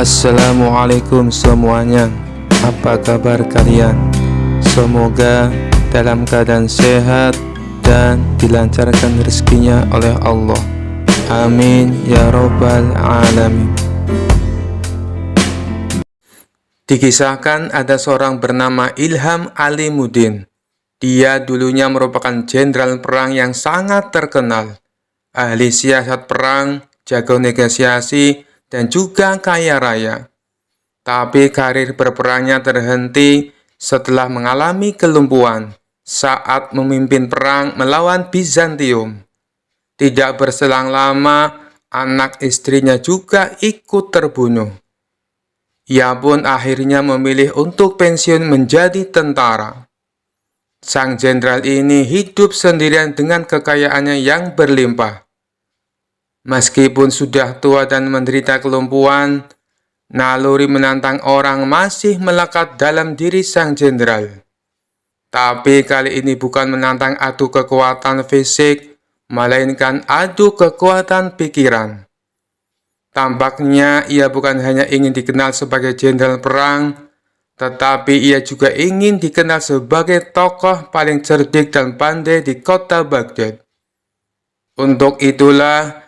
Assalamualaikum semuanya. Apa kabar kalian? Semoga dalam keadaan sehat dan dilancarkan rezekinya oleh Allah. Amin ya robbal alamin. Dikisahkan ada seorang bernama Ilham Alimuddin. Dia dulunya merupakan jenderal perang yang sangat terkenal, ahli siasat perang, jago negosiasi, dan juga kaya raya. Tapi karir berperangnya terhenti setelah mengalami kelumpuhan saat memimpin perang melawan Bizantium. Tidak berselang lama, anak istrinya juga ikut terbunuh. Ia pun akhirnya memilih untuk pensiun menjadi tentara. Sang jenderal ini hidup sendirian dengan kekayaannya yang berlimpah. Meskipun sudah tua dan menderita kelumpuhan, naluri menantang orang masih melekat dalam diri sang jenderal. Tapi kali ini bukan menantang adu kekuatan fisik, melainkan adu kekuatan pikiran. Tampaknya ia bukan hanya ingin dikenal sebagai jenderal perang, tetapi ia juga ingin dikenal sebagai tokoh paling cerdik dan pandai di kota Baghdad. Untuk itulah,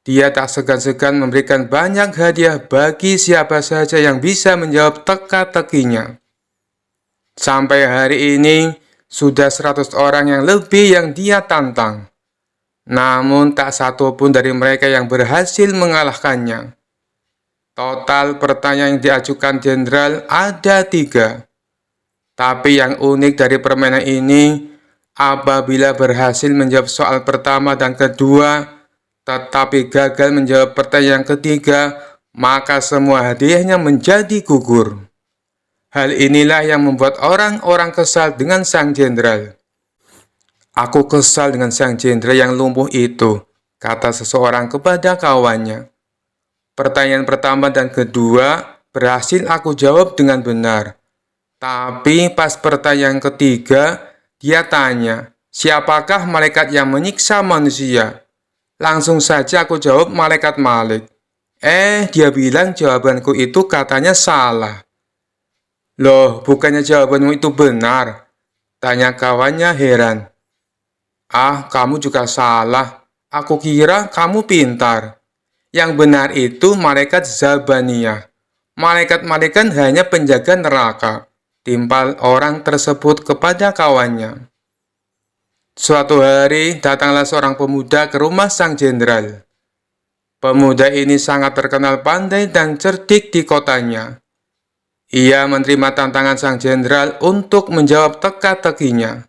dia tak segan-segan memberikan banyak hadiah bagi siapa saja yang bisa menjawab teka-tekinya. Sampai hari ini, sudah 100 orang yang lebih yang dia tantang. Namun tak satu pun dari mereka yang berhasil mengalahkannya. Total pertanyaan yang diajukan jenderal ada 3. Tapi yang unik dari permainan ini, apabila berhasil menjawab soal pertama dan kedua, tetapi gagal menjawab pertanyaan ketiga, maka semua hadiahnya menjadi gugur. Hal inilah yang membuat orang-orang kesal dengan sang jenderal. "Aku kesal dengan sang jenderal yang lumpuh itu," kata seseorang kepada kawannya. "Pertanyaan pertama dan kedua berhasil aku jawab dengan benar. Tapi pas pertanyaan ketiga, dia tanya, siapakah malaikat yang menyiksa manusia? Langsung saja aku jawab malaikat Malik. Dia bilang jawabanku itu katanya salah." "Loh, bukannya jawabanmu itu benar?" tanya kawannya heran. Kamu juga salah. Aku kira kamu pintar. Yang benar itu malaikat Zabaniyah. Malaikat-malaikat hanya penjaga neraka," timpal orang tersebut kepada kawannya. Suatu hari, datanglah seorang pemuda ke rumah sang jenderal. Pemuda ini sangat terkenal pandai dan cerdik di kotanya. Ia menerima tantangan sang jenderal untuk menjawab teka-tekinya.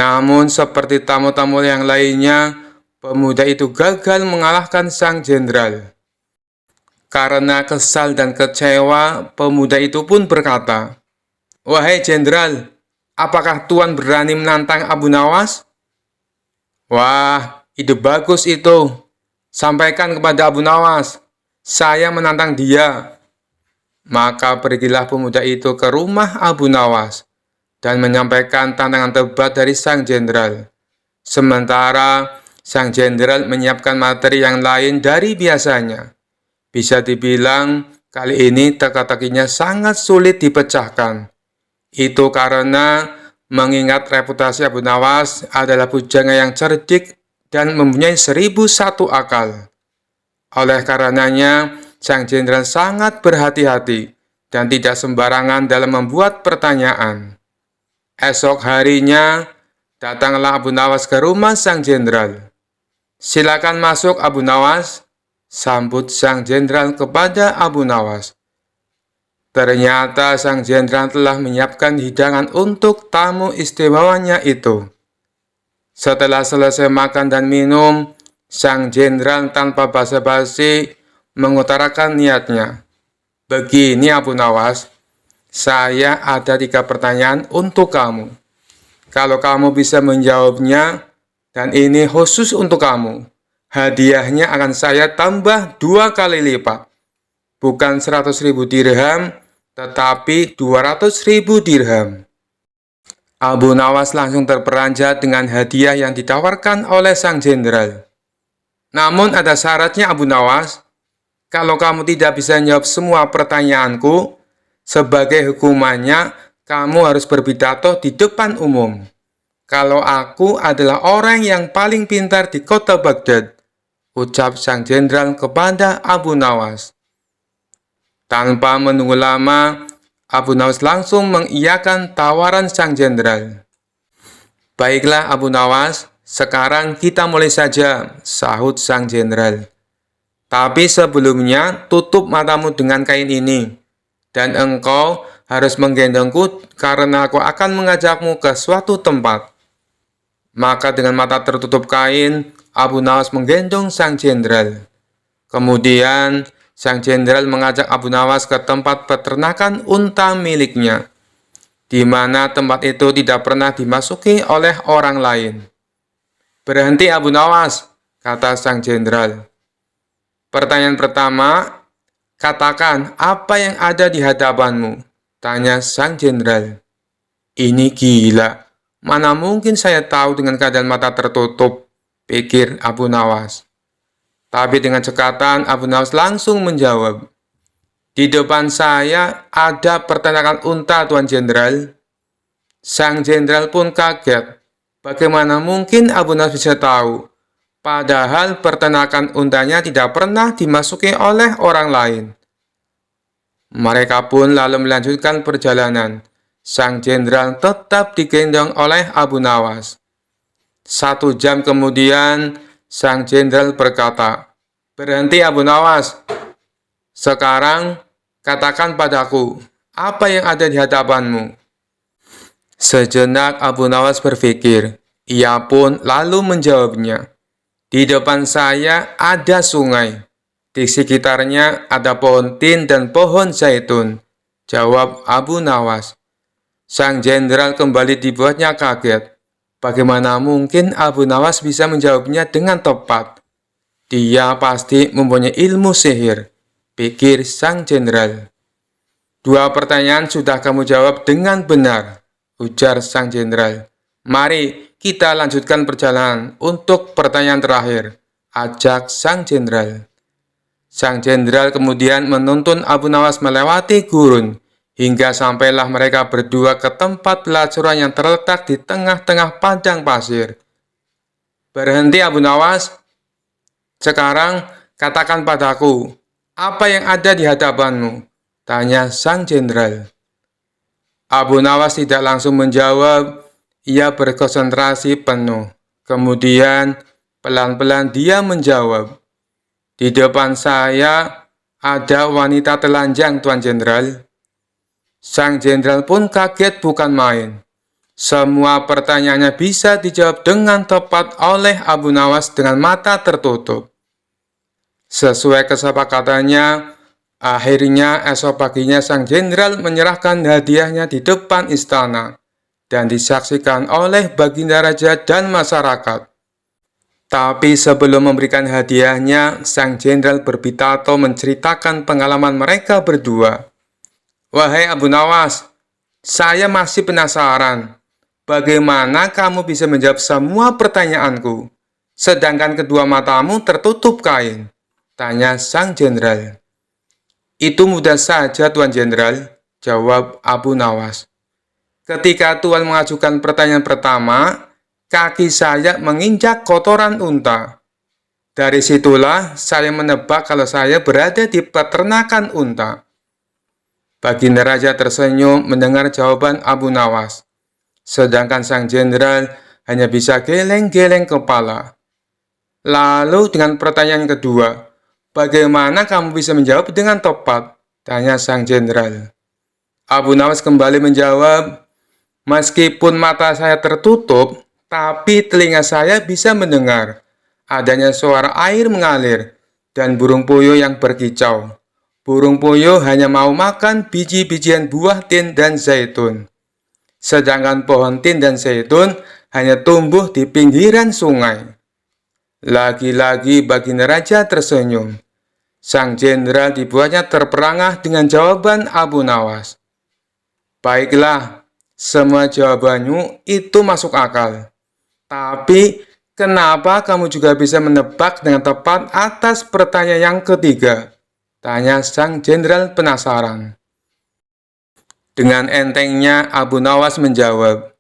Namun, seperti tamu-tamu yang lainnya, pemuda itu gagal mengalahkan sang jenderal. Karena kesal dan kecewa, pemuda itu pun berkata, "Wahai jenderal, apakah Tuan berani menantang Abu Nawas?" "Wah, ide bagus itu. Sampaikan kepada Abu Nawas, saya menantang dia." Maka pergilah pemuda itu ke rumah Abu Nawas dan menyampaikan tantangan debat dari sang jenderal. Sementara sang jenderal menyiapkan materi yang lain dari biasanya. Bisa dibilang kali ini teka-tekinya sangat sulit dipecahkan. Itu karena mengingat reputasi Abu Nawas adalah pujangga yang cerdik dan mempunyai 1001 akal. Oleh karenanya, sang jenderal sangat berhati-hati dan tidak sembarangan dalam membuat pertanyaan. Esok harinya, datanglah Abu Nawas ke rumah sang jenderal. "Silakan masuk Abu Nawas," sambut sang jenderal kepada Abu Nawas. Ternyata sang jenderal telah menyiapkan hidangan untuk tamu istimewanya itu. Setelah selesai makan dan minum, sang jenderal tanpa basa-basi mengutarakan niatnya. "Begini Abu Nawas, saya ada 3 pertanyaan untuk kamu. Kalau kamu bisa menjawabnya, dan ini khusus untuk kamu, hadiahnya akan saya tambah 2 kali lipat. Bukan 100.000 dirham, tetapi 200.000 dirham." Abu Nawas langsung terperanjat dengan hadiah yang ditawarkan oleh sang jenderal. "Namun ada syaratnya Abu Nawas." Kalau kamu tidak bisa menjawab semua pertanyaanku, sebagai hukumannya, kamu harus berpidato di depan umum. Kalau aku adalah orang yang paling pintar di kota Baghdad, ucap sang jenderal kepada Abu Nawas. Tanpa menunggu lama, Abu Nawas langsung mengiyakan tawaran sang jenderal. Baiklah Abu Nawas, sekarang kita mulai saja, sahut sang jenderal. Tapi sebelumnya, tutup matamu dengan kain ini. Dan engkau harus menggendongku karena aku akan mengajakmu ke suatu tempat. Maka dengan mata tertutup kain, Abu Nawas menggendong sang jenderal. Kemudian, sang jenderal mengajak Abu Nawas ke tempat peternakan unta miliknya, di mana tempat itu tidak pernah dimasuki oleh orang lain. Berhenti Abu Nawas, kata sang jenderal. Pertanyaan pertama, katakan apa yang ada di hadapanmu, tanya sang jenderal. Ini gila, mana mungkin saya tahu dengan keadaan mata tertutup, pikir Abu Nawas. Tapi dengan cekatan, Abu Nawas langsung menjawab. Di depan saya ada peternakan unta, Tuan Jenderal. Sang jenderal pun kaget. Bagaimana mungkin Abu Nawas bisa tahu? Padahal peternakan untanya tidak pernah dimasuki oleh orang lain. Mereka pun lalu melanjutkan perjalanan. Sang jenderal tetap digendong oleh Abu Nawas. 1 jam kemudian, sang jenderal berkata, "Berhenti Abu Nawas. Sekarang katakan padaku, apa yang ada di hadapanmu?" Sejenak Abu Nawas berpikir. Ia pun lalu menjawabnya, "Di depan saya ada sungai. Di sekitarnya ada pohon tin dan pohon zaitun," jawab Abu Nawas. Sang jenderal kembali dibuatnya kaget. Bagaimana mungkin Abu Nawas bisa menjawabnya dengan tepat? Dia pasti mempunyai ilmu sihir, pikir sang jenderal. 2 pertanyaan sudah kamu jawab dengan benar, ujar sang jenderal. Mari kita lanjutkan perjalanan untuk pertanyaan terakhir, ajak sang jenderal. Sang jenderal kemudian menuntun Abu Nawas melewati gurun, hingga sampailah mereka berdua ke tempat pelacuran yang terletak di tengah-tengah padang pasir. Berhenti Abu Nawas. Sekarang katakan padaku, apa yang ada di hadapanmu? Tanya sang jenderal. Abu Nawas tidak langsung menjawab, ia berkonsentrasi penuh. Kemudian pelan-pelan dia menjawab, di depan saya ada wanita telanjang, Tuan Jenderal. Sang jenderal pun kaget bukan main. Semua pertanyaannya bisa dijawab dengan tepat oleh Abu Nawas dengan mata tertutup. Sesuai kesepakatannya, akhirnya esok paginya sang jenderal menyerahkan hadiahnya di depan istana dan disaksikan oleh Baginda Raja dan masyarakat. Tapi sebelum memberikan hadiahnya, sang jenderal berpidato menceritakan pengalaman mereka berdua. Wahai Abu Nawas, saya masih penasaran. Bagaimana kamu bisa menjawab semua pertanyaanku, sedangkan kedua matamu tertutup kain? Tanya sang jenderal. Itu mudah saja, Tuan Jenderal, jawab Abu Nawas. Ketika Tuan mengajukan pertanyaan pertama, kaki saya menginjak kotoran unta. Dari situlah saya menebak kalau saya berada di peternakan unta. Baginda Raja tersenyum mendengar jawaban Abu Nawas. Sedangkan sang jenderal hanya bisa geleng-geleng kepala. Lalu dengan pertanyaan kedua, bagaimana kamu bisa menjawab dengan tepat? Tanya sang jenderal. Abu Nawas kembali menjawab, meskipun mata saya tertutup, tapi telinga saya bisa mendengar adanya suara air mengalir dan burung puyuh yang berkicau. Burung puyuh hanya mau makan biji-bijian buah tin dan zaitun. Sedangkan pohon tin dan zaitun hanya tumbuh di pinggiran sungai. Lagi-lagi Baginda Raja tersenyum. Sang jenderal dibuatnya terperangah dengan jawaban Abu Nawas. Baiklah, semua jawabanmu itu masuk akal. Tapi, kenapa kamu juga bisa menebak dengan tepat atas pertanyaan yang ketiga? Tanya sang jenderal penasaran. Dengan entengnya Abu Nawas menjawab,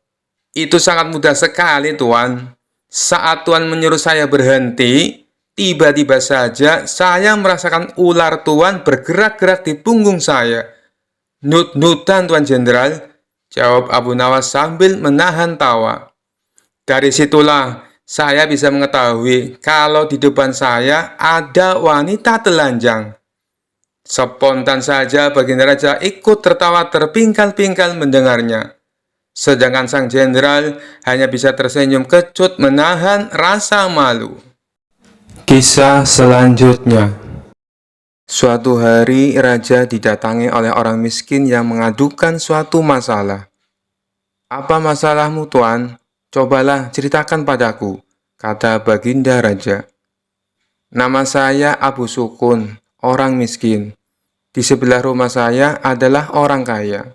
"Itu sangat mudah sekali, Tuan. Saat Tuan menyuruh saya berhenti, tiba-tiba saja saya merasakan ular Tuan bergerak-gerak di punggung saya." "Nut-nutan, Tuan Jenderal," jawab Abu Nawas sambil menahan tawa. "Dari situlah saya bisa mengetahui kalau di depan saya ada wanita telanjang." Spontan saja Baginda Raja ikut tertawa terpingkal-pingkal mendengarnya. Sedangkan sang jenderal hanya bisa tersenyum kecut menahan rasa malu. Kisah selanjutnya. Suatu hari raja didatangi oleh orang miskin yang mengadukan suatu masalah. "Apa masalahmu, Tuan? Cobalah ceritakan padaku," kata Baginda Raja. "Nama saya Abu Sukun, orang miskin. Di sebelah rumah saya adalah orang kaya.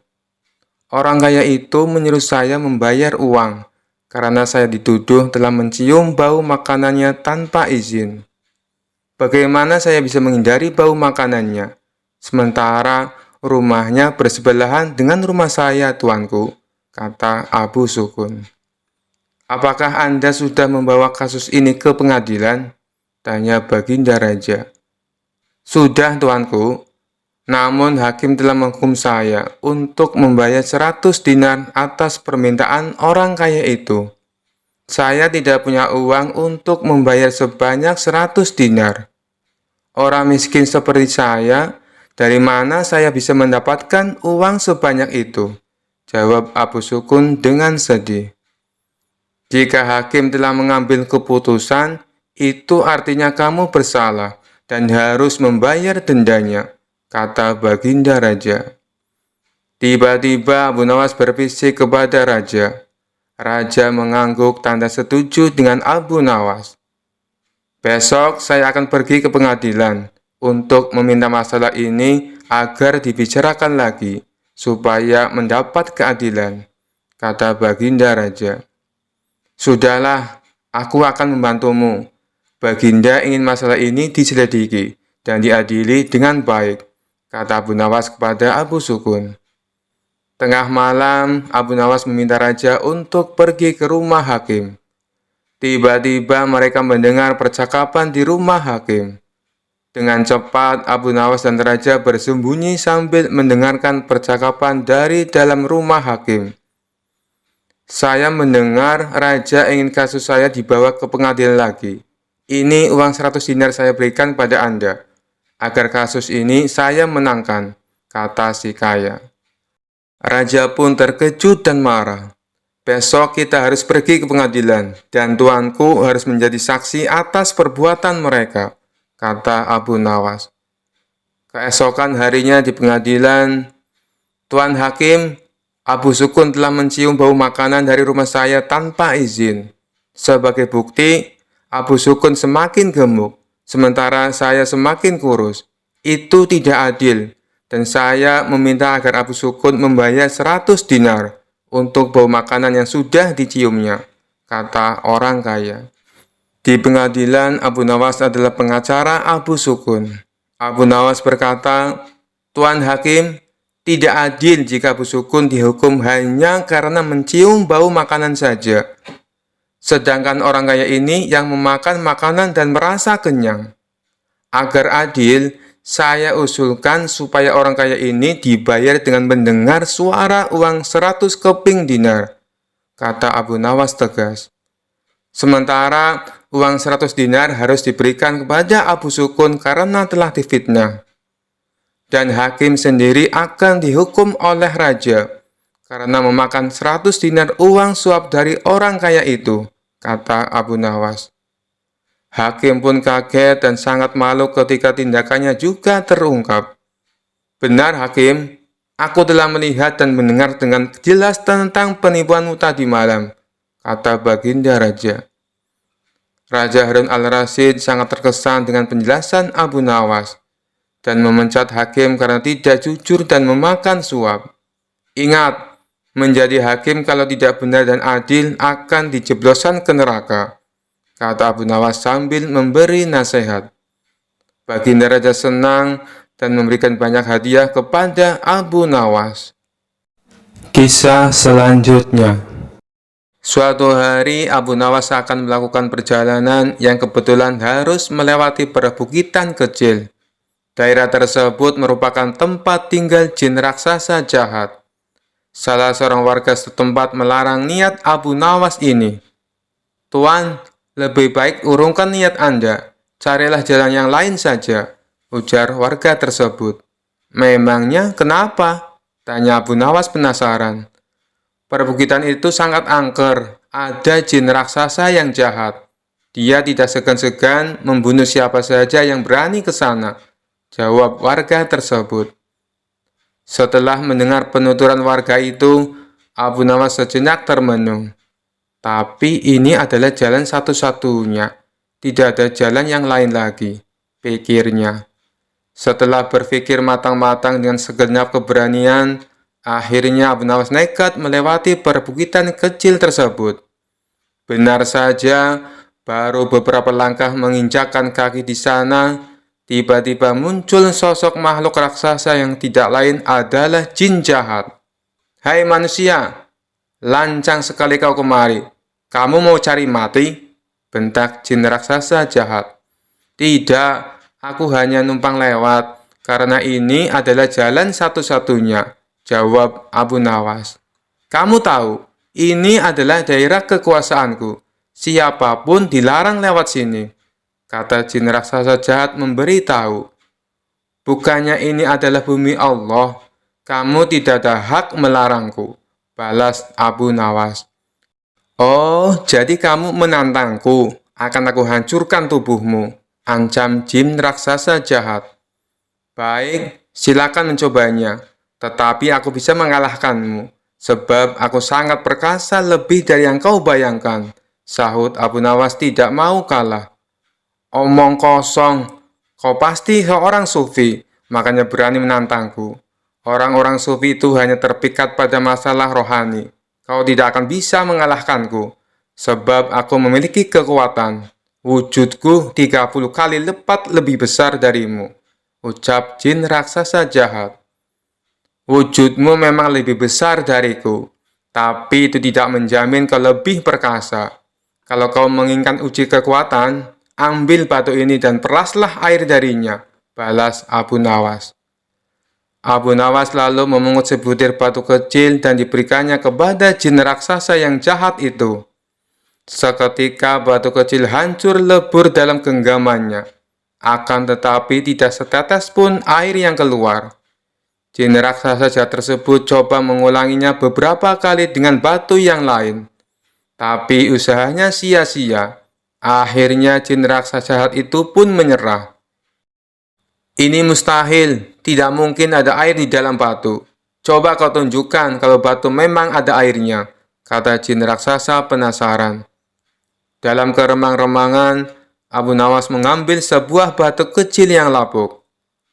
Orang kaya itu menyuruh saya membayar uang karena saya dituduh telah mencium bau makanannya tanpa izin. Bagaimana saya bisa menghindari bau makanannya, sementara rumahnya bersebelahan dengan rumah saya, tuanku," kata Abu Sukun. "Apakah Anda sudah membawa kasus ini ke pengadilan?" tanya Baginda Raja. "Sudah, tuanku. Namun hakim telah menghukum saya untuk membayar 100 dinar atas permintaan orang kaya itu. Saya tidak punya uang untuk membayar sebanyak 100 dinar. Orang miskin seperti saya, dari mana saya bisa mendapatkan uang sebanyak itu?" jawab Abu Sukun dengan sedih. "Jika hakim telah mengambil keputusan, itu artinya kamu bersalah dan harus membayar dendanya," kata Baginda Raja. Tiba-tiba Abu Nawas berbisik kepada Raja. Raja mengangguk tanda setuju dengan Abu Nawas. "Besok saya akan pergi ke pengadilan untuk meminta masalah ini agar dibicarakan lagi, supaya mendapat keadilan," kata Baginda Raja. "Sudahlah, aku akan membantumu. Baginda ingin masalah ini diselidiki dan diadili dengan baik," kata Abu Nawas kepada Abu Sukun. Tengah malam, Abu Nawas meminta Raja untuk pergi ke rumah hakim. Tiba-tiba mereka mendengar percakapan di rumah hakim. Dengan cepat, Abu Nawas dan Raja bersembunyi sambil mendengarkan percakapan dari dalam rumah hakim. "Saya mendengar Raja ingin kasus saya dibawa ke pengadilan lagi. Ini uang 100 dinar saya berikan pada Anda, agar kasus ini saya menangkan," kata si kaya. Raja pun terkejut dan marah. "Besok kita harus pergi ke pengadilan, dan tuanku harus menjadi saksi atas perbuatan mereka," kata Abu Nawas. Keesokan harinya di pengadilan, "Tuan Hakim, Abu Sukun telah mencium bau makanan dari rumah saya tanpa izin. Sebagai bukti, Abu Sukun semakin gemuk, sementara saya semakin kurus. Itu tidak adil, dan saya meminta agar Abu Sukun membayar 100 dinar untuk bau makanan yang sudah diciumnya," kata orang kaya. Di pengadilan, Abu Nawas adalah pengacara Abu Sukun. Abu Nawas berkata, "Tuan Hakim, tidak adil jika Abu Sukun dihukum hanya karena mencium bau makanan saja. Sedangkan orang kaya ini yang memakan makanan dan merasa kenyang. Agar adil, saya usulkan supaya orang kaya ini dibayar dengan mendengar suara uang 100 keping dinar," kata Abu Nawas tegas. "Sementara uang 100 dinar harus diberikan kepada Abu Sukun karena telah difitnah. Dan hakim sendiri akan dihukum oleh raja karena memakan 100 dinar uang suap dari orang kaya itu," kata Abu Nawas. Hakim pun kaget dan sangat malu ketika tindakannya juga terungkap. "Benar, Hakim. Aku telah melihat dan mendengar dengan jelas tentang penipuanmu tadi malam," kata Baginda Raja. Raja Harun al-Rasyid sangat terkesan dengan penjelasan Abu Nawas dan memecat hakim karena tidak jujur dan memakan suap. "Ingat, menjadi hakim kalau tidak benar dan adil akan dijebloskan ke neraka," kata Abu Nawas sambil memberi nasihat. Baginda Raja senang dan memberikan banyak hadiah kepada Abu Nawas. Kisah selanjutnya. Suatu hari Abu Nawas akan melakukan perjalanan yang kebetulan harus melewati perbukitan kecil. Daerah tersebut merupakan tempat tinggal jin raksasa jahat. Salah seorang warga setempat melarang niat Abu Nawas ini. "Tuan, lebih baik urungkan niat Anda. Carilah jalan yang lain saja," ujar warga tersebut. "Memangnya kenapa?" tanya Abu Nawas penasaran. "Perbukitan itu sangat angker. Ada jin raksasa yang jahat. Dia tidak segan-segan membunuh siapa saja yang berani ke sana," jawab warga tersebut. Setelah mendengar penuturan warga itu, Abu Nawas sejenak termenung. "Tapi ini adalah jalan satu-satunya. Tidak ada jalan yang lain lagi," pikirnya. Setelah berpikir matang-matang dengan segenap keberanian, akhirnya Abu Nawas nekat melewati perbukitan kecil tersebut. Benar saja, baru beberapa langkah menginjakkan kaki di sana, tiba-tiba muncul sosok makhluk raksasa yang tidak lain adalah jin jahat. "Hai manusia, lancang sekali kau kemari. Kamu mau cari mati?" bentak jin raksasa jahat. "Tidak, aku hanya numpang lewat, karena ini adalah jalan satu-satunya," jawab Abu Nawas. "Kamu tahu, ini adalah daerah kekuasaanku. Siapapun dilarang lewat sini," kata jin raksasa jahat memberitahu. "Bukannya ini adalah bumi Allah, kamu tidak ada hak melarangku," balas Abu Nawas. "Oh, jadi kamu menantangku? Akan aku hancurkan tubuhmu," ancam jin raksasa jahat. "Baik, silakan mencobanya, tetapi aku bisa mengalahkanmu, sebab aku sangat perkasa lebih dari yang kau bayangkan," sahut Abu Nawas tidak mau kalah. "Omong kosong, kau pasti seorang sufi, makanya berani menantangku. Orang-orang sufi itu hanya terpikat pada masalah rohani. Kau tidak akan bisa mengalahkanku, sebab aku memiliki kekuatan. Wujudku 30 kali lipat lebih besar darimu," ucap jin raksasa jahat. "Wujudmu memang lebih besar dariku, tapi itu tidak menjamin kau lebih perkasa. Kalau kau menginginkan uji kekuatan, ambil batu ini dan peraslah air darinya," balas Abu Nawas. Abu Nawas lalu memungut sebutir batu kecil dan diberikannya kepada jin raksasa yang jahat itu. Seketika batu kecil hancur lebur dalam genggamannya. Akan tetapi tidak setetes pun air yang keluar. Jin raksasa jahat tersebut coba mengulanginya beberapa kali dengan batu yang lain. Tapi usahanya sia-sia. Akhirnya jin raksasa jahat itu pun menyerah. "Ini mustahil, tidak mungkin ada air di dalam batu. Coba kau tunjukkan kalau batu memang ada airnya," kata jin raksasa penasaran. Dalam keremang-remangan, Abu Nawas mengambil sebuah batu kecil yang lapuk.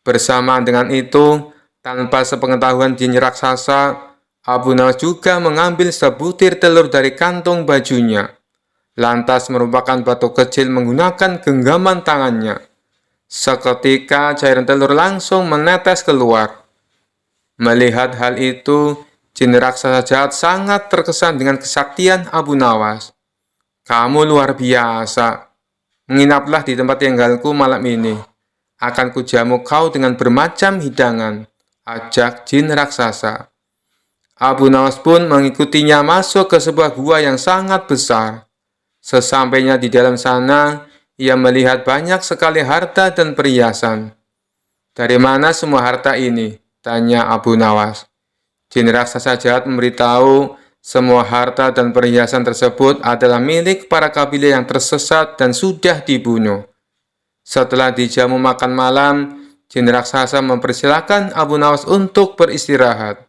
Bersamaan dengan itu, tanpa sepengetahuan jin raksasa, Abu Nawas juga mengambil sebutir telur dari kantung bajunya. Lantas merupakan batu kecil menggunakan genggaman tangannya. Seketika cairan telur langsung menetes keluar. Melihat hal itu, jin raksasa jahat sangat terkesan dengan kesaktian Abu Nawas. "Kamu luar biasa. Menginaplah di tempat tinggalku malam ini. Akan kujamu kau dengan bermacam hidangan," ajak jin raksasa. Abu Nawas pun mengikutinya masuk ke sebuah gua yang sangat besar. Sesampainya di dalam sana, ia melihat banyak sekali harta dan perhiasan. "Dari mana semua harta ini?" tanya Abu Nawas. Jin raksasa jahat memberitahu semua harta dan perhiasan tersebut adalah milik para kabilah yang tersesat dan sudah dibunuh. Setelah dijamu makan malam, jin raksasa mempersilahkan Abu Nawas untuk beristirahat.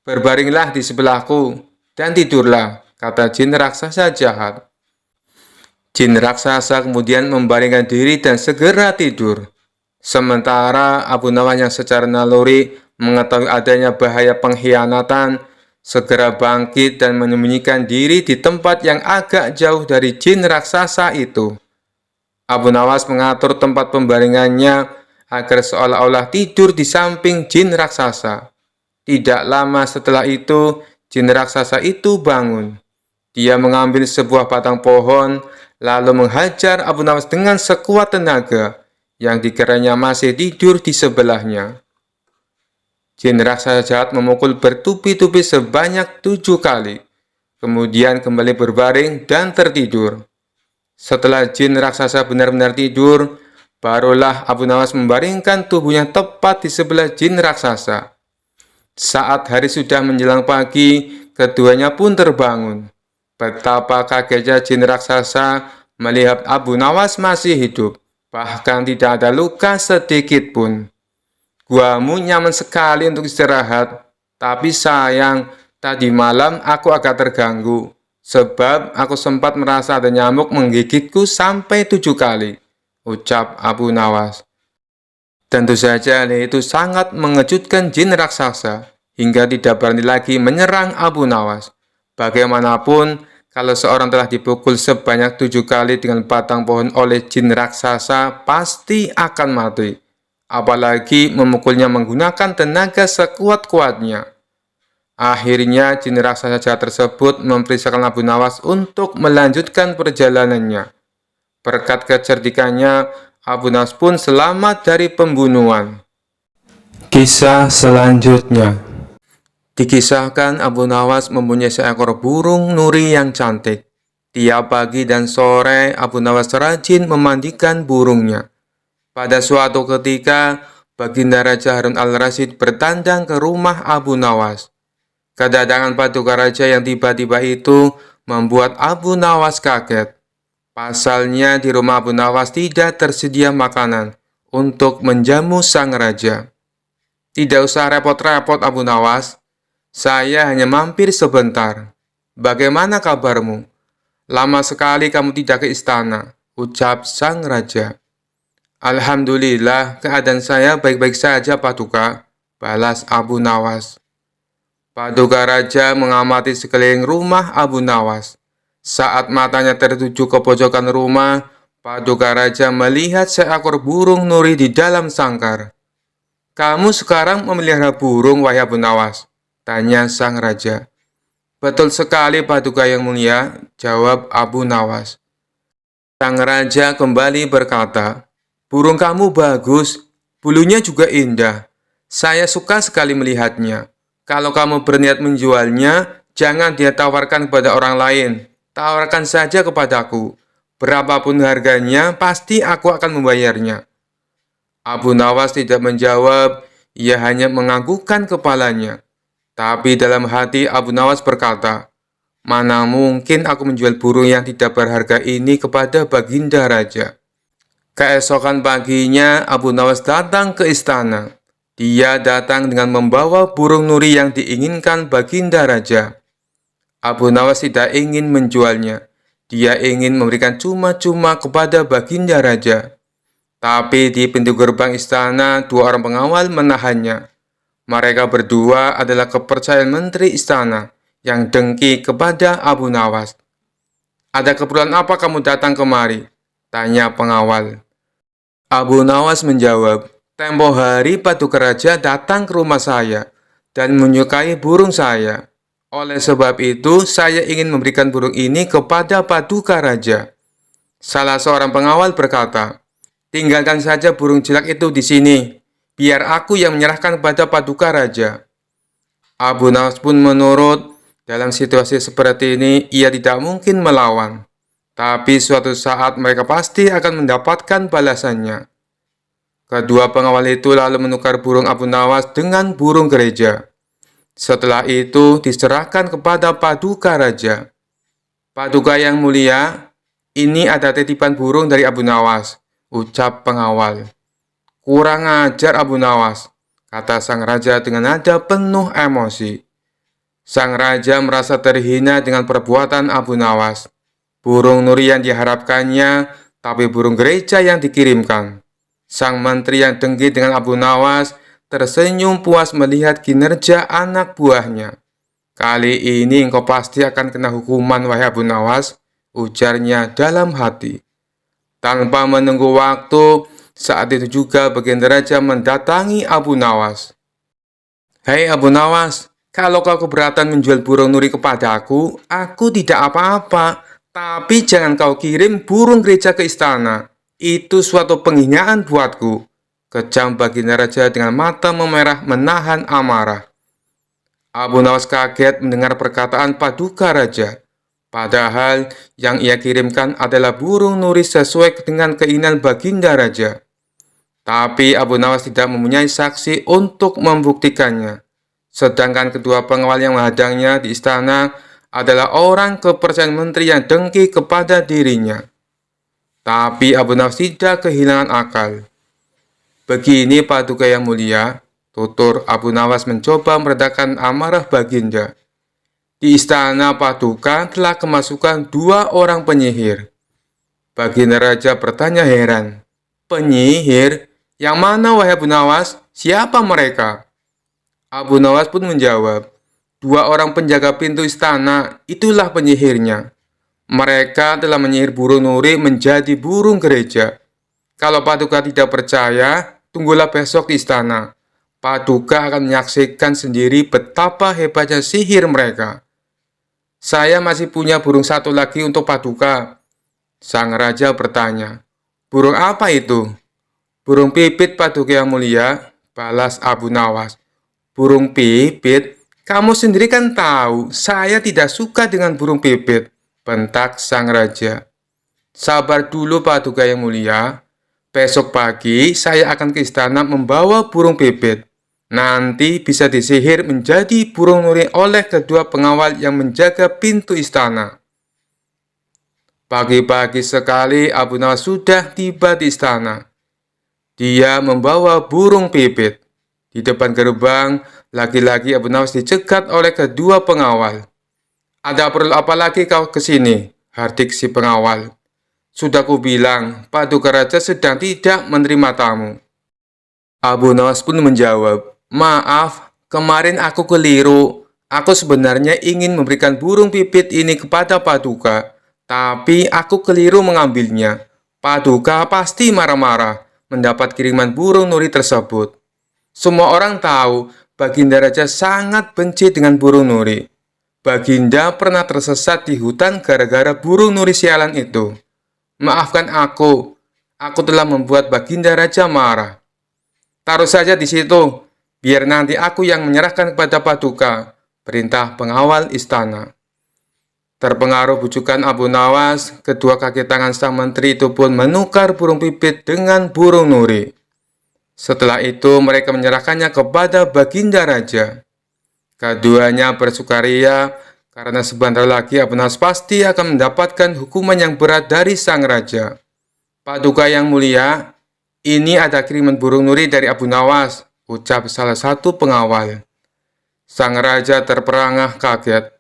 "Berbaringlah di sebelahku dan tidurlah," kata jin raksasa jahat. Jin raksasa kemudian membaringkan diri dan segera tidur. Sementara Abu Nawas yang secara naluri mengetahui adanya bahaya pengkhianatan, segera bangkit dan menyembunyikan diri di tempat yang agak jauh dari jin raksasa itu. Abu Nawas mengatur tempat pembaringannya agar seolah-olah tidur di samping jin raksasa. Tidak lama setelah itu, jin raksasa itu bangun. Dia mengambil sebuah batang pohon, lalu menghajar Abu Nawas dengan sekuat tenaga yang dikiranya masih tidur di sebelahnya. Jin raksasa jahat memukul bertubi-tubi sebanyak 7 kali, kemudian kembali berbaring dan tertidur. Setelah jin raksasa benar-benar tidur, barulah Abu Nawas membaringkan tubuhnya tepat di sebelah jin raksasa. Saat hari sudah menjelang pagi, keduanya pun terbangun. Betapa kagetnya jin raksasa melihat Abu Nawas masih hidup, bahkan tidak ada luka sedikit pun. Guamu nyaman sekali untuk istirahat, tapi sayang, tadi malam aku agak terganggu, sebab aku sempat merasa ada nyamuk menggigitku sampai 7 kali, ucap Abu Nawas. Tentu saja hal itu sangat mengejutkan jin raksasa, hingga tidak berani lagi menyerang Abu Nawas. Bagaimanapun, kalau seorang telah dipukul sebanyak 7 kali dengan batang pohon oleh jin raksasa, pasti akan mati. Apalagi memukulnya menggunakan tenaga sekuat-kuatnya. Akhirnya, jin raksasa jahat tersebut memerintahkan Abu Nawas untuk melanjutkan perjalanannya. Berkat kecerdikannya, Abu Nawas pun selamat dari pembunuhan. Kisah selanjutnya. Dikisahkan Abu Nawas mempunyai seekor burung nuri yang cantik. Tiap pagi dan sore, Abu Nawas rajin memandikan burungnya. Pada suatu ketika, Baginda Raja Harun al-Rasyid bertandang ke rumah Abu Nawas. Kedatangan paduka raja yang tiba-tiba itu membuat Abu Nawas kaget. Pasalnya di rumah Abu Nawas tidak tersedia makanan untuk menjamu sang raja. Tidak usah repot-repot Abu Nawas, saya hanya mampir sebentar. Bagaimana kabarmu? Lama sekali kamu tidak ke istana, ucap sang raja. Alhamdulillah, keadaan saya baik-baik saja, Paduka, balas Abu Nawas. Paduka Raja mengamati sekeliling rumah Abu Nawas. Saat matanya tertuju ke pojokan rumah, Paduka Raja melihat seekor burung nuri di dalam sangkar. Kamu sekarang memelihara burung, wahai Abu Nawas? Tanya sang raja. Betul sekali, Paduka yang mulia, jawab Abu Nawas. Sang raja kembali berkata, burung kamu bagus, bulunya juga indah. Saya suka sekali melihatnya. Kalau kamu berniat menjualnya, jangan dia tawarkan kepada orang lain. Tawarkan saja kepadaku. Berapapun harganya, pasti aku akan membayarnya. Abu Nawas tidak menjawab, ia hanya menganggukkan kepalanya. Tapi dalam hati Abu Nawas berkata, mana mungkin aku menjual burung yang tidak berharga ini kepada Baginda Raja. Keesokan paginya, Abu Nawas datang ke istana. Dia datang dengan membawa burung nuri yang diinginkan Baginda Raja. Abu Nawas tidak ingin menjualnya. Dia ingin memberikan cuma-cuma kepada Baginda Raja. Tapi di pintu gerbang istana, 2 orang pengawal menahannya. Mereka berdua adalah kepercayaan menteri istana yang dengki kepada Abu Nawas. Ada keperluan apa kamu datang kemari? Tanya pengawal. Abu Nawas menjawab, tempo hari Paduka Raja datang ke rumah saya dan menyukai burung saya. Oleh sebab itu, saya ingin memberikan burung ini kepada Paduka Raja. Salah seorang pengawal berkata, tinggalkan saja burung jelek itu di sini, biar aku yang menyerahkan kepada Paduka Raja. Abu Nawas pun menurut. Dalam situasi seperti ini, ia tidak mungkin melawan. Tapi suatu saat mereka pasti akan mendapatkan balasannya. Kedua pengawal itu lalu menukar burung Abu Nawas dengan burung gereja. Setelah itu diserahkan kepada Paduka Raja. Paduka yang mulia, ini ada titipan burung dari Abu Nawas, ucap pengawal. Kurang ajar Abu Nawas, kata sang raja dengan nada penuh emosi. Sang raja merasa terhina dengan perbuatan Abu Nawas. Burung nuri yang diharapkannya, tapi burung gereja yang dikirimkan. Sang menteri yang dengki dengan Abu Nawas tersenyum puas melihat kinerja anak buahnya. Kali ini engkau pasti akan kena hukuman, wahai Abu Nawas, ujarnya dalam hati. Tanpa menunggu waktu, Saat itu juga baginda raja mendatangi Abu Nawas. "Hai Abu Nawas, kalau kau keberatan menjual burung nuri kepadaku, aku tidak apa-apa. Tapi jangan kau kirim burung gereja ke istana. Itu suatu penghinaan buatku," kejam baginda raja dengan mata memerah menahan amarah. Abu Nawas kaget mendengar perkataan paduka raja. Padahal yang ia kirimkan adalah burung nuri sesuai dengan keinginan baginda raja. Tapi Abu Nawas tidak mempunyai saksi untuk membuktikannya. Sedangkan kedua pengawal yang menghadangnya di istana adalah orang kepercayaan menteri yang dengki kepada dirinya. Tapi Abu Nawas tidak kehilangan akal. "Begini paduka yang mulia," tutur Abu Nawas mencoba meredakan amarah baginda. "Di istana paduka telah kemasukan 2 orang penyihir." Baginda raja bertanya heran. "Penyihir? Yang mana wahai Abu Nawas? Siapa mereka?" Abu Nawas pun menjawab, "2 orang penjaga pintu istana, itulah penyihirnya. Mereka telah menyihir burung nuri menjadi burung gereja. Kalau paduka tidak percaya, tunggulah besok di istana. Paduka akan menyaksikan sendiri betapa hebatnya sihir mereka." "Saya masih punya burung satu lagi untuk paduka," sang raja bertanya. "Burung apa itu?" "Burung pipit paduka yang mulia," balas Abu Nawas. "Burung pipit? Kamu sendiri kan tahu, saya tidak suka dengan burung pipit," bentak sang raja. "Sabar dulu paduka yang mulia. Besok pagi saya akan ke istana membawa burung pipit. Nanti bisa disihir menjadi burung nuri oleh kedua pengawal yang menjaga pintu istana." Pagi-pagi sekali Abu Nawas sudah tiba di istana. Dia membawa burung pipit. Di depan gerbang, lagi-lagi Abu Nawas dicegat oleh kedua pengawal. "Ada perlu apa lagi kau ke sini?" hardik si pengawal. "Sudah kubilang, paduka raja sedang tidak menerima tamu." Abu Nawas pun menjawab, "Maaf, kemarin aku keliru. Aku sebenarnya ingin memberikan burung pipit ini kepada paduka, tapi aku keliru mengambilnya. Paduka pasti marah-marah mendapat kiriman burung nuri tersebut. Semua orang tahu baginda raja sangat benci dengan burung nuri. Baginda pernah tersesat di hutan gara-gara burung nuri sialan itu. Maafkan aku telah membuat baginda raja marah. Taruh saja di situ, biar nanti aku yang menyerahkan kepada paduka," perintah pengawal istana. Terpengaruh bujukan Abu Nawas, kedua kaki tangan sang menteri itu pun menukar burung pipit dengan burung nuri. Setelah itu mereka menyerahkannya kepada baginda raja. Keduanya bersukaria karena sebentar lagi Abu Nawas pasti akan mendapatkan hukuman yang berat dari sang raja. "Paduka yang mulia, ini ada kiriman burung nuri dari Abu Nawas," ucap salah satu pengawal. Sang raja terperangah kaget.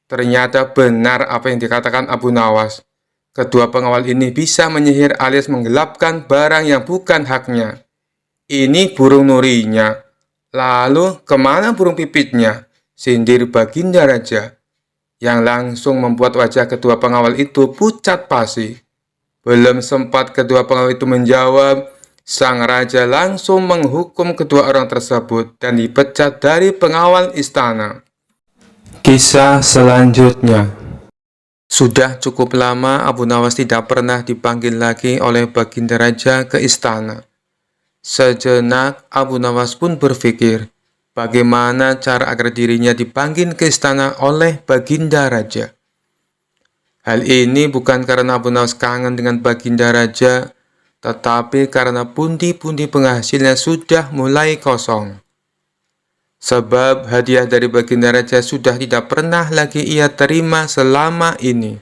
Ternyata benar apa yang dikatakan Abu Nawas. Kedua pengawal ini bisa menyihir alias menggelapkan barang yang bukan haknya. "Ini burung nurinya. Lalu kemana burung pipitnya?" sindir baginda raja, yang langsung membuat wajah kedua pengawal itu pucat pasi. Belum sempat kedua pengawal itu menjawab, sang raja langsung menghukum kedua orang tersebut dan dipecat dari pengawal istana. Kisah selanjutnya. Sudah cukup lama Abu Nawas tidak pernah dipanggil lagi oleh baginda raja ke istana. Sejenak Abu Nawas pun berpikir, bagaimana cara agar dirinya dipanggil ke istana oleh baginda raja. Hal ini bukan karena Abu Nawas kangen dengan baginda raja, tetapi karena pundi-pundi penghasilnya sudah mulai kosong. Sebab hadiah dari baginda raja sudah tidak pernah lagi ia terima selama ini.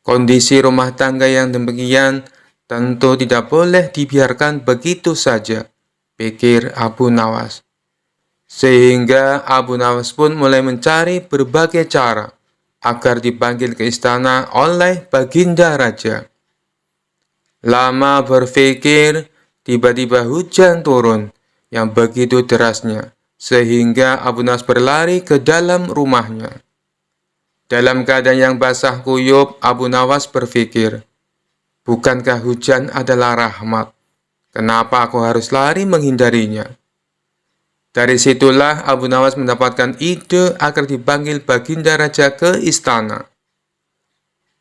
Kondisi rumah tangga yang demikian tentu tidak boleh dibiarkan begitu saja, pikir Abu Nawas. Sehingga Abu Nawas pun mulai mencari berbagai cara agar dipanggil ke istana oleh baginda raja. Lama berpikir, tiba-tiba hujan turun yang begitu derasnya, sehingga Abu Nawas berlari ke dalam rumahnya. Dalam keadaan yang basah kuyup, Abu Nawas berpikir, Bukankah hujan adalah rahmat? Kenapa aku harus lari menghindarinya? Dari situlah Abu Nawas mendapatkan ide agar dipanggil Baginda Raja ke istana.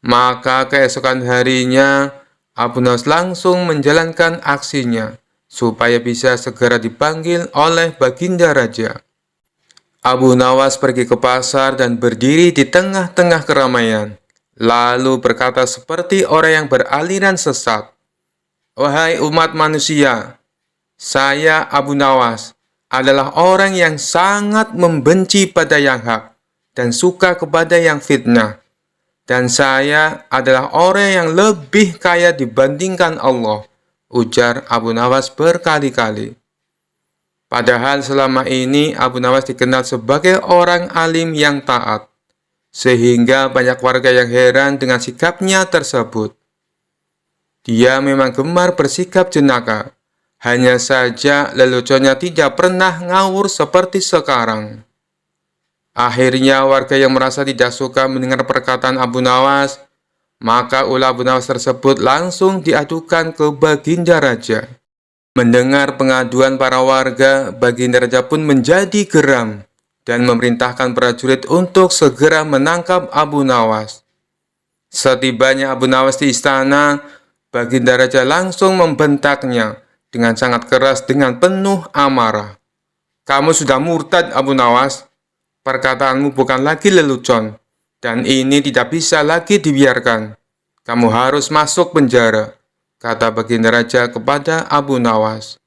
Maka keesokan harinya, Abu Nawas langsung menjalankan aksinya supaya bisa segera dipanggil oleh Baginda Raja. Abu Nawas pergi ke pasar dan berdiri di tengah-tengah keramaian, lalu berkata seperti orang yang beraliran sesat, "Wahai umat manusia, saya Abu Nawas adalah orang yang sangat membenci pada yang hak dan suka kepada yang fitnah. Dan saya adalah orang yang lebih kaya dibandingkan Allah," ujar Abu Nawas berkali-kali. Padahal selama ini Abu Nawas dikenal sebagai orang alim yang taat, sehingga banyak warga yang heran dengan sikapnya tersebut. Dia memang gemar bersikap jenaka, hanya saja leluconnya tidak pernah ngawur seperti sekarang. Akhirnya warga yang merasa tidak suka mendengar perkataan Abu Nawas, maka ulah Abu Nawas tersebut langsung diadukan ke Baginda Raja. Mendengar pengaduan para warga, Baginda Raja pun menjadi geram dan memerintahkan prajurit untuk segera menangkap Abu Nawas. Setibanya Abu Nawas di istana, Baginda Raja langsung membentaknya dengan sangat keras dengan penuh amarah. "Kamu sudah murtad, Abu Nawas. Perkataanmu bukan lagi lelucon, dan ini tidak bisa lagi dibiarkan. Kamu harus masuk penjara," kata Baginda Raja kepada Abu Nawas.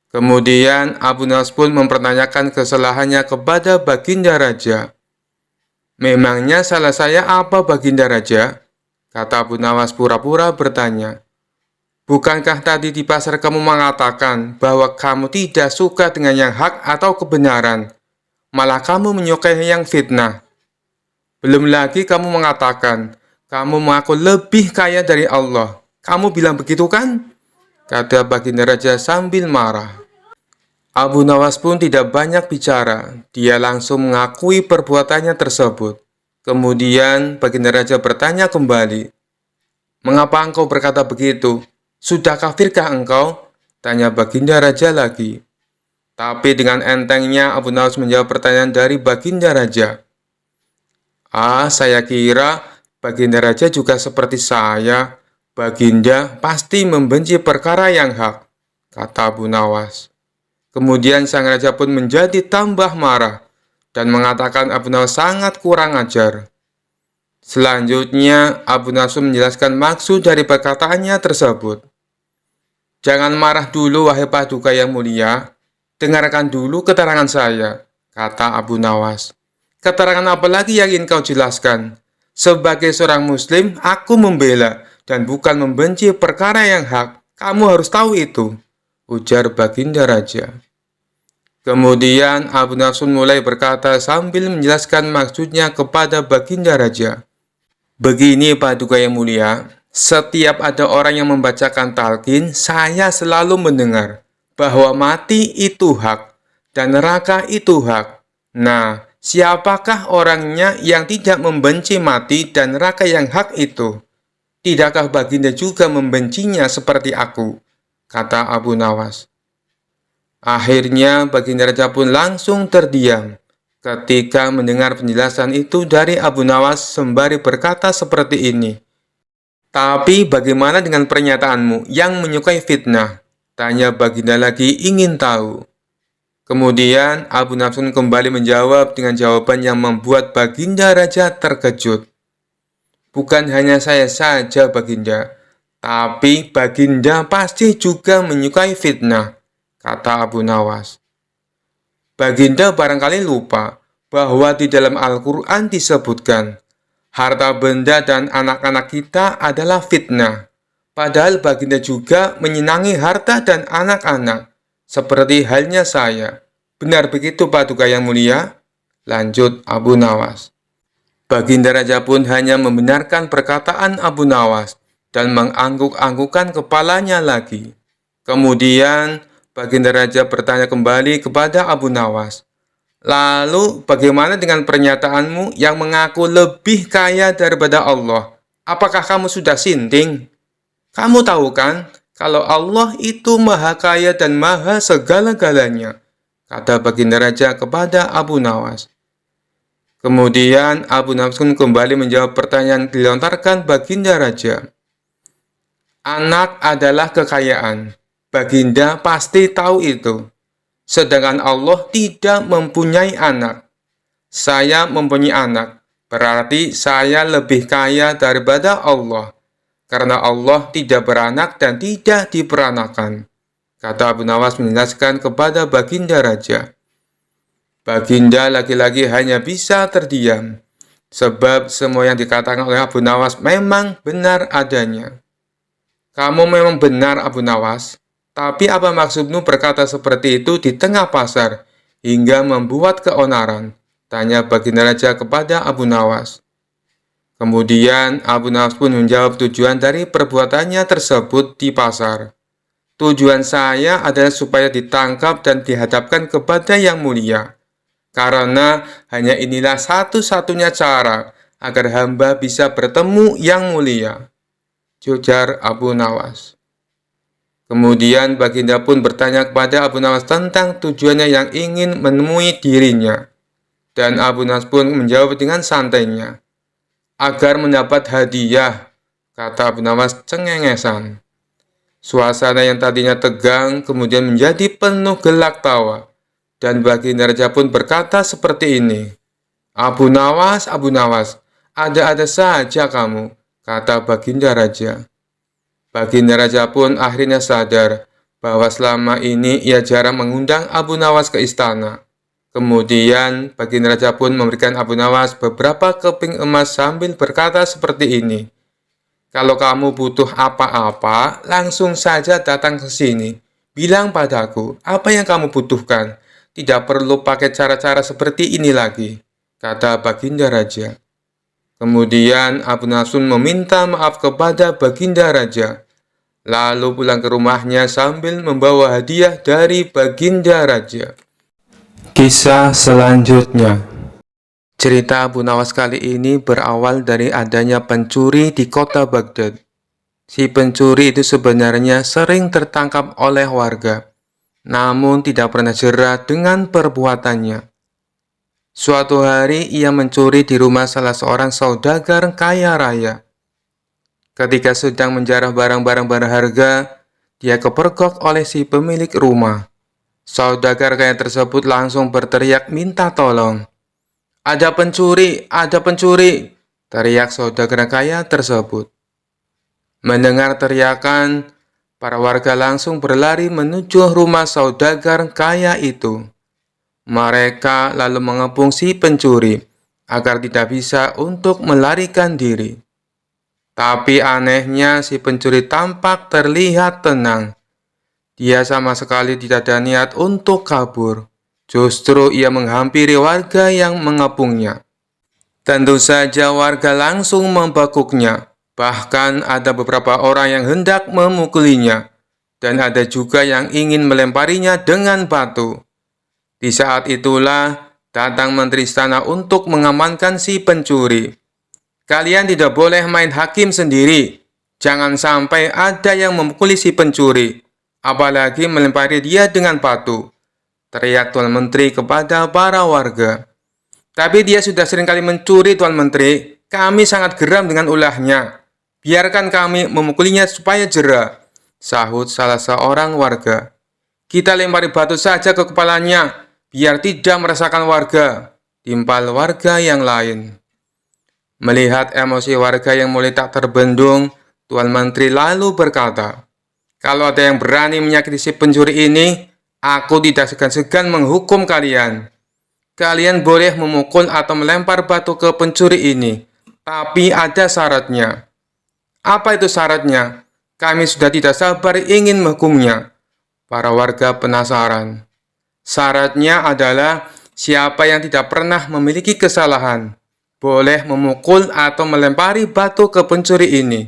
Kemudian Abu Nawas pun mempertanyakan kesalahannya kepada Baginda Raja. "Memangnya salah saya apa, Baginda Raja?" kata Abu Nawas pura-pura bertanya. "Bukankah tadi di pasar kamu mengatakan bahwa kamu tidak suka dengan yang hak atau kebenaran, malah kamu menyukai yang fitnah? Belum lagi kamu mengatakan kamu mengaku lebih kaya dari Allah. Kamu bilang begitu kan?" kata Baginda Raja sambil marah. Abu Nawas pun tidak banyak bicara, dia langsung mengakui perbuatannya tersebut. Kemudian Baginda Raja bertanya kembali, "Mengapa engkau berkata begitu? Sudah kafirkah engkau?" tanya Baginda Raja lagi. Tapi dengan entengnya Abu Nawas menjawab pertanyaan dari Baginda Raja. Saya kira Baginda Raja juga seperti saya. Baginda pasti membenci perkara yang hak," kata Abu Nawas. Kemudian sang raja pun menjadi tambah marah dan mengatakan Abu Nawas sangat kurang ajar. Selanjutnya, Abu Nawas menjelaskan maksud dari perkataannya tersebut. "Jangan marah dulu, wahai Paduka yang mulia. Dengarkan dulu keterangan saya," kata Abu Nawas. "Keterangan apa lagi yang ingin kau jelaskan? Sebagai seorang muslim, aku membela dan bukan membenci perkara yang hak. Kamu harus tahu itu," ujar Baginda Raja. Kemudian Abu Nawas mulai berkata sambil menjelaskan maksudnya kepada Baginda Raja. "Begini Paduka yang mulia, setiap ada orang yang membacakan talqin, saya selalu mendengar bahwa mati itu hak dan neraka itu hak. Nah, siapakah orangnya yang tidak membenci mati dan neraka yang hak itu? Tidakkah Baginda juga membencinya seperti aku?" kata Abu Nawas. Akhirnya Baginda Raja pun langsung terdiam ketika mendengar penjelasan itu dari Abu Nawas sembari berkata seperti ini. "Tapi bagaimana dengan pernyataanmu yang menyukai fitnah?" tanya Baginda lagi ingin tahu. Kemudian Abu Nawas kembali menjawab dengan jawaban yang membuat Baginda Raja terkejut. "Bukan hanya saya saja Baginda, tapi Baginda pasti juga menyukai fitnah," kata Abu Nawas. "Baginda barangkali lupa bahwa di dalam Al-Quran disebutkan, harta benda dan anak-anak kita adalah fitnah. Padahal Baginda juga menyenangi harta dan anak-anak, seperti halnya saya. Benar begitu Paduka yang mulia?" lanjut Abu Nawas. Baginda Raja pun hanya membenarkan perkataan Abu Nawas dan mengangguk-anggukkan kepalanya lagi. Kemudian Baginda Raja bertanya kembali kepada Abu Nawas, "Lalu bagaimana dengan pernyataanmu yang mengaku lebih kaya daripada Allah? Apakah kamu sudah sinting?" Kamu tahu kan, kalau Allah itu maha kaya dan maha segala-galanya, kata baginda raja kepada Abu Nawas. Kemudian Abu Nawas pun kembali menjawab pertanyaan yang dilontarkan baginda raja. Anak adalah kekayaan. Baginda pasti tahu itu. Sedangkan Allah tidak mempunyai anak. Saya mempunyai anak. Berarti saya lebih kaya daripada Allah. Karena Allah tidak beranak dan tidak diperanakan. Kata Abu Nawas menjelaskan kepada baginda raja. Baginda lagi-lagi hanya bisa terdiam. Sebab semua yang dikatakan oleh Abu Nawas memang benar adanya. Kamu memang benar, Abu Nawas. Tapi apa maksudmu berkata seperti itu di tengah pasar hingga membuat keonaran? Tanya baginda raja kepada Abu Nawas. Kemudian Abu Nawas pun menjawab tujuan dari perbuatannya tersebut di pasar. Tujuan saya adalah supaya ditangkap dan dihadapkan kepada yang mulia. Karena hanya inilah satu-satunya cara agar hamba bisa bertemu yang mulia. Ujar Abu Nawas. Kemudian baginda pun bertanya kepada Abu Nawas tentang tujuannya yang ingin menemui dirinya. Dan Abu Nawas pun menjawab dengan santainya. Agar mendapat hadiah, kata Abu Nawas cengengesan. Suasana yang tadinya tegang kemudian menjadi penuh gelak tawa. Dan baginda raja pun berkata seperti ini. Abu Nawas, ada-ada saja kamu, kata baginda raja. Baginda raja pun akhirnya sadar bahwa selama ini ia jarang mengundang Abu Nawas ke istana. Kemudian baginda raja pun memberikan Abu Nawas beberapa keping emas sambil berkata seperti ini. Kalau kamu butuh apa-apa, langsung saja datang ke sini. Bilang padaku apa yang kamu butuhkan. Tidak perlu pakai cara-cara seperti ini lagi, kata baginda raja. Kemudian Abu Nawas meminta maaf kepada baginda raja, lalu pulang ke rumahnya sambil membawa hadiah dari baginda raja. Kisah selanjutnya. Cerita Abu Nawas kali ini berawal dari adanya pencuri di kota Baghdad. Si pencuri itu sebenarnya sering tertangkap oleh warga, namun tidak pernah jera dengan perbuatannya. Suatu hari ia mencuri di rumah salah seorang saudagar kaya raya. Ketika sedang menjarah barang-barang berharga, dia kepergok oleh si pemilik rumah. Saudagar kaya tersebut langsung berteriak minta tolong. Ada pencuri, teriak saudagar kaya tersebut. Mendengar teriakan, para warga langsung berlari menuju rumah saudagar kaya itu. Mereka lalu mengepung si pencuri agar tidak bisa untuk melarikan diri. Tapi anehnya si pencuri tampak terlihat tenang. Dia sama sekali tidak ada niat untuk kabur. Justru ia menghampiri warga yang mengepungnya. Tentu saja warga langsung membekuknya. Bahkan ada beberapa orang yang hendak memukulinya. Dan ada juga yang ingin melemparinya dengan batu. Di saat itulah datang menteri istana untuk mengamankan si pencuri. Kalian tidak boleh main hakim sendiri. Jangan sampai ada yang memukuli si pencuri. Apalagi melempari dia dengan batu. Teriak Tuan Menteri kepada para warga. Tapi dia sudah seringkali mencuri, Tuan Menteri. Kami sangat geram dengan ulahnya. Biarkan kami memukulinya supaya jera, sahut salah seorang warga. Kita lempari batu saja ke kepalanya, biar tidak meresahkan warga, timpal warga yang lain. Melihat emosi warga yang mulai tak terbendung, Tuan Menteri lalu berkata, kalau ada yang berani menyakiti si pencuri ini, aku tidak segan-segan menghukum kalian. Kalian boleh memukul atau melempar batu ke pencuri ini, tapi ada syaratnya. Apa itu syaratnya? Kami sudah tidak sabar ingin menghukumnya. Para warga penasaran. Syaratnya adalah siapa yang tidak pernah memiliki kesalahan, boleh memukul atau melempari batu ke pencuri ini.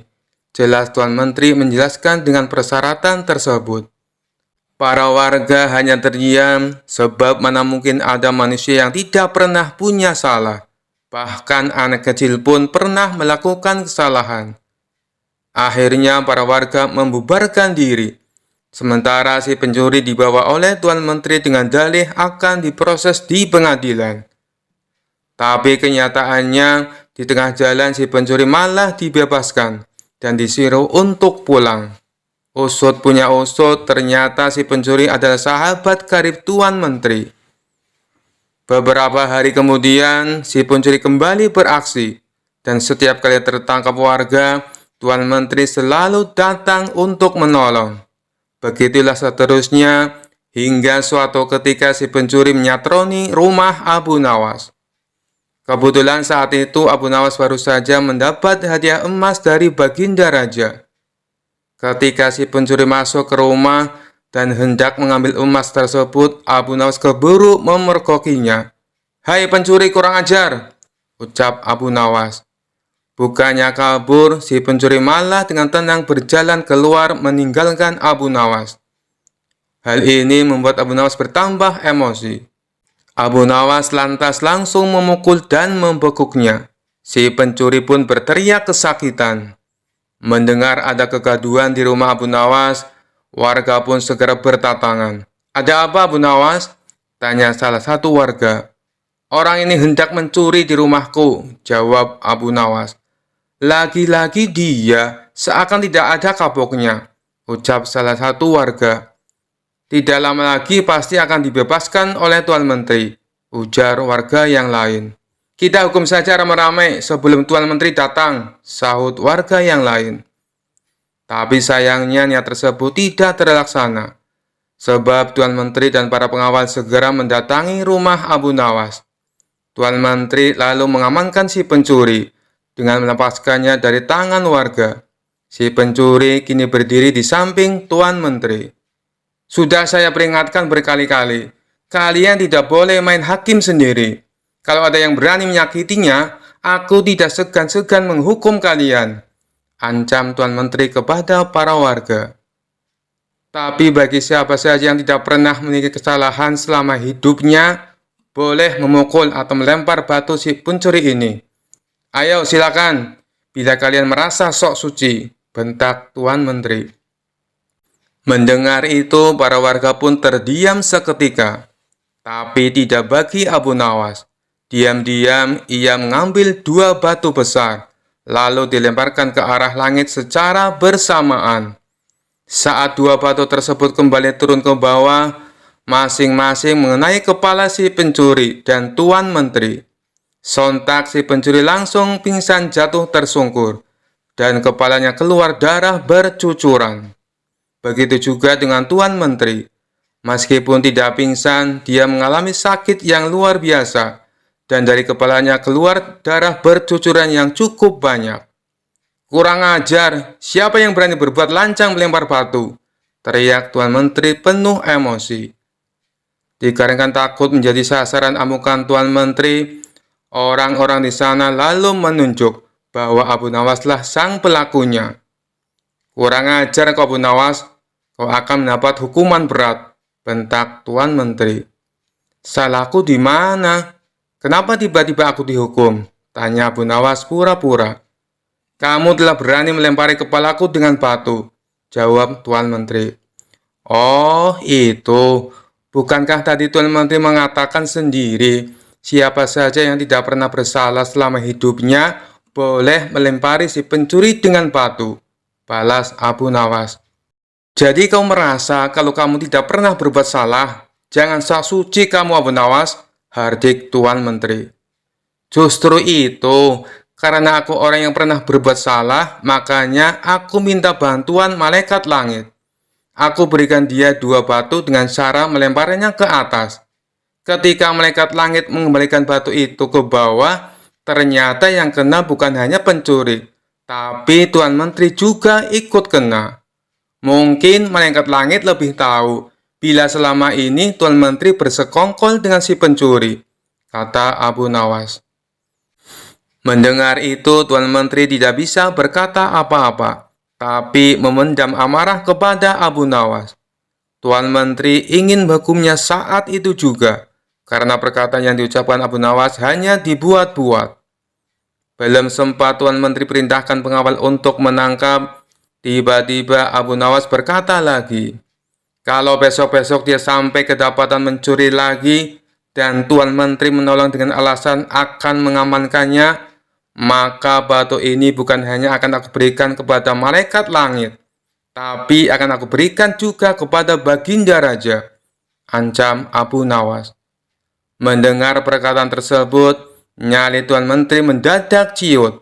Jelas Tuan Menteri menjelaskan dengan persyaratan tersebut. Para warga hanya terdiam, sebab mana mungkin ada manusia yang tidak pernah punya salah. Bahkan anak kecil pun pernah melakukan kesalahan. Akhirnya para warga membubarkan diri. Sementara si pencuri dibawa oleh Tuan Menteri dengan dalih akan diproses di pengadilan. Tapi kenyataannya di tengah jalan si pencuri malah dibebaskan dan disuruh untuk pulang. Usut punya usut, ternyata si pencuri adalah sahabat karib Tuan Menteri. Beberapa hari kemudian, si pencuri kembali beraksi, dan setiap kali tertangkap warga, Tuan Menteri selalu datang untuk menolong. Begitulah seterusnya, hingga suatu ketika si pencuri menyatroni rumah Abu Nawas. Kebetulan saat itu Abu Nawas baru saja mendapat hadiah emas dari Baginda Raja. Ketika si pencuri masuk ke rumah dan hendak mengambil emas tersebut, Abu Nawas keburu memergokinya. "Hai pencuri kurang ajar," ucap Abu Nawas. Bukannya kabur, si pencuri malah dengan tenang berjalan keluar meninggalkan Abu Nawas. Hal ini membuat Abu Nawas bertambah emosi. Abu Nawas lantas langsung memukul dan membekuknya. Si pencuri pun berteriak kesakitan. Mendengar ada kegaduhan di rumah Abu Nawas, warga pun segera berdatangan. "Ada apa, Abu Nawas?" tanya salah satu warga. "Orang ini hendak mencuri di rumahku," jawab Abu Nawas. "Lagi-lagi dia, seakan tidak ada kapoknya," ucap salah satu warga. "Tidak lama lagi pasti akan dibebaskan oleh Tuan Menteri," ujar warga yang lain. "Kita hukum saja ramai-ramai sebelum Tuan Menteri datang," sahut warga yang lain. Tapi sayangnya niat tersebut tidak terlaksana, sebab Tuan Menteri dan para pengawal segera mendatangi rumah Abu Nawas. Tuan Menteri lalu mengamankan si pencuri dengan melepaskannya dari tangan warga. Si pencuri kini berdiri di samping Tuan Menteri. "Sudah saya peringatkan berkali-kali, kalian tidak boleh main hakim sendiri. Kalau ada yang berani menyakitinya, aku tidak segan-segan menghukum kalian," ancam Tuan Menteri kepada para warga. Tapi bagi siapa saja yang tidak pernah memiliki kesalahan selama hidupnya, boleh memukul atau melempar batu si pencuri ini. "Ayo silakan, bila kalian merasa sok suci," bentak Tuan Menteri. Mendengar itu, para warga pun terdiam seketika. Tapi tidak bagi Abu Nawas. Diam-diam ia mengambil 2 batu besar, lalu dilemparkan ke arah langit secara bersamaan. Saat 2 batu tersebut kembali turun ke bawah, masing-masing mengenai kepala si pencuri dan Tuan Menteri. Sontak si pencuri langsung pingsan jatuh tersungkur, dan kepalanya keluar darah bercucuran. Begitu juga dengan Tuan Menteri. Meskipun tidak pingsan, dia mengalami sakit yang luar biasa, dan dari kepalanya keluar darah bercucuran yang cukup banyak. "Kurang ajar, siapa yang berani berbuat lancang melempar batu?" teriak Tuan Menteri penuh emosi. Dikarenakan takut menjadi sasaran amukan Tuan Menteri, orang-orang di sana lalu menunjuk bahwa Abu Nawaslah sang pelakunya. "Kurang ajar kau Abu Nawas, kau akan mendapat hukuman berat," bentak Tuan Menteri. "Salahku di mana? Kenapa tiba-tiba aku dihukum?" tanya Abu Nawas pura-pura. "Kamu telah berani melempari kepalaku dengan batu," jawab Tuan Menteri. "Oh, itu. Bukankah tadi Tuan Menteri mengatakan sendiri, siapa saja yang tidak pernah bersalah selama hidupnya boleh melempari si pencuri dengan batu," balas Abu Nawas. "Jadi kau merasa kalau kamu tidak pernah berbuat salah? Jangan sok suci kamu Abu Nawas," hardik Tuan Menteri. "Justru itu, karena aku orang yang pernah berbuat salah, makanya aku minta bantuan malaikat langit. Aku berikan dia 2 batu dengan cara melemparnya ke atas. Ketika malaikat langit mengembalikan batu itu ke bawah, ternyata yang kena bukan hanya pencuri, tapi Tuan Menteri juga ikut kena. Mungkin malaikat langit lebih tahu bila selama ini Tuan Menteri bersekongkol dengan si pencuri," kata Abu Nawas. Mendengar itu, Tuan Menteri tidak bisa berkata apa-apa, tapi memendam amarah kepada Abu Nawas. Tuan Menteri ingin menghukumnya saat itu juga, karena perkataan yang diucapkan Abu Nawas hanya dibuat-buat. Belum sempat Tuan Menteri perintahkan pengawal untuk menangkap, Tiba-tiba Abu Nawas berkata lagi, kalau besok-besok dia sampai kedapatan mencuri lagi dan Tuan Menteri menolong dengan alasan akan mengamankannya, maka batu ini bukan hanya akan aku berikan kepada malaikat langit, tapi akan aku berikan juga kepada Baginda Raja, ancam Abu Nawas. Mendengar perkataan tersebut, nyali Tuan Menteri mendadak ciut.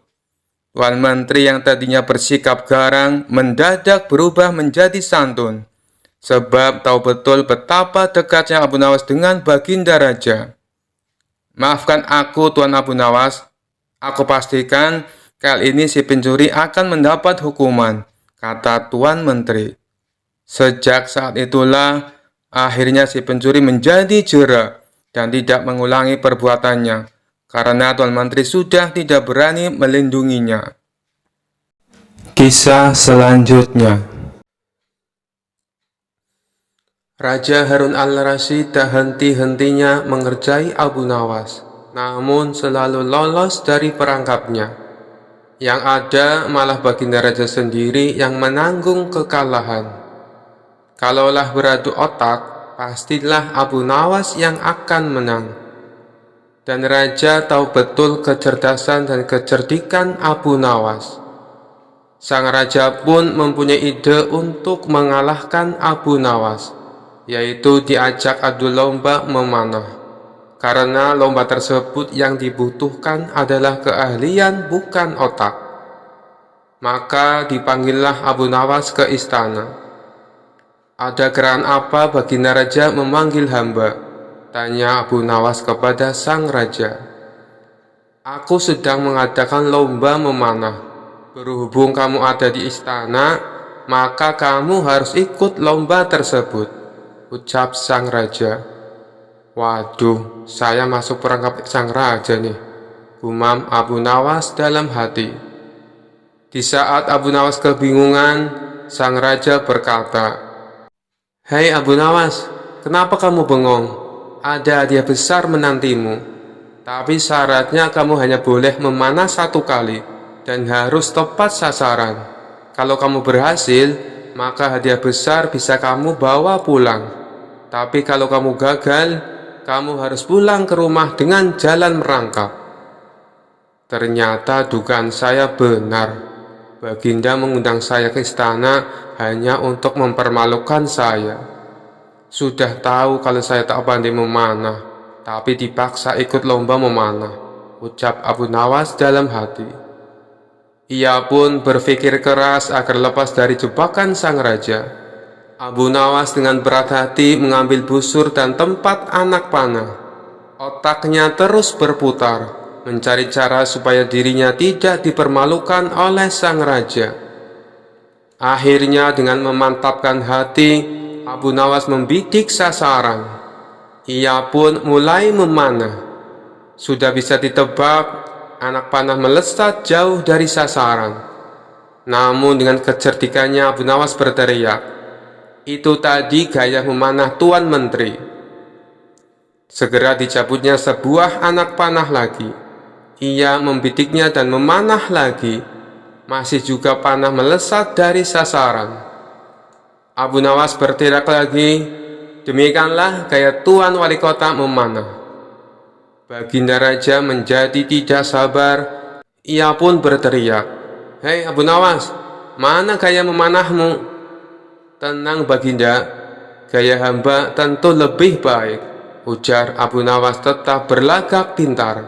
Tuan Menteri yang tadinya bersikap garang mendadak berubah menjadi santun, sebab tahu betul betapa dekatnya Abu Nawas dengan Baginda Raja. Maafkan aku, Tuan Abu Nawas. Aku pastikan kali ini si pencuri akan mendapat hukuman, kata Tuan Menteri. Sejak saat itulah, akhirnya si pencuri menjadi jera dan tidak mengulangi perbuatannya, karena Tuan Menteri sudah tidak berani melindunginya. Kisah selanjutnya. Raja Harun al-Rasyid tak henti-hentinya mengerjai Abu Nawas, namun selalu lolos dari perangkapnya. Yang ada malah Baginda Raja sendiri yang menanggung kekalahan. Kalaulah beradu otak, pastilah Abu Nawas yang akan menang. Dan Raja tahu betul kecerdasan dan kecerdikan Abu Nawas. Sang Raja pun mempunyai ide untuk mengalahkan Abu Nawas, yaitu diajak adu lomba memanah. Karena lomba tersebut yang dibutuhkan adalah keahlian bukan otak. Maka dipanggillah Abu Nawas ke istana. Ada keran apa Baginda Raja memanggil hamba? Tanya Abu Nawas kepada sang raja. Aku sedang mengadakan lomba memanah. Berhubung kamu ada di istana, maka kamu harus ikut lomba tersebut, ucap sang raja. Waduh, saya masuk perangkap sang raja nih, gumam Abu Nawas dalam hati. Di saat Abu Nawas kebingungan, sang raja berkata, Hei Abu Nawas, kenapa kamu bengong? Ada hadiah besar menantimu, tapi syaratnya kamu hanya boleh memanah 1 kali dan harus tepat sasaran. Kalau kamu berhasil, maka hadiah besar bisa kamu bawa pulang. Tapi kalau kamu gagal, kamu harus pulang ke rumah dengan jalan merangkap. Ternyata dugaan saya benar. Baginda mengundang saya ke istana hanya untuk mempermalukan saya. Sudah tahu kalau saya tak pandai memanah, tapi dipaksa ikut lomba memanah, ucap Abu Nawas dalam hati. Ia pun berpikir keras agar lepas dari jebakan sang raja. Abu Nawas dengan berat hati mengambil busur dan tempat anak panah. Otaknya terus berputar, mencari cara supaya dirinya tidak dipermalukan oleh sang raja. Akhirnya dengan memantapkan hati, Abu Nawas membidik sasaran. Ia pun mulai memanah. Sudah bisa ditebak, anak panah melesat jauh dari sasaran. Namun dengan kecerdikannya Abu Nawas berteriak, itu tadi gaya memanah Tuan Menteri. Segera dicabutnya sebuah anak panah lagi. Ia membidiknya dan memanah lagi. Masih juga panah melesat dari sasaran. Abu Nawas berteriak lagi, demikianlah gaya Tuan Wali Kota memanah. Baginda Raja menjadi tidak sabar. Ia pun berteriak, Hei Abu Nawas, mana gaya memanahmu? Tenang Baginda, gaya hamba tentu lebih baik, ujar Abu Nawas tetap berlagak pintar.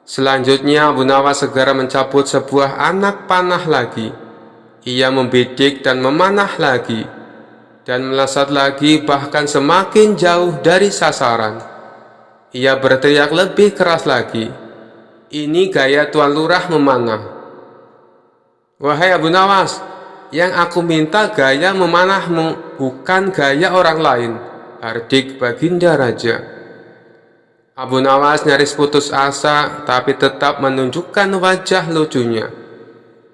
Selanjutnya Abu Nawas segera mencabut sebuah anak panah lagi. Ia membidik dan memanah lagi, dan melesat lagi bahkan semakin jauh dari sasaran. Ia berteriak lebih keras lagi, ini gaya Tuan Lurah memanah. Wahai Abu Nawas, yang aku minta gaya memanahmu, bukan gaya orang lain, hardik Baginda Raja. Abu Nawas nyaris putus asa, tapi tetap menunjukkan wajah lucunya.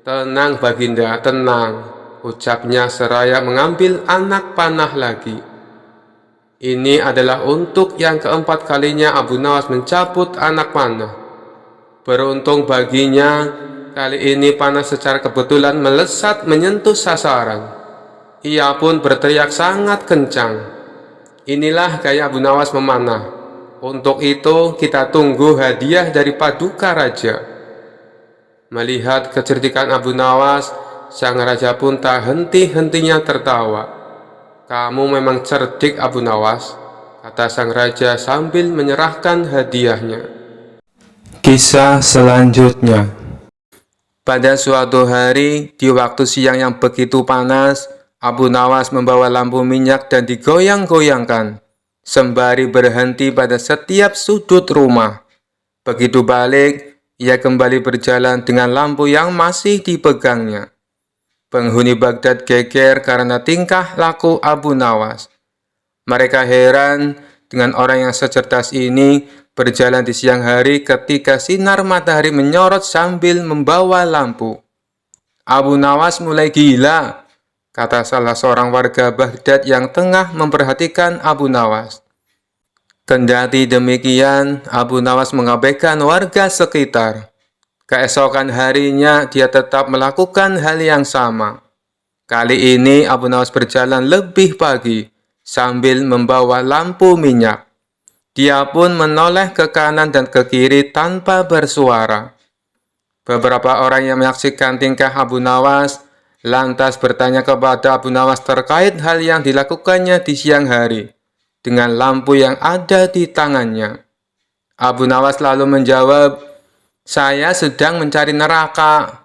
Tenang Baginda, tenang, ucapnya seraya mengambil anak panah lagi. Ini adalah untuk yang keempat kalinya Abu Nawas mencabut anak panah. Beruntung baginya, Kali ini panah secara kebetulan melesat menyentuh sasaran. Ia pun berteriak sangat kencang. Inilah gaya Abu Nawas memanah. Untuk itu kita tunggu hadiah dari Paduka Raja. Melihat kecerdikan Abu Nawas, sang raja pun tak henti-hentinya tertawa. Kamu memang cerdik Abu Nawas, kata sang raja sambil menyerahkan hadiahnya. Kisah selanjutnya. Pada suatu hari, di waktu siang yang begitu panas, Abu Nawas membawa lampu minyak dan digoyang-goyangkan, sembari berhenti pada setiap sudut rumah. Begitu balik, ia kembali berjalan dengan lampu yang masih dipegangnya. Penghuni Baghdad geger karena tingkah laku Abu Nawas. Mereka heran dengan orang yang secerdas ini berjalan di siang hari ketika sinar matahari menyorot sambil membawa lampu. Abu Nawas mulai gila, kata salah seorang warga Baghdad yang tengah memperhatikan Abu Nawas. Kendati demikian, Abu Nawas mengabaikan warga sekitar. Keesokan harinya, dia tetap melakukan hal yang sama. Kali ini, Abu Nawas berjalan lebih pagi, sambil membawa lampu minyak. Dia pun menoleh ke kanan dan ke kiri tanpa bersuara. Beberapa orang yang menyaksikan tingkah Abu Nawas lantas bertanya kepada Abu Nawas terkait hal yang dilakukannya di siang hari dengan lampu yang ada di tangannya. Abu Nawas lalu menjawab, "Saya sedang mencari neraka."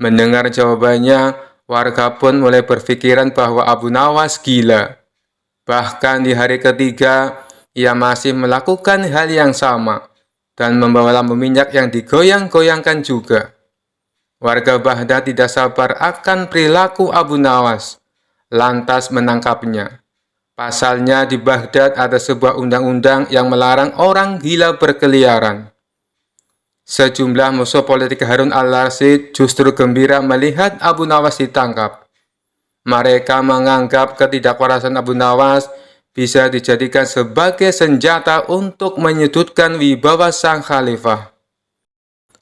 Mendengar jawabannya, warga pun mulai berpikiran bahwa Abu Nawas gila. Bahkan di hari ketiga, ia masih melakukan hal yang sama dan membawa lampu minyak yang digoyang-goyangkan juga. Warga Baghdad tidak sabar akan perilaku Abu Nawas, lantas menangkapnya. Pasalnya di Baghdad ada sebuah undang-undang yang melarang orang gila berkeliaran. Sejumlah musuh politik Harun al-Rasyid justru gembira melihat Abu Nawas ditangkap. Mereka menganggap ketidakwarasan Abu Nawas bisa dijadikan sebagai senjata untuk menyudutkan wibawa sang khalifah.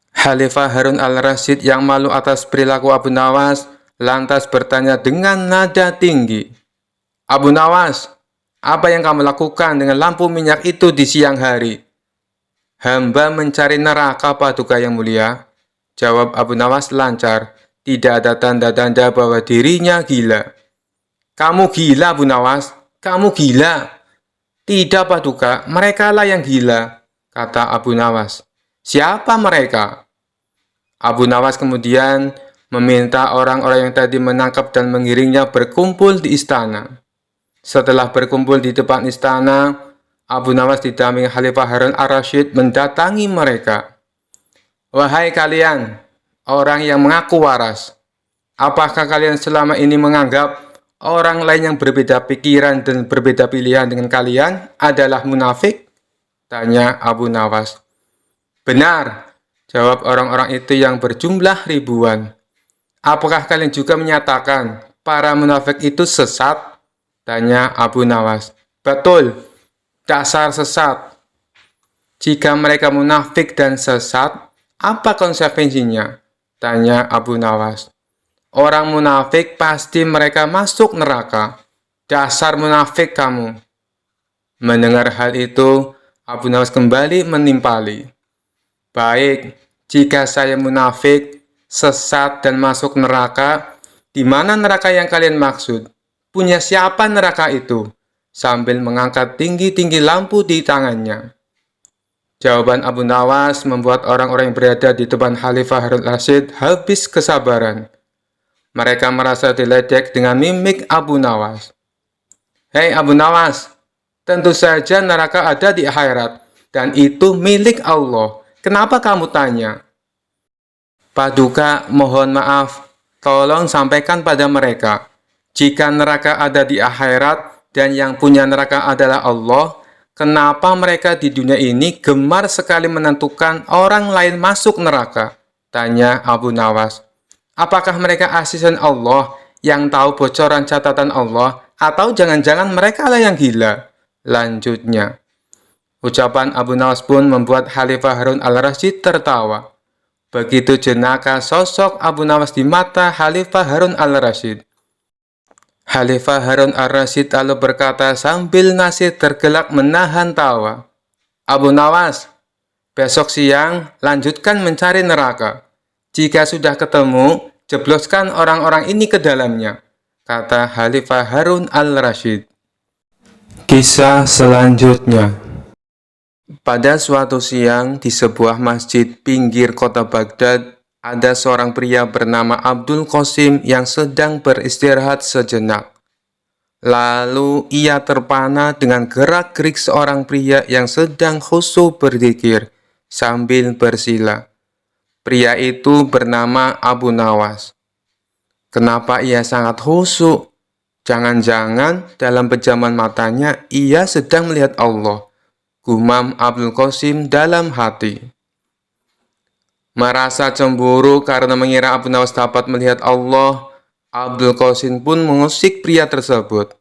Khalifah Harun al-Rasyid yang malu atas perilaku Abu Nawas lantas bertanya dengan nada tinggi, "Abu Nawas, apa yang kamu lakukan dengan lampu minyak itu di siang hari?" "Hamba mencari neraka, Paduka yang mulia," jawab Abu Nawas lancar. Tidak ada tanda-tanda bahwa dirinya gila. "Kamu gila, Abu Nawas. Kamu gila." "Tidak, Paduka, mereka lah yang gila," kata Abu Nawas. "Siapa mereka?" Abu Nawas kemudian meminta orang-orang yang tadi menangkap dan mengiringnya berkumpul di istana. Setelah berkumpul di depan istana, Abu Nawas didampingi Khalifah Harun al-Rasyid mendatangi mereka. "Wahai kalian, orang yang mengaku waras, apakah kalian selama ini menganggap orang lain yang berbeda pikiran dan berbeda pilihan dengan kalian adalah munafik?" tanya Abu Nawas. "Benar," jawab orang-orang itu yang berjumlah ribuan. "Apakah kalian juga menyatakan para munafik itu sesat?" tanya Abu Nawas. "Betul, dasar sesat." "Jika mereka munafik dan sesat, apa konsekuensinya?" tanya Abu Nawas. "Orang munafik pasti mereka masuk neraka. Dasar munafik kamu." Mendengar hal itu, Abu Nawas kembali menimpali. "Baik, jika saya munafik, sesat dan masuk neraka, di mana neraka yang kalian maksud? Punya siapa neraka itu?" sambil mengangkat tinggi-tinggi lampu di tangannya. Jawaban Abu Nawas membuat orang-orang yang berada di depan Khalifah Harun al-Rasyid habis kesabaran. Mereka merasa diledek dengan mimik Abu Nawas. "Hei Abu Nawas, tentu saja neraka ada di akhirat, dan itu milik Allah. Kenapa kamu tanya?" "Paduka, mohon maaf, tolong sampaikan pada mereka, jika neraka ada di akhirat dan yang punya neraka adalah Allah, kenapa mereka di dunia ini gemar sekali menentukan orang lain masuk neraka?" tanya Abu Nawas. "Apakah mereka asisten Allah yang tahu bocoran catatan Allah, atau jangan-jangan mereka lah yang gila?" lanjutnya. Ucapan Abu Nawas pun membuat Khalifah Harun al-Rasyid tertawa. Begitu jenaka sosok Abu Nawas di mata Khalifah Harun al-Rasyid. Khalifah Harun al-Rasyid lalu berkata sambil nasib tergelak menahan tawa, "Abu Nawas, besok siang lanjutkan mencari neraka. Jika sudah ketemu, jebloskan orang-orang ini ke dalamnya," kata Khalifah Harun al-Rasyid. Kisah selanjutnya. Pada suatu siang di sebuah masjid pinggir kota Baghdad, ada seorang pria bernama Abdul Qasim yang sedang beristirahat sejenak. Lalu ia terpana dengan gerak-gerik seorang pria yang sedang khusyuk berzikir sambil bersila. Pria itu bernama Abu Nawas. Kenapa ia sangat khusyuk? Jangan-jangan dalam pejaman matanya ia sedang melihat Allah, gumam Abdul Qasim dalam hati. Merasa cemburu karena mengira Abu Nawas dapat melihat Allah, Abdul Qasim pun mengusik pria tersebut.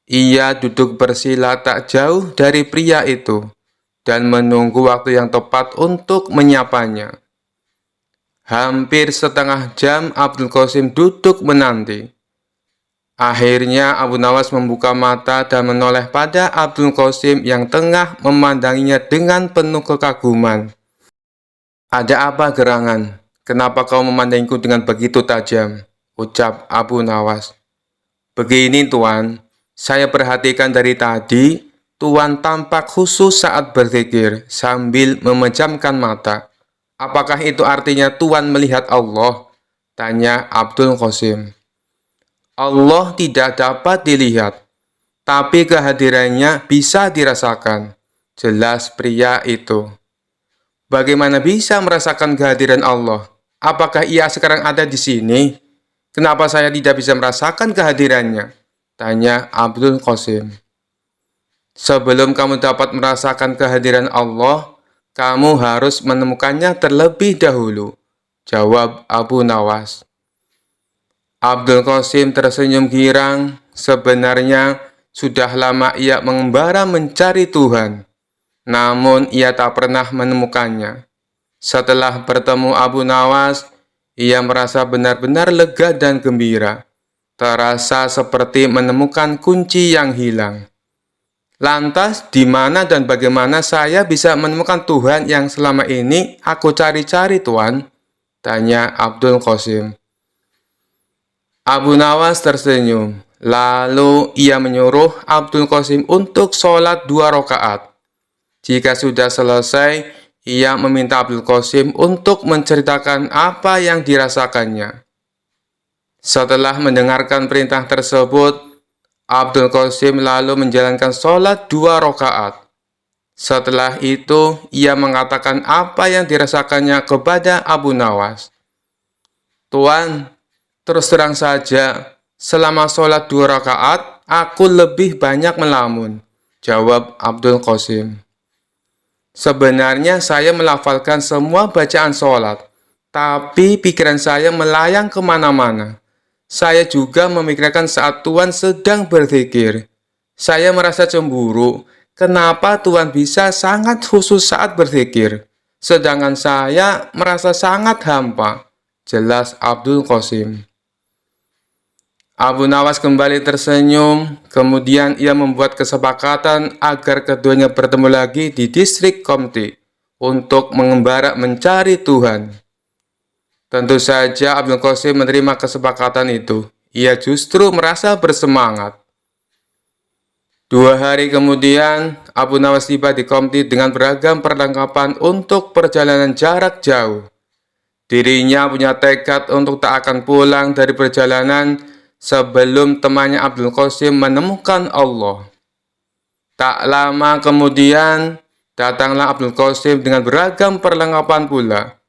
Ia duduk bersila tak jauh dari pria itu dan menunggu waktu yang tepat untuk menyapanya. Hampir setengah jam Abdul Qasim duduk menanti. Akhirnya Abu Nawas membuka mata dan menoleh pada Abdul Qasim yang tengah memandanginya dengan penuh kekaguman. "Ada apa gerangan? Kenapa kau memandangku dengan begitu tajam?" ucap Abu Nawas. "Begini Tuan, saya perhatikan dari tadi, Tuan tampak khusyuk saat berzikir sambil memejamkan mata. Apakah itu artinya Tuan melihat Allah?" tanya Abdul Qasim. "Allah tidak dapat dilihat, tapi kehadirannya bisa dirasakan," jelas pria itu. "Bagaimana bisa merasakan kehadiran Allah? Apakah ia sekarang ada di sini? Kenapa saya tidak bisa merasakan kehadirannya?" tanya Abdul Qasim. "Sebelum kamu dapat merasakan kehadiran Allah, kamu harus menemukannya terlebih dahulu," jawab Abu Nawas. Abdul Qasim tersenyum girang. Sebenarnya sudah lama ia mengembara mencari Tuhan, namun ia tak pernah menemukannya. Setelah bertemu Abu Nawas, ia merasa benar-benar lega dan gembira. Terasa seperti menemukan kunci yang hilang. "Lantas, di mana dan bagaimana saya bisa menemukan Tuhan yang selama ini aku cari-cari, Tuan?" tanya Abdul Qasim. Abu Nawas tersenyum. Lalu ia menyuruh Abdul Qasim untuk sholat 2 rakaat. Jika sudah selesai, ia meminta Abdul Qasim untuk menceritakan apa yang dirasakannya. Setelah mendengarkan perintah tersebut, Abdul Qasim lalu menjalankan sholat 2 rakaat. Setelah itu, ia mengatakan apa yang dirasakannya kepada Abu Nawas. "Tuan, terus terang saja, selama sholat 2 rakaat, aku lebih banyak melamun," jawab Abdul Qasim. "Sebenarnya saya melafalkan semua bacaan sholat, tapi pikiran saya melayang kemana-mana. Saya juga memikirkan saat Tuan sedang berzikir. Saya merasa cemburu, kenapa Tuan bisa sangat khusyuk saat berzikir, sedangkan saya merasa sangat hampa," jelas Abdul Qasim. Abu Nawas kembali tersenyum, kemudian ia membuat kesepakatan agar keduanya bertemu lagi di distrik Qomti untuk mengembara mencari Tuhan. Tentu saja Abdul Qasim menerima kesepakatan itu. Ia justru merasa bersemangat. 2 hari kemudian, Abu Nawas tiba di Qomti dengan beragam perlengkapan untuk perjalanan jarak jauh. Dirinya punya tekad untuk tak akan pulang dari perjalanan sebelum temannya Abdul Qasim menemukan Allah. Tak lama kemudian, datanglah Abdul Qasim dengan beragam perlengkapan pula.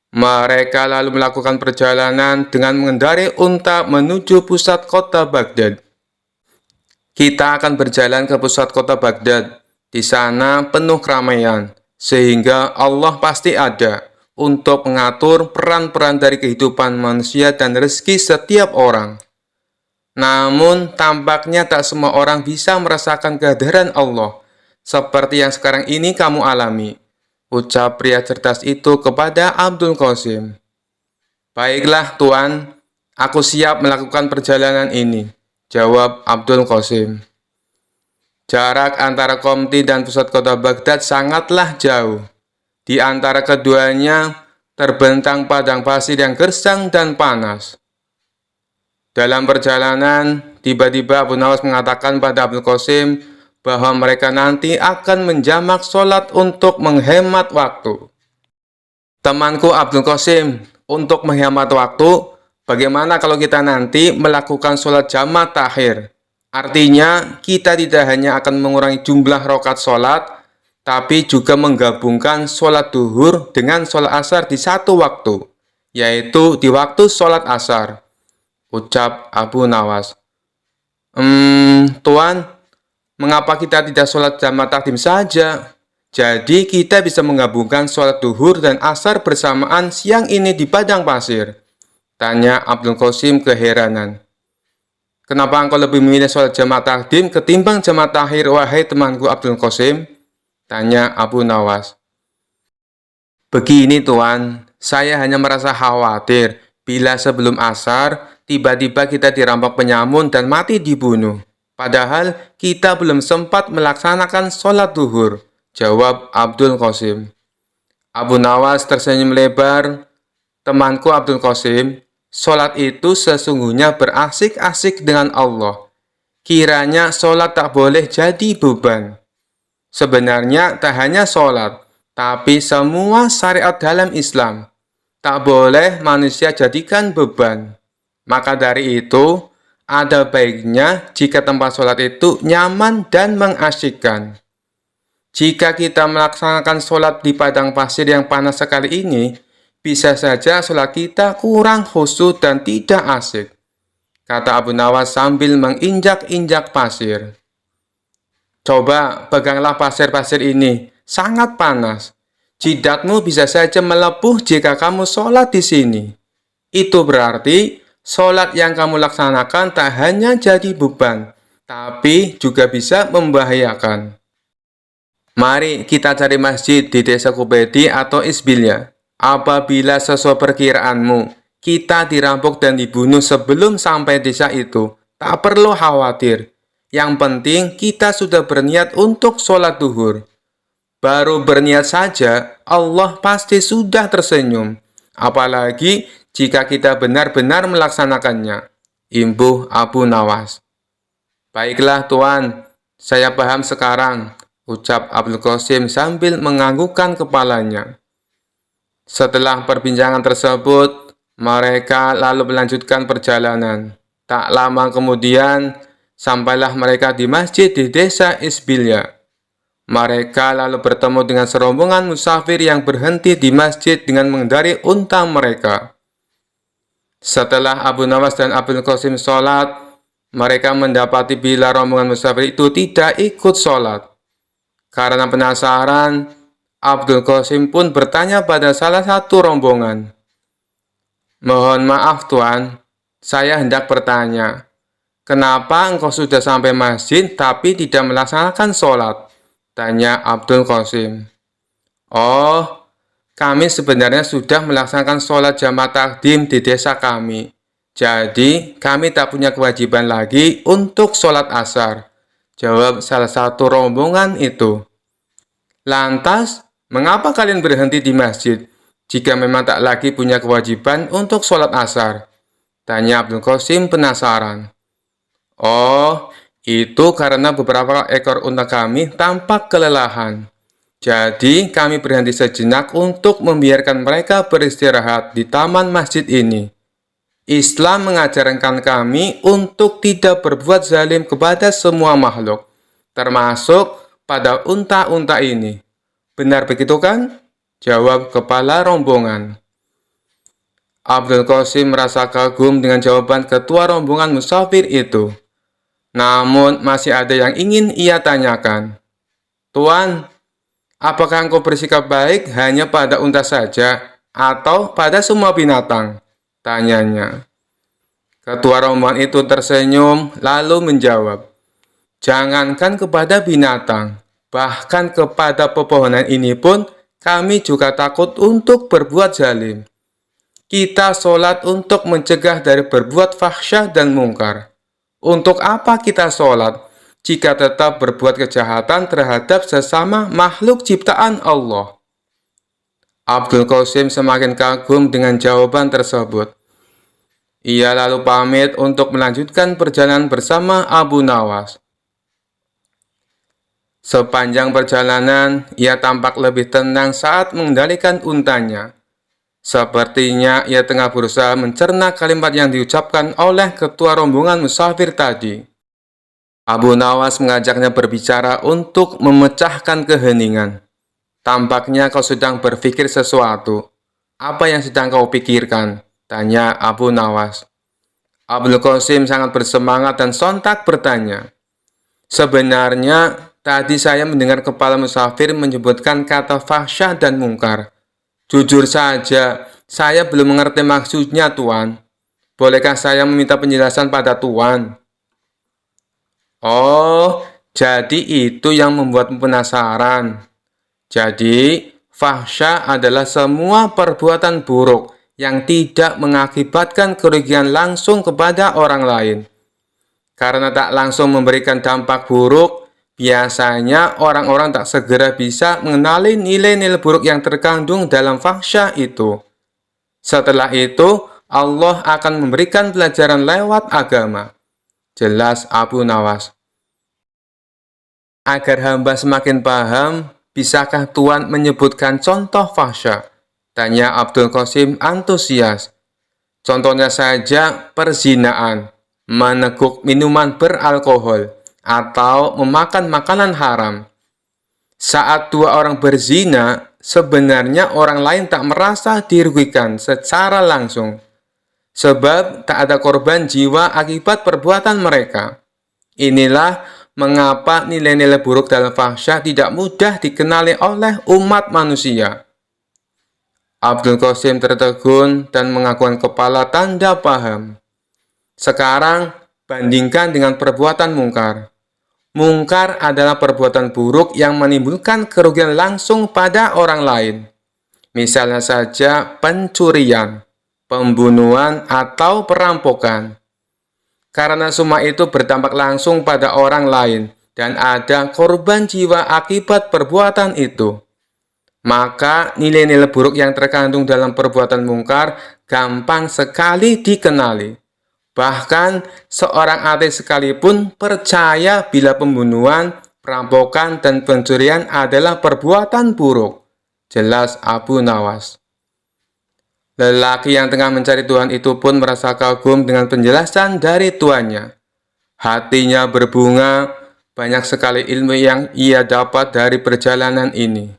Mereka lalu melakukan perjalanan dengan mengendarai unta menuju pusat kota Baghdad. "Kita akan berjalan ke pusat kota Baghdad. Di sana penuh keramaian, sehingga Allah pasti ada untuk mengatur peran-peran dari kehidupan manusia dan rezeki setiap orang. Namun, tampaknya tak semua orang bisa merasakan kehadiran Allah, seperti yang sekarang ini kamu alami. ucap pria cerdas itu kepada Abdul Qasim. Baiklah Tuan, aku siap melakukan perjalanan ini, jawab Abdul Qasim. Jarak antara Qomti dan pusat kota Baghdad sangatlah jauh. Di antara keduanya terbentang padang pasir yang gersang dan panas. Dalam perjalanan, tiba-tiba Abu Nawas mengatakan pada Abdul Qasim bahwa mereka nanti akan menjamak sholat untuk menghemat waktu. Temanku Abdul Qasim, untuk menghemat waktu, bagaimana kalau kita nanti melakukan sholat jamak takhir? Artinya, kita tidak hanya akan mengurangi jumlah rakaat sholat, tapi juga menggabungkan sholat duhur dengan sholat asar di satu waktu, yaitu di waktu sholat asar, ucap Abu Nawas. Tuan, mengapa kita tidak sholat jamak takdim saja? Jadi kita bisa menggabungkan sholat duhur dan asar bersamaan siang ini di padang pasir, tanya Abdul Qasim keheranan. Kenapa engkau lebih memilih sholat jamak takdim ketimbang jamak takhir, wahai temanku Abdul Qasim? Tanya Abu Nawas. Begini Tuan, saya hanya merasa khawatir bila sebelum asar tiba-tiba kita dirampok penyamun dan mati dibunuh. Padahal kita belum sempat melaksanakan sholat duhur, jawab Abdul Qasim. Abu Nawas tersenyum lebar. Temanku Abdul Qasim, sholat itu sesungguhnya berasik-asik dengan Allah. Kiranya sholat tak boleh jadi beban. Sebenarnya tak hanya sholat, tapi semua syariat dalam Islam tak boleh manusia jadikan beban. Maka dari itu, ada baiknya jika tempat sholat itu nyaman dan mengasyikkan. Jika kita melaksanakan sholat di padang pasir yang panas sekali ini, bisa saja sholat kita kurang khusyuk dan tidak asyik, kata Abu Nawas sambil menginjak-injak pasir. Coba peganglah pasir-pasir ini, sangat panas. Jidatmu bisa saja melepuh jika kamu sholat di sini. Itu berarti sholat yang kamu laksanakan tak hanya jadi beban, tapi juga bisa membahayakan. Mari kita cari masjid di desa Kubedi atau Isbilya. Apabila sesuai perkiraanmu, kita dirampok dan dibunuh sebelum sampai desa itu, tak perlu khawatir. Yang penting kita sudah berniat untuk sholat duhur. Baru berniat saja, Allah pasti sudah tersenyum. Apalagi jika kita benar-benar melaksanakannya, imbuh Abu Nawas. Baiklah Tuan, saya paham sekarang, ucap Abdul Qasim sambil menganggukkan kepalanya. Setelah perbincangan tersebut, mereka lalu melanjutkan perjalanan. Tak lama kemudian, sampailah mereka di masjid di desa Isbilya. Mereka lalu bertemu dengan serombongan musafir yang berhenti di masjid dengan mengendarai unta mereka. Setelah Abu Nawas dan Abdul Qasim sholat, mereka mendapati bila rombongan musafir itu tidak ikut sholat. Karena penasaran, Abdul Qasim pun bertanya pada salah satu rombongan. Mohon maaf Tuan, saya hendak bertanya, kenapa engkau sudah sampai masjid tapi tidak melaksanakan sholat? Tanya Abdul Qasim. Oh, kami sebenarnya sudah melaksanakan sholat jamak takdim di desa kami. Jadi, kami tak punya kewajiban lagi untuk sholat asar, jawab salah satu rombongan itu. Lantas, mengapa kalian berhenti di masjid jika memang tak lagi punya kewajiban untuk sholat asar? Tanya Abdul Qasim penasaran. Oh, itu karena beberapa ekor unta kami tampak kelelahan. Jadi, kami berhenti sejenak untuk membiarkan mereka beristirahat di taman masjid ini. Islam mengajarkan kami untuk tidak berbuat zalim kepada semua makhluk, termasuk pada unta-unta ini. Benar begitu kan? Jawab kepala rombongan. Abdul Qasim merasa kagum dengan jawaban ketua rombongan musafir itu. Namun masih ada yang ingin ia tanyakan. Tuan, apakah engkau bersikap baik hanya pada unta saja atau pada semua binatang? Tanyanya. Ketua rombongan itu tersenyum lalu menjawab. Jangankan kepada binatang, bahkan kepada pepohonan ini pun kami juga takut untuk berbuat zalim. Kita sholat untuk mencegah dari berbuat fahsyah dan mungkar. Untuk apa kita sholat jika tetap berbuat kejahatan terhadap sesama makhluk ciptaan Allah? Abdul Qasim semakin kagum dengan jawaban tersebut. Ia lalu pamit untuk melanjutkan perjalanan bersama Abu Nawas. Sepanjang perjalanan, ia tampak lebih tenang saat mengendalikan untanya. Sepertinya ia tengah berusaha mencerna kalimat yang diucapkan oleh ketua rombongan musafir tadi. Abu Nawas mengajaknya berbicara untuk memecahkan keheningan. Tampaknya kau sedang berpikir sesuatu. Apa yang sedang kau pikirkan? Tanya Abu Nawas. Abdul Qasim sangat bersemangat dan sontak bertanya. Sebenarnya, tadi saya mendengar kepala musafir menyebutkan kata fahsyah dan mungkar. Jujur saja, saya belum mengerti maksudnya, Tuan. Bolehkah saya meminta penjelasan pada Tuan? Oh, jadi itu yang membuatmu penasaran. Jadi, fahsyah adalah semua perbuatan buruk yang tidak mengakibatkan kerugian langsung kepada orang lain. Karena tak langsung memberikan dampak buruk, biasanya orang-orang tak segera bisa mengenali nilai-nilai buruk yang terkandung dalam fahsyah itu. Setelah itu, Allah akan memberikan pelajaran lewat agama. Jelas Abu Nawas. Agar hamba semakin paham, bisakah Tuan menyebutkan contoh fahsyah? Tanya Abdul Qasim antusias. Contohnya saja perzinaan, meneguk minuman beralkohol, atau memakan makanan haram. Saat dua orang berzina, sebenarnya orang lain tak merasa dirugikan secara langsung, sebab tak ada korban jiwa akibat perbuatan mereka. Inilah mengapa nilai-nilai buruk dalam fahsyah tidak mudah dikenali oleh umat manusia. Abdul Qasim tertegun dan mengakukan kepala tanda paham. Sekarang, bandingkan dengan perbuatan mungkar. Mungkar adalah perbuatan buruk yang menimbulkan kerugian langsung pada orang lain. Misalnya saja pencurian, pembunuhan, atau perampokan. Karena semua itu berdampak langsung pada orang lain dan ada korban jiwa akibat perbuatan itu. Maka nilai-nilai buruk yang terkandung dalam perbuatan mungkar gampang sekali dikenali. Bahkan seorang ateis sekalipun percaya bila pembunuhan, perampokan, dan pencurian adalah perbuatan buruk. Jelas Abu Nawas. Lelaki yang tengah mencari Tuhan itu pun merasa kagum dengan penjelasan dari tuannya. Hatinya berbunga, banyak sekali ilmu yang ia dapat dari perjalanan ini.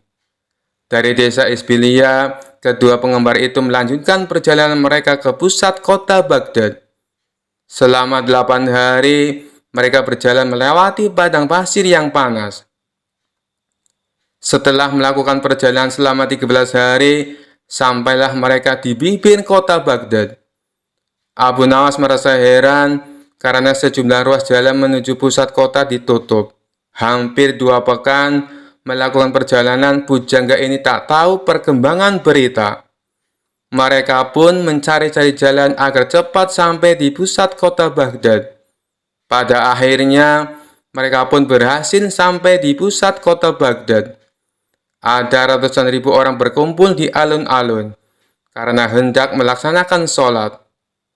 Dari desa Isbilia, kedua penggemar itu melanjutkan perjalanan mereka ke pusat kota Baghdad. Selama 8 hari, mereka berjalan melewati padang pasir yang panas. Setelah melakukan perjalanan selama 13 hari, sampailah mereka di bibir kota Baghdad. Abu Nawas merasa heran karena sejumlah ruas jalan menuju pusat kota ditutup. Hampir 2 pekan melakukan perjalanan, pujangga ini tak tahu perkembangan berita. Mereka pun mencari-cari jalan agar cepat sampai di pusat kota Baghdad. Pada akhirnya, mereka pun berhasil sampai di pusat kota Baghdad. Ada ratusan ribu orang berkumpul di alun-alun karena hendak melaksanakan sholat.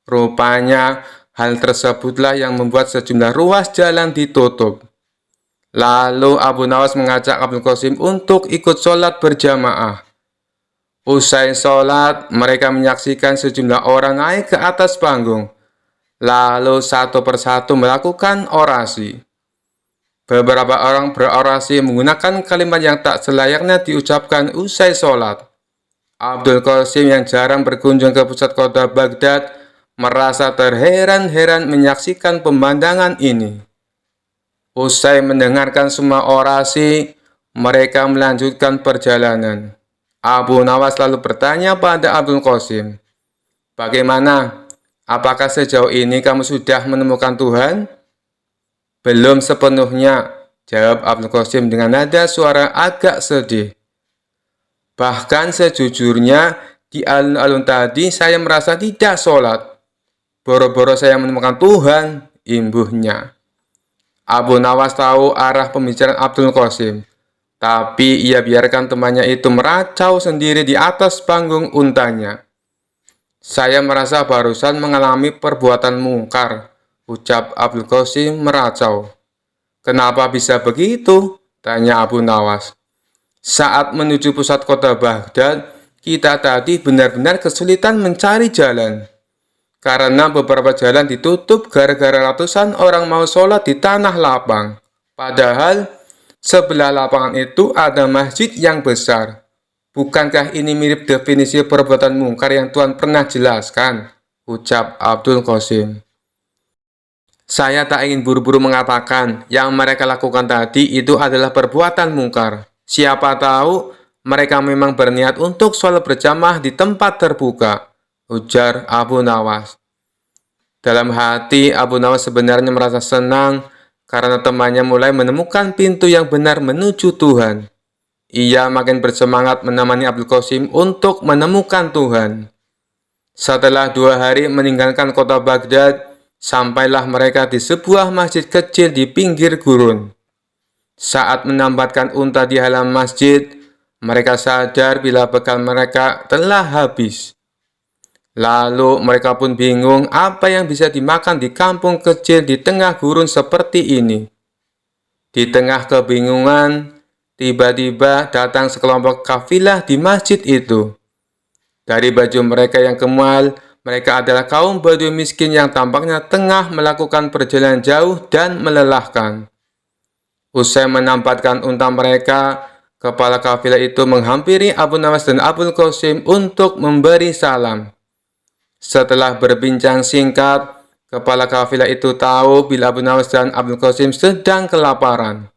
Rupanya, hal tersebutlah yang membuat sejumlah ruas jalan ditutup. Lalu Abu Nawas mengajak Abdul Qasim untuk ikut sholat berjamaah. Usai sholat, mereka menyaksikan sejumlah orang naik ke atas panggung, lalu satu persatu melakukan orasi. Beberapa orang berorasi menggunakan kalimat yang tak selayaknya diucapkan usai sholat. Abdul Qasim yang jarang berkunjung ke pusat kota Baghdad merasa terheran-heran menyaksikan pemandangan ini. Usai mendengarkan semua orasi, mereka melanjutkan perjalanan. Abu Nawas lalu bertanya pada Abdul Qasim, "Bagaimana? Apakah sejauh ini kamu sudah menemukan Tuhan?" "Belum sepenuhnya," jawab Abdul Qasim dengan nada suara agak sedih. Bahkan sejujurnya, di alun-alun tadi saya merasa tidak sholat. Boro-boro saya menemukan Tuhan, imbuhnya. Abu Nawas tahu arah pembicaraan Abdul Qasim, tapi ia biarkan temannya itu meracau sendiri di atas panggung untanya. Saya merasa barusan mengalami perbuatan mungkar, ucap Abdul Qasim meracau. Kenapa bisa begitu? Tanya Abu Nawas. Saat menuju pusat kota Baghdad, kita tadi benar-benar kesulitan mencari jalan. Karena beberapa jalan ditutup gara-gara ratusan orang mau sholat di tanah lapang. Padahal, sebelah lapangan itu ada masjid yang besar. Bukankah ini mirip definisi perbuatan mungkar yang Tuhan pernah jelaskan? Ucap Abdul Qasim. Saya tak ingin buru-buru mengatakan yang mereka lakukan tadi itu adalah perbuatan mungkar. Siapa tahu mereka memang berniat untuk sholat berjamaah di tempat terbuka, ujar Abu Nawas. Dalam hati, Abu Nawas sebenarnya merasa senang karena temannya mulai menemukan pintu yang benar menuju Tuhan. Ia makin bersemangat menemani Abdul Qasim untuk menemukan Tuhan. Setelah 2 hari meninggalkan kota Baghdad, sampailah mereka di sebuah masjid kecil di pinggir gurun. Saat menambatkan unta di halaman masjid, mereka sadar bila bekal mereka telah habis. Lalu mereka pun bingung apa yang bisa dimakan di kampung kecil di tengah gurun seperti ini. Di tengah kebingungan, tiba-tiba datang sekelompok kafilah di masjid itu. Dari baju mereka yang kemal, mereka adalah kaum Badui miskin yang tampaknya tengah melakukan perjalanan jauh dan melelahkan. Usai menampatkan unta mereka, kepala kafilah itu menghampiri Abu Nawas dan Abdul Qasim untuk memberi salam. Setelah berbincang singkat, kepala kafilah itu tahu bila Abu Nawas dan Abdul Qasim sedang kelaparan.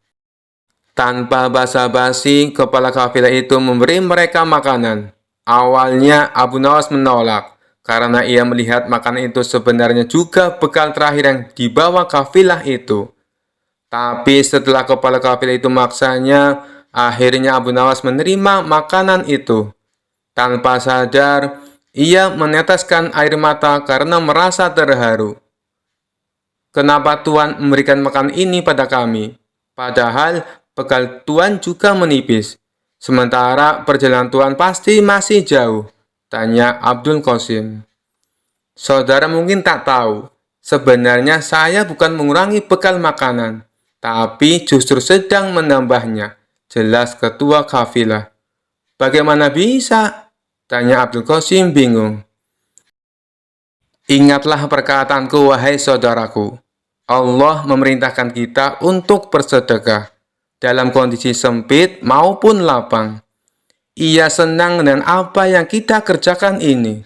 Tanpa basa-basi, kepala kafilah itu memberi mereka makanan. Awalnya Abu Nawas menolak, karena ia melihat makanan itu sebenarnya juga bekal terakhir yang dibawa kafilah itu. Tapi setelah kepala kafilah itu maksanya, akhirnya Abu Nawas menerima makanan itu. Tanpa sadar, ia meneteskan air mata karena merasa terharu. Kenapa Tuhan memberikan makanan ini pada kami? Padahal bekal Tuhan juga menipis. Sementara perjalanan Tuhan pasti masih jauh, tanya Abdul Qasim. Saudara mungkin tak tahu, sebenarnya saya bukan mengurangi bekal makanan, tapi justru sedang menambahnya, jelas ketua kafilah. Bagaimana bisa? Tanya Abdul Qasim bingung. Ingatlah perkataanku, wahai saudaraku. Allah memerintahkan kita untuk bersedekah dalam kondisi sempit maupun lapang. Ia senang dengan apa yang kita kerjakan ini.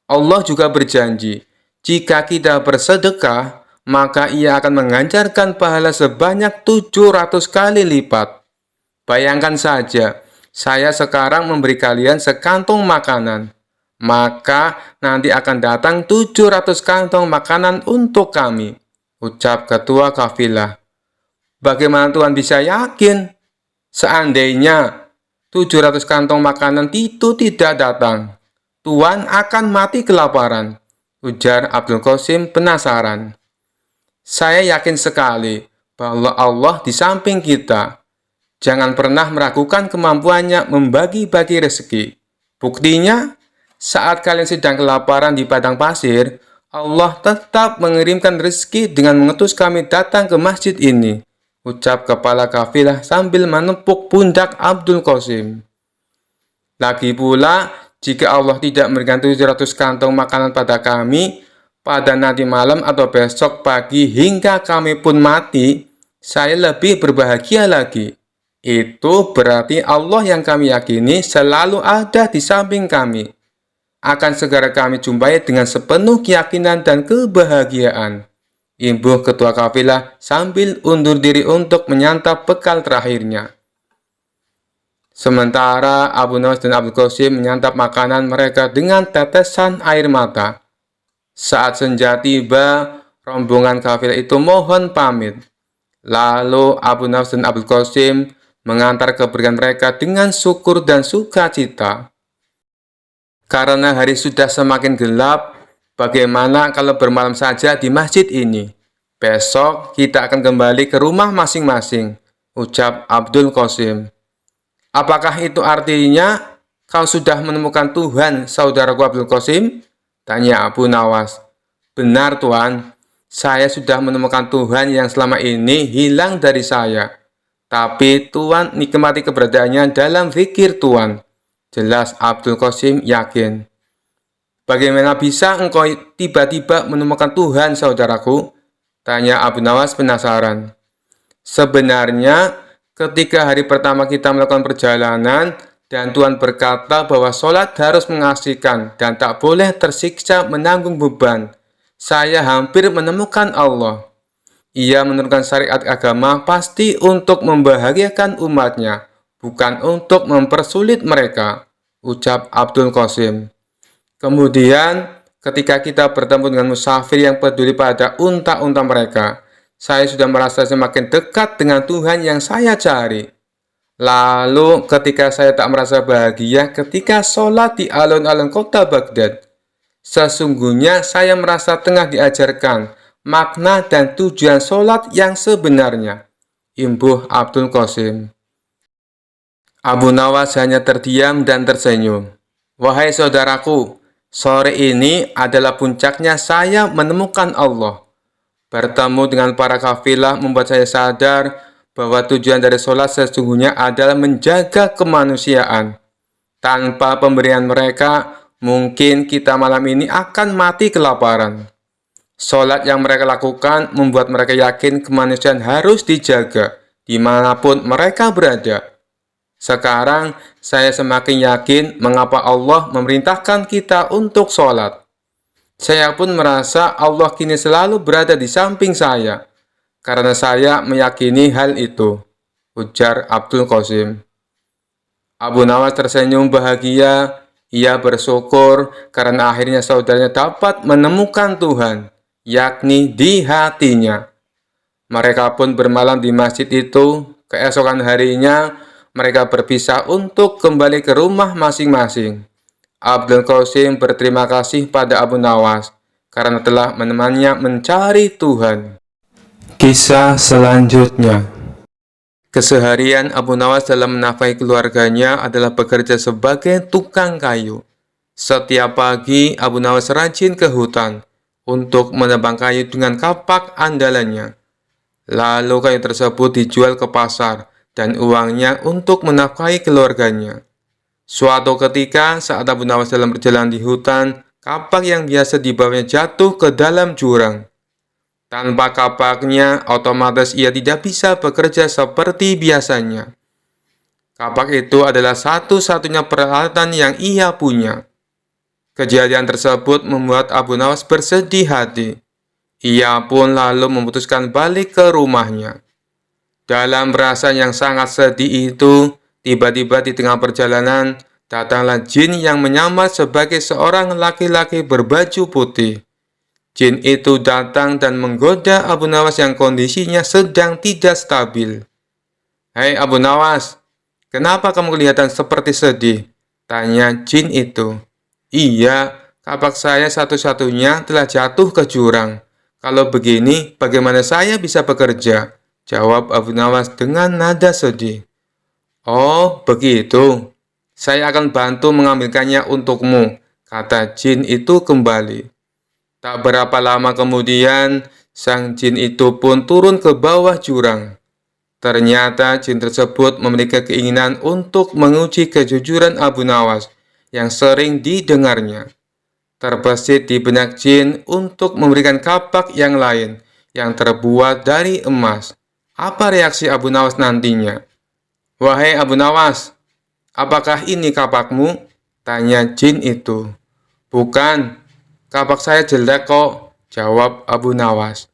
Allah juga berjanji, jika kita bersedekah, maka ia akan menganjarkan pahala sebanyak 700 kali lipat. Bayangkan saja, saya sekarang memberi kalian sekantong makanan, maka nanti akan datang 700 kantong makanan untuk kami, ucap ketua kafilah. Bagaimana Tuhan bisa yakin? Seandainya 700 kantong makanan itu tidak datang, Tuhan akan mati kelaparan, ujar Abdul Qasim penasaran. Saya yakin sekali bahwa Allah di samping kita. Jangan pernah meragukan kemampuannya membagi-bagi rezeki. Buktinya, saat kalian sedang kelaparan di padang pasir, Allah tetap mengirimkan rezeki dengan mengutus kami datang ke masjid ini, ucap kepala kafilah sambil menepuk pundak Abdul Qasim. Lagi pula, jika Allah tidak memberikan 700 kantong makanan pada kami, pada nanti malam atau besok pagi hingga kami pun mati, saya lebih berbahagia lagi. Itu berarti Allah yang kami yakini selalu ada di samping kami. Akan segera kami jumpai dengan sepenuh keyakinan dan kebahagiaan. Imbuh ketua kafilah sambil undur diri untuk menyantap bekal terakhirnya. Sementara Abu Nawas dan Abdul Qasim menyantap makanan mereka dengan tetesan air mata. Saat senja tiba, rombongan kafilah itu mohon pamit. Lalu Abu Nawas dan Abdul Qasim mengantar kepergian mereka dengan syukur dan sukacita. Karena hari sudah semakin gelap, bagaimana kalau bermalam saja di masjid ini? Besok kita akan kembali ke rumah masing-masing, ucap Abdul Qasim. Apakah itu artinya kau sudah menemukan Tuhan, saudaraku Abdul Qasim? Tanya Abu Nawas. Benar, Tuan. Saya sudah menemukan Tuhan yang selama ini hilang dari saya. Tapi Tuan nikmati keberadaannya dalam zikir Tuan. Jelas Abdul Qasim yakin. Bagaimana bisa engkau tiba-tiba menemukan Tuhan, saudaraku? Tanya Abu Nawas penasaran. Sebenarnya, ketika hari pertama kita melakukan perjalanan, dan Tuhan berkata bahwa sholat harus mengasihkan dan tak boleh tersiksa menanggung beban, saya hampir menemukan Allah. Ia menurunkan syariat agama pasti untuk membahagiakan umatnya, bukan untuk mempersulit mereka, ucap Abdul Qasim. Kemudian, ketika kita bertemu dengan musafir yang peduli pada unta-unta mereka, saya sudah merasa semakin dekat dengan Tuhan yang saya cari. Lalu, ketika saya tak merasa bahagia ketika sholat di alun-alun kota Baghdad, sesungguhnya saya merasa tengah diajarkan makna dan tujuan sholat yang sebenarnya. Imbuh Abdul Qasim. Abu Nawas hanya terdiam dan tersenyum. Wahai saudaraku, sore ini adalah puncaknya saya menemukan Allah. Bertemu dengan para kafilah membuat saya sadar bahwa tujuan dari sholat sesungguhnya adalah menjaga kemanusiaan. Tanpa pemberian mereka, mungkin kita malam ini akan mati kelaparan. Sholat yang mereka lakukan membuat mereka yakin kemanusiaan harus dijaga dimanapun mereka berada. Sekarang, saya semakin yakin mengapa Allah memerintahkan kita untuk sholat. Saya pun merasa Allah kini selalu berada di samping saya, karena saya meyakini hal itu, ujar Abdul Qasim. Abu Nawas tersenyum bahagia. Ia bersyukur karena akhirnya saudaranya dapat menemukan Tuhan, yakni di hatinya. Mereka pun bermalam di masjid itu. Keesokan harinya, mereka berpisah untuk kembali ke rumah masing-masing. Abdul Qasim berterima kasih pada Abu Nawas karena telah menemaninya mencari Tuhan. Kisah selanjutnya. Keseharian Abu Nawas dalam menafkahi keluarganya adalah bekerja sebagai tukang kayu. Setiap pagi, Abu Nawas rajin ke hutan untuk menebang kayu dengan kapak andalannya. Lalu kayu tersebut dijual ke pasar dan uangnya untuk menafkahi keluarganya. Suatu ketika, saat Abu Nawas dalam perjalanan di hutan, kapak yang biasa dibawanya jatuh ke dalam jurang. Tanpa kapaknya, otomatis ia tidak bisa bekerja seperti biasanya. Kapak itu adalah satu-satunya peralatan yang ia punya. Kejadian tersebut membuat Abu Nawas bersedih hati. Ia pun lalu memutuskan balik ke rumahnya. Dalam perasaan yang sangat sedih itu, tiba-tiba di tengah perjalanan, datanglah jin yang menyamar sebagai seorang laki-laki berbaju putih. Jin itu datang dan menggoda Abu Nawas yang kondisinya sedang tidak stabil. Hei Abu Nawas, kenapa kamu kelihatan seperti sedih? Tanya jin itu. Iya, kapak saya satu-satunya telah jatuh ke jurang. Kalau begini, bagaimana saya bisa bekerja? Jawab Abu Nawas dengan nada sedih. Oh, begitu. Saya akan bantu mengambilkannya untukmu, kata jin itu kembali. Tak berapa lama kemudian, sang jin itu pun turun ke bawah jurang. Ternyata jin tersebut memiliki keinginan untuk menguji kejujuran Abu Nawas yang sering didengarnya. Terbesit di benak jin untuk memberikan kapak yang lain yang terbuat dari emas. Apa reaksi Abu Nawas nantinya? Wahai Abu Nawas, apakah ini kapakmu? Tanya jin itu. Bukan, kapak saya jelek kok, jawab Abu Nawas.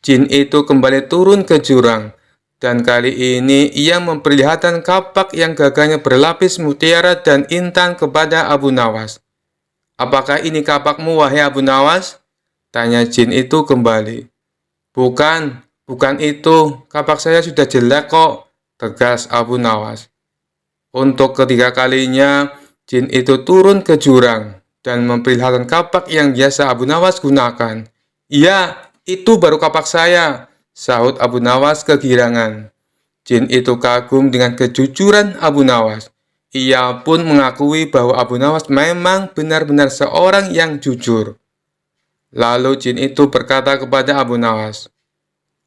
Jin itu kembali turun ke jurang, dan kali ini ia memperlihatkan kapak yang gagahnya berlapis mutiara dan intan kepada Abu Nawas. Apakah ini kapakmu, wahai Abu Nawas? Tanya jin itu kembali. Bukan itu, kapak saya sudah jelek kok, tegas Abu Nawas. Untuk ketiga kalinya, jin itu turun ke jurang dan memperlihatkan kapak yang biasa Abu Nawas gunakan. "Iya, itu baru kapak saya," sahut Abu Nawas kegirangan. Jin itu kagum dengan kejujuran Abu Nawas. Ia pun mengakui bahwa Abu Nawas memang benar-benar seorang yang jujur. Lalu jin itu berkata kepada Abu Nawas,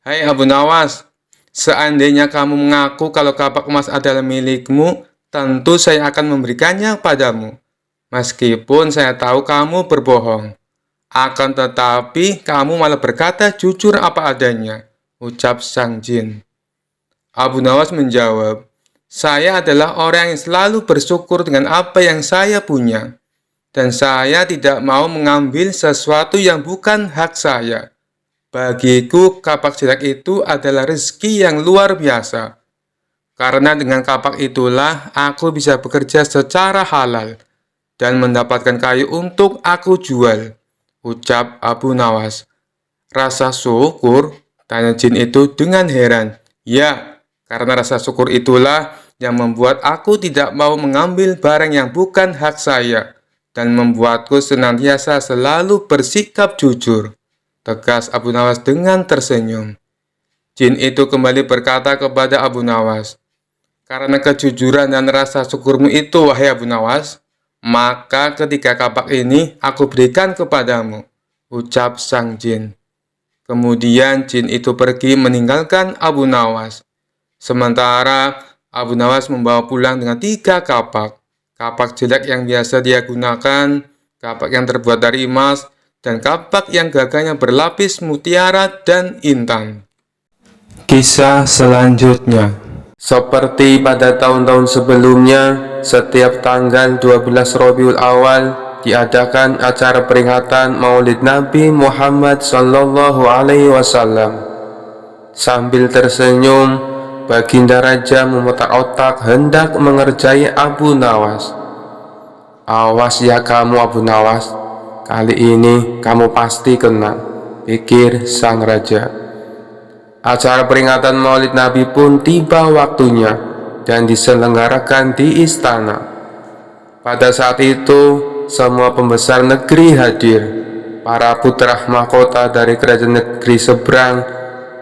"Hai Abu Nawas, seandainya kamu mengaku kalau kapak emas adalah milikmu, tentu saya akan memberikannya padamu. Meskipun saya tahu kamu berbohong. Akan tetapi kamu malah berkata jujur apa adanya," ucap sang jin. Abu Nawas menjawab, "Saya adalah orang yang selalu bersyukur dengan apa yang saya punya, dan saya tidak mau mengambil sesuatu yang bukan hak saya. Bagiku, kapak jelek itu adalah rezeki yang luar biasa. Karena dengan kapak itulah aku bisa bekerja secara halal dan mendapatkan kayu untuk aku jual," ucap Abu Nawas. "Rasa syukur?" tanya jin itu dengan heran. "Ya, karena rasa syukur itulah yang membuat aku tidak mau mengambil barang yang bukan hak saya dan membuatku senantiasa selalu bersikap jujur," tegas Abu Nawas dengan tersenyum. Jin itu kembali berkata kepada Abu Nawas, "Karena kejujuran dan rasa syukurmu itu, wahai Abu Nawas, maka ketiga kapak ini aku berikan kepadamu," ucap sang jin. Kemudian jin itu pergi meninggalkan Abu Nawas. Sementara Abu Nawas membawa pulang dengan 3 kapak. Kapak jelek yang biasa dia gunakan, kapak yang terbuat dari emas, dan kapak yang gagahnya berlapis mutiara dan intan. Kisah selanjutnya. Seperti pada tahun-tahun sebelumnya, setiap tanggal 12 Rabiul Awal diadakan acara peringatan Maulid Nabi Muhammad SAW. Sambil tersenyum, Baginda Raja memutar otak hendak mengerjai Abu Nawas. "Awas ya kamu Abu Nawas, kali ini kamu pasti kena," pikir sang raja. Acara peringatan Maulid Nabi pun tiba waktunya dan diselenggarakan di istana. Pada saat itu, semua pembesar negeri hadir. Para putra mahkota dari kerajaan negeri seberang,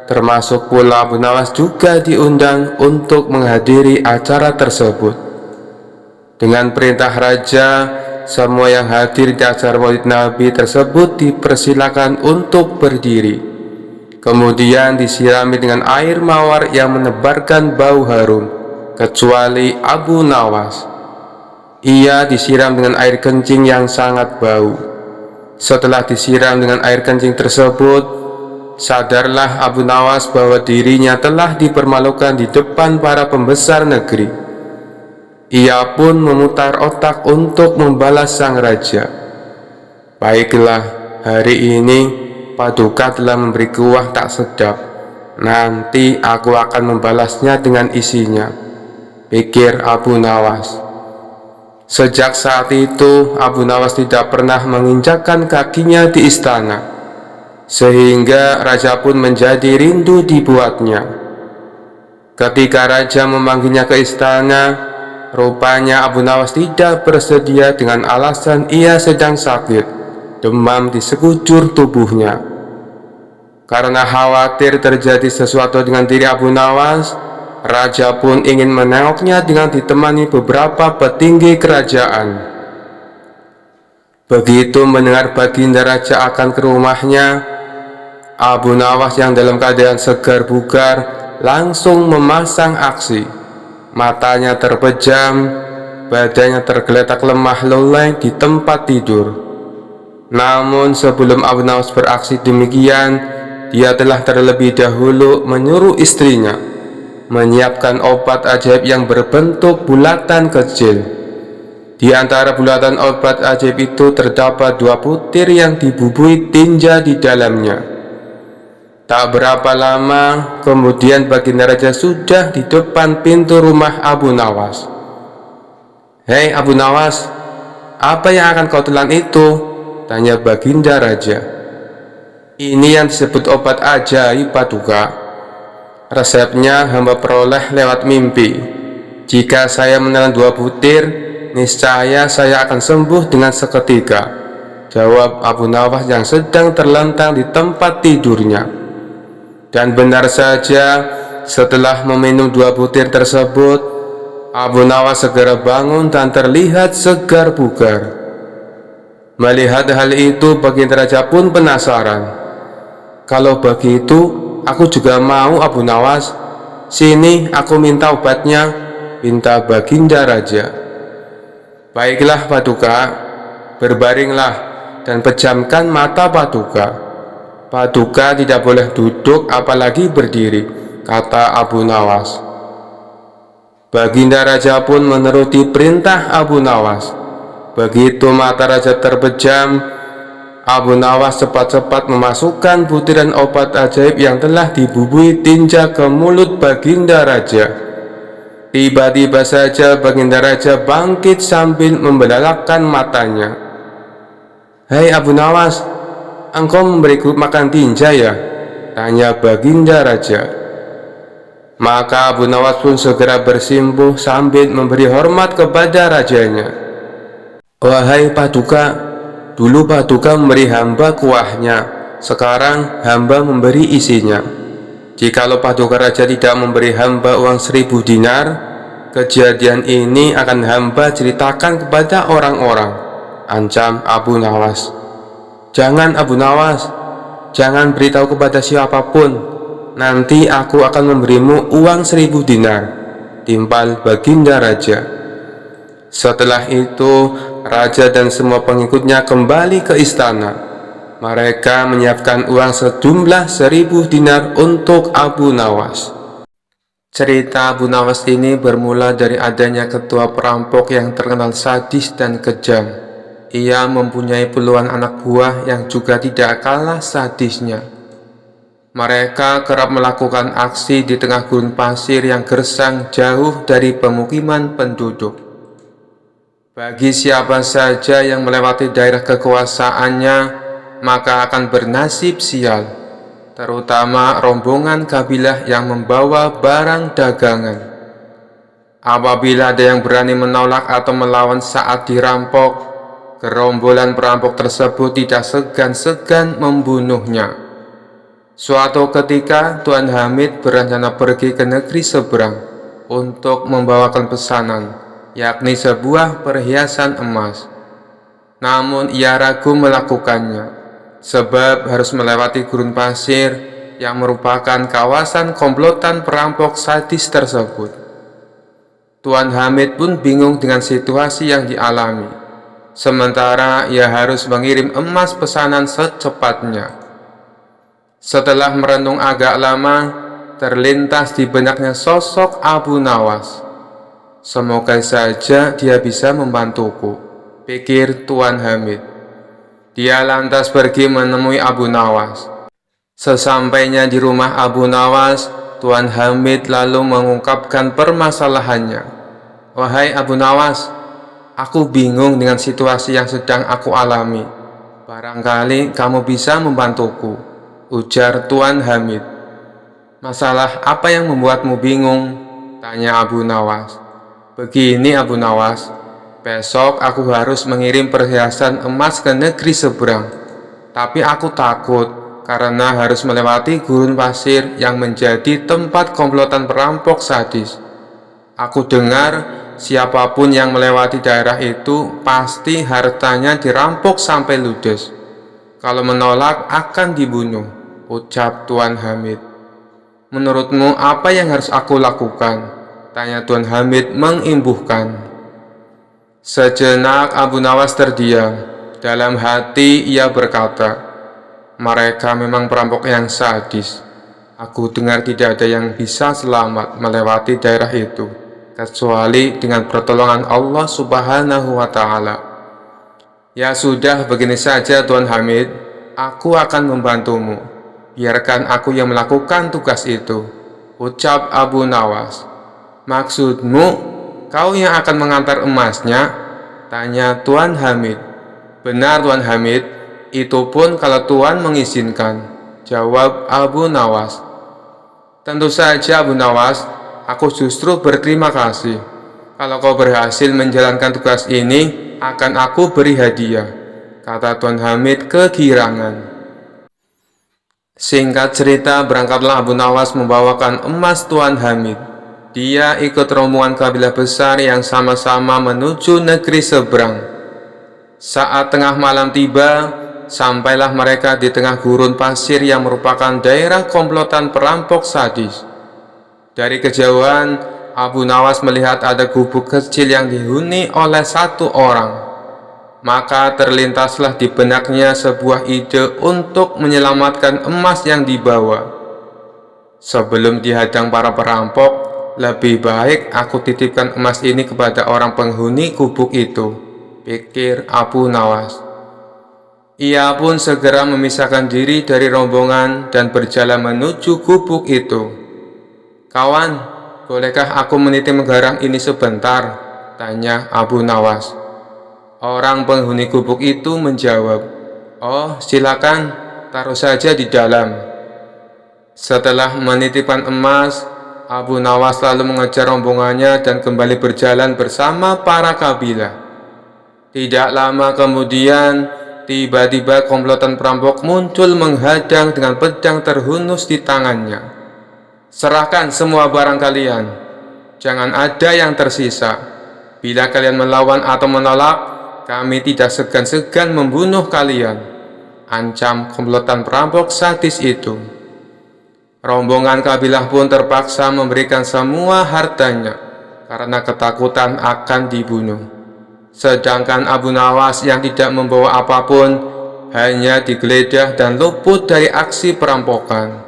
termasuk pula Abu Nawas, juga diundang untuk menghadiri acara tersebut. Dengan perintah raja, semua yang hadir di acara Maulid Nabi tersebut dipersilakan untuk berdiri. Kemudian disirami dengan air mawar yang menebarkan bau harum, kecuali Abu Nawas. Ia disiram dengan air kencing yang sangat bau. Setelah disiram dengan air kencing tersebut, sadarlah Abu Nawas bahwa dirinya telah dipermalukan di depan para pembesar negeri. Ia pun memutar otak untuk membalas sang raja. "Baiklah, hari ini Paduka telah memberi kuah tak sedap. Nanti aku akan membalasnya dengan isinya," pikir Abu Nawas. Sejak saat itu, Abu Nawas tidak pernah menginjakkan kakinya di istana, sehingga raja pun menjadi rindu dibuatnya. Ketika raja memanggilnya ke istana, rupanya Abu Nawas tidak bersedia dengan alasan ia sedang sakit, demam di sekujur tubuhnya. Karena khawatir terjadi sesuatu dengan diri Abu Nawas, raja pun ingin menengoknya dengan ditemani beberapa petinggi kerajaan. Begitu mendengar Baginda Raja akan ke rumahnya, Abu Nawas yang dalam keadaan segar bugar langsung memasang aksi. Matanya terpejam, badannya tergeletak lemah leleh di tempat tidur. Namun sebelum Abu Nawas beraksi demikian, dia telah terlebih dahulu menyuruh istrinya menyiapkan obat ajaib yang berbentuk bulatan kecil. Di antara bulatan obat ajaib itu terdapat 2 butir yang dibubuhi tinja di dalamnya. Tak berapa lama kemudian Baginda Raja sudah di depan pintu rumah Abu Nawas. "Hei Abu Nawas, apa yang akan kau telan itu?" tanya Baginda Raja. "Ini yang disebut obat ajaib, Paduka." Resepnya hamba peroleh lewat mimpi. Jika saya menelan 2 butir, niscaya saya akan sembuh dengan seketika, jawab Abu Nawas yang sedang terlentang di tempat tidurnya. Dan benar saja, setelah meminum 2 butir tersebut, Abu Nawas segera bangun dan terlihat segar bugar. Melihat hal itu, Baginda Raja pun penasaran. Kalau begitu, aku juga mau, Abu Nawas. Sini, aku minta obatnya, pinta Baginda Raja. Baiklah Paduka, berbaringlah dan pejamkan mata Paduka. Paduka tidak boleh duduk apalagi berdiri, kata Abu Nawas. Baginda Raja pun menuruti perintah Abu Nawas. Begitu mata Raja terpejam, Abu Nawas cepat-cepat memasukkan butiran obat ajaib yang telah dibubui tinja ke mulut Baginda Raja. Tiba-tiba saja Baginda Raja bangkit sambil membelalakkan matanya. "Hei Abu Nawas, engkau memberiku makan tinja ya?" tanya Baginda Raja. Maka Abu Nawas pun segera bersimpuh sambil memberi hormat kepada rajanya. "Wahai Paduka, dulu Paduka memberi hamba kuahnya, sekarang hamba memberi isinya. Jikalau Paduka Raja tidak memberi hamba uang 1000 dinar, kejadian ini akan hamba ceritakan kepada orang-orang," ancam Abu Nawas. "Jangan Abu Nawas, jangan beritahu kepada siapapun. Nanti aku akan memberimu uang 1000 dinar, timpal Baginda Raja. Setelah itu, Raja dan semua pengikutnya kembali ke istana. Mereka menyiapkan uang sejumlah 1000 dinar untuk Abu Nawas. Cerita Abu Nawas ini bermula dari adanya ketua perampok yang terkenal sadis dan kejam. Ia mempunyai puluhan anak buah yang juga tidak kalah sadisnya. Mereka kerap melakukan aksi di tengah gurun pasir yang gersang jauh dari pemukiman penduduk. Bagi siapa saja yang melewati daerah kekuasaannya, maka akan bernasib sial, terutama rombongan kabilah yang membawa barang dagangan. Apabila ada yang berani menolak atau melawan saat dirampok, gerombolan perampok tersebut tidak segan-segan membunuhnya. Suatu ketika, Tuan Hamid berencana pergi ke negeri seberang untuk membawakan pesanan, yakni sebuah perhiasan emas. Namun ia ragu melakukannya, sebab harus melewati gurun pasir yang merupakan kawasan komplotan perampok sadis tersebut. Tuan Hamid pun bingung dengan situasi yang dialami, sementara ia harus mengirim emas pesanan secepatnya. Setelah merenung agak lama, terlintas di benaknya sosok Abu Nawas. Semoga saja dia bisa membantuku, pikir Tuan Hamid. Dia lantas pergi menemui Abu Nawas. Sesampainya di rumah Abu Nawas, Tuan Hamid lalu mengungkapkan permasalahannya. "Wahai Abu Nawas, aku bingung dengan situasi yang sedang aku alami. Barangkali kamu bisa membantuku," ujar Tuan Hamid. "Masalah apa yang membuatmu bingung?" tanya Abu Nawas. "Begini Abu Nawas, besok aku harus mengirim perhiasan emas ke negeri seberang. Tapi aku takut karena harus melewati gurun pasir yang menjadi tempat komplotan perampok sadis. Aku dengar siapapun yang melewati daerah itu pasti hartanya dirampok sampai ludes. Kalau menolak akan dibunuh," ucap Tuan Hamid. "Menurutmu apa yang harus aku lakukan?" tanya Tuan Hamid mengimbuhkan. Sejenak Abu Nawas terdiam. Dalam hati ia berkata, "Mereka memang perampok yang sadis. Aku dengar tidak ada yang bisa selamat melewati daerah itu, kecuali dengan pertolongan Allah Subhanahu wa Ta'ala." "Ya sudah, begini saja Tuan Hamid, aku akan membantumu. Biarkan aku yang melakukan tugas itu," ucap Abu Nawas. "Maksudmu, kau yang akan mengantar emasnya?" tanya Tuan Hamid. "Benar Tuan Hamid, itu pun kalau Tuan mengizinkan," jawab Abu Nawas. Tentu saja Abu Nawas, aku justru berterima kasih. Kalau kau berhasil menjalankan tugas ini, akan aku beri hadiah, kata Tuan Hamid kegirangan. Singkat cerita, berangkatlah Abu Nawas membawakan emas Tuan Hamid. Dia ikut rombongan kabilah besar yang sama-sama menuju negeri seberang. Saat tengah malam tiba, sampailah mereka di tengah gurun pasir yang merupakan daerah komplotan perampok sadis. Dari kejauhan, Abu Nawas melihat ada gubuk kecil yang dihuni oleh satu orang. Maka terlintaslah di benaknya sebuah ide untuk menyelamatkan emas yang dibawa. Sebelum dihadang para perampok, lebih baik aku titipkan emas ini kepada orang penghuni gubuk itu, pikir Abu Nawas. Ia pun segera memisahkan diri dari rombongan dan berjalan menuju gubuk itu. Kawan, bolehkah aku meniti menggarang ini sebentar? Tanya Abu Nawas. Orang penghuni gubuk itu menjawab, "Oh, silakan, taruh saja di dalam." Setelah menitipkan emas, Abu Nawas lalu mengejar rombongannya dan kembali berjalan bersama para kabilah. Tidak lama kemudian, tiba-tiba komplotan perampok muncul menghadang dengan pedang terhunus di tangannya. "Serahkan semua barang kalian, jangan ada yang tersisa. Bila kalian melawan atau menolak, kami tidak segan-segan membunuh kalian," ancam komplotan perampok sadis itu. Rombongan kabilah pun terpaksa memberikan semua hartanya karena ketakutan akan dibunuh. Sedangkan Abu Nawas yang tidak membawa apapun hanya digeledah dan luput dari aksi perampokan.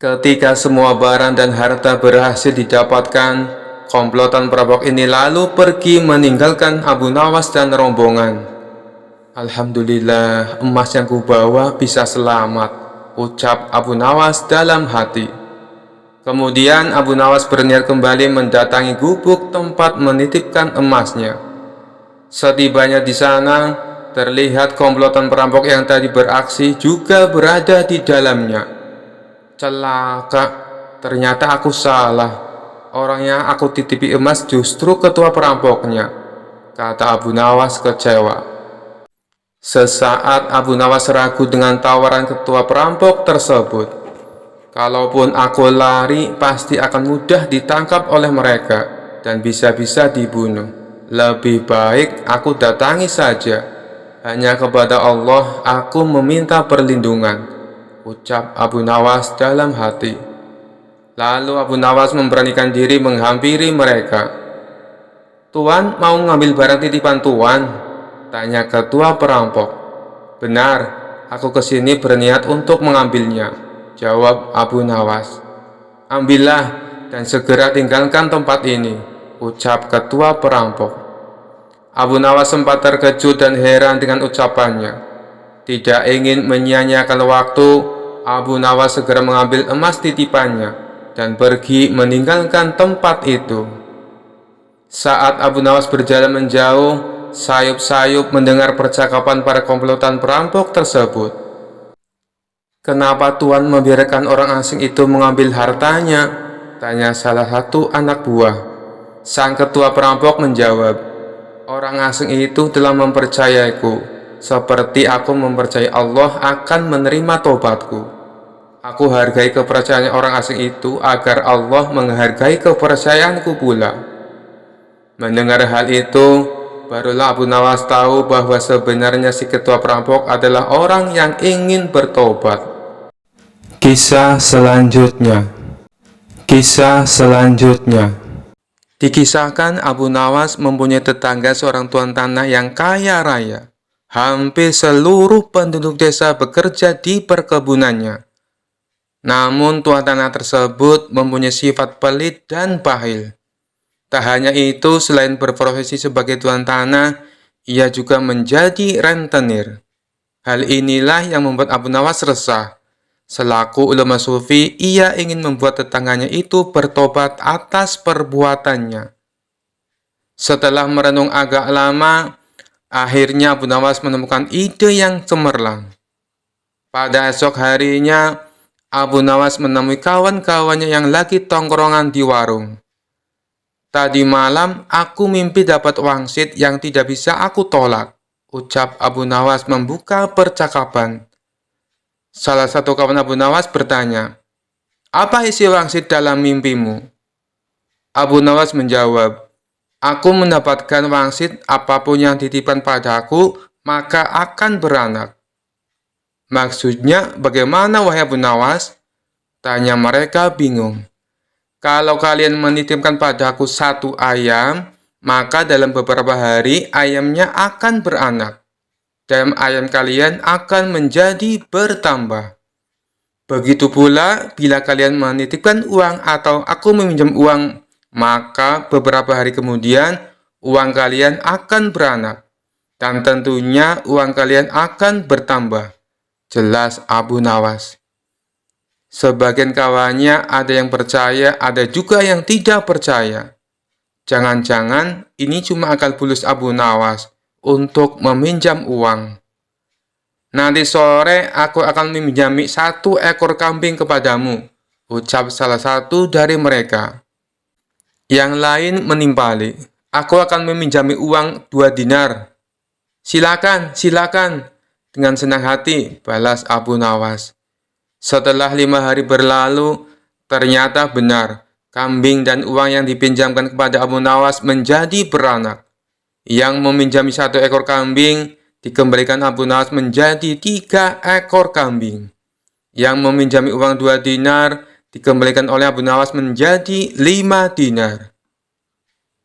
Ketika semua barang dan harta berhasil didapatkan, komplotan perampok ini lalu pergi meninggalkan Abu Nawas dan rombongan. "Alhamdulillah, emas yang kubawa bisa selamat," ucap Abu Nawas dalam hati. Kemudian Abu Nawas berniat kembali mendatangi gubuk tempat menitipkan emasnya. Setibanya di sana, terlihat komplotan perampok yang tadi beraksi juga berada di dalamnya. "Celaka, ternyata aku salah. Orang yang aku titipi emas justru ketua perampoknya," kata Abu Nawas kecewa. Sesaat Abu Nawas ragu dengan tawaran ketua perampok tersebut. "Kalaupun aku lari, pasti akan mudah ditangkap oleh mereka dan bisa-bisa dibunuh. Lebih baik aku datangi saja. Hanya kepada Allah aku meminta perlindungan," ucap Abu Nawas dalam hati. Lalu Abu Nawas memberanikan diri menghampiri mereka. "Tuan mau mengambil barang titipan Tuan?" tanya ketua perampok. "Benar, aku kesini berniat untuk mengambilnya," jawab Abu Nawas. "Ambillah dan segera tinggalkan tempat ini," ucap ketua perampok. Abu Nawas sempat terkejut dan heran dengan ucapannya. Tidak ingin menyia-nyiakan waktu, Abu Nawas segera mengambil emas titipannya dan pergi meninggalkan tempat itu. Saat Abu Nawas berjalan menjauh, sayup-sayup mendengar percakapan para komplotan perampok tersebut. "Kenapa Tuan membiarkan orang asing itu mengambil hartanya?" tanya salah satu anak buah. Sang ketua perampok menjawab, "Orang asing itu telah mempercayaiku, seperti aku mempercayai Allah akan menerima tobatku. Aku hargai kepercayaan orang asing itu agar Allah menghargai kepercayaanku pula." Mendengar hal itu, barulah Abu Nawas tahu bahwa sebenarnya si ketua perampok adalah orang yang ingin bertobat. Kisah selanjutnya. Dikisahkan Abu Nawas mempunyai tetangga seorang tuan tanah yang kaya raya. Hampir seluruh penduduk desa bekerja di perkebunannya. Namun tuan tanah tersebut mempunyai sifat pelit dan bahil. Tak hanya itu, selain berprofesi sebagai tuan tanah, ia juga menjadi rentenir. Hal inilah yang membuat Abu Nawas resah. Selaku ulama sufi, ia ingin membuat tetangganya itu bertobat atas perbuatannya. Setelah merenung agak lama, akhirnya Abu Nawas menemukan ide yang cemerlang. Pada esok harinya, Abu Nawas menemui kawan-kawannya yang lagi tongkrongan di warung. "Tadi malam aku mimpi dapat wangsit yang tidak bisa aku tolak," ucap Abu Nawas membuka percakapan. Salah satu kawan Abu Nawas bertanya, "Apa isi wangsit dalam mimpimu?" Abu Nawas menjawab, "Aku mendapatkan wangsit apapun yang dititipkan padaku, maka akan beranak." "Maksudnya bagaimana wahai Abu Nawas?" tanya mereka bingung. "Kalau kalian menitipkan padaku satu ayam, maka dalam beberapa hari ayamnya akan beranak, dan ayam kalian akan menjadi bertambah. Begitu pula bila kalian menitipkan uang atau aku meminjam uang, maka beberapa hari kemudian uang kalian akan beranak, dan tentunya uang kalian akan bertambah," jelas Abu Nawas. Sebagian kawannya ada yang percaya, ada juga yang tidak percaya. Jangan-jangan ini cuma akal bulus Abu Nawas untuk meminjam uang. "Nanti sore aku akan meminjami 1 ekor kambing kepadamu," ucap salah satu dari mereka. Yang lain menimpali, "Aku akan meminjami uang 2 dinar. Silakan, silakan," dengan senang hati, balas Abu Nawas. Setelah 5 hari berlalu, ternyata benar, kambing dan uang yang dipinjamkan kepada Abu Nawas menjadi beranak. Yang meminjami 1 ekor kambing, dikembalikan Abu Nawas menjadi 3 ekor kambing. Yang meminjami uang 2 dinar, dikembalikan oleh Abu Nawas menjadi 5 dinar.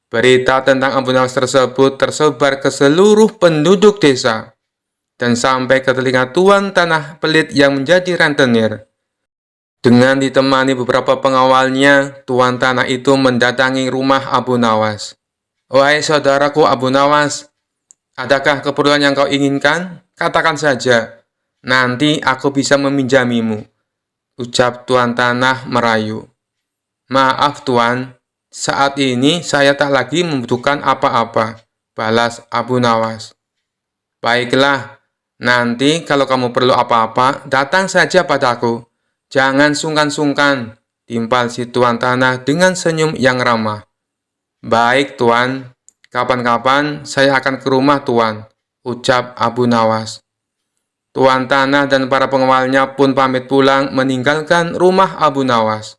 Berita tentang Abu Nawas tersebut tersebar ke seluruh penduduk desa dan sampai ke telinga tuan tanah pelit yang menjadi rentenir. Dengan ditemani beberapa pengawalnya, tuan tanah itu mendatangi rumah Abu Nawas. "Wahai saudaraku Abu Nawas, adakah keperluan yang kau inginkan? Katakan saja, nanti aku bisa meminjamimu," ucap tuan tanah merayu. "Maaf tuan, saat ini saya tak lagi membutuhkan apa-apa," balas Abu Nawas. "Baiklah, nanti kalau kamu perlu apa-apa, datang saja padaku. Jangan sungkan-sungkan," timpal si tuan tanah dengan senyum yang ramah. "Baik tuan, kapan-kapan saya akan ke rumah tuan," ucap Abu Nawas. Tuan tanah dan para pengawalnya pun pamit pulang meninggalkan rumah Abu Nawas.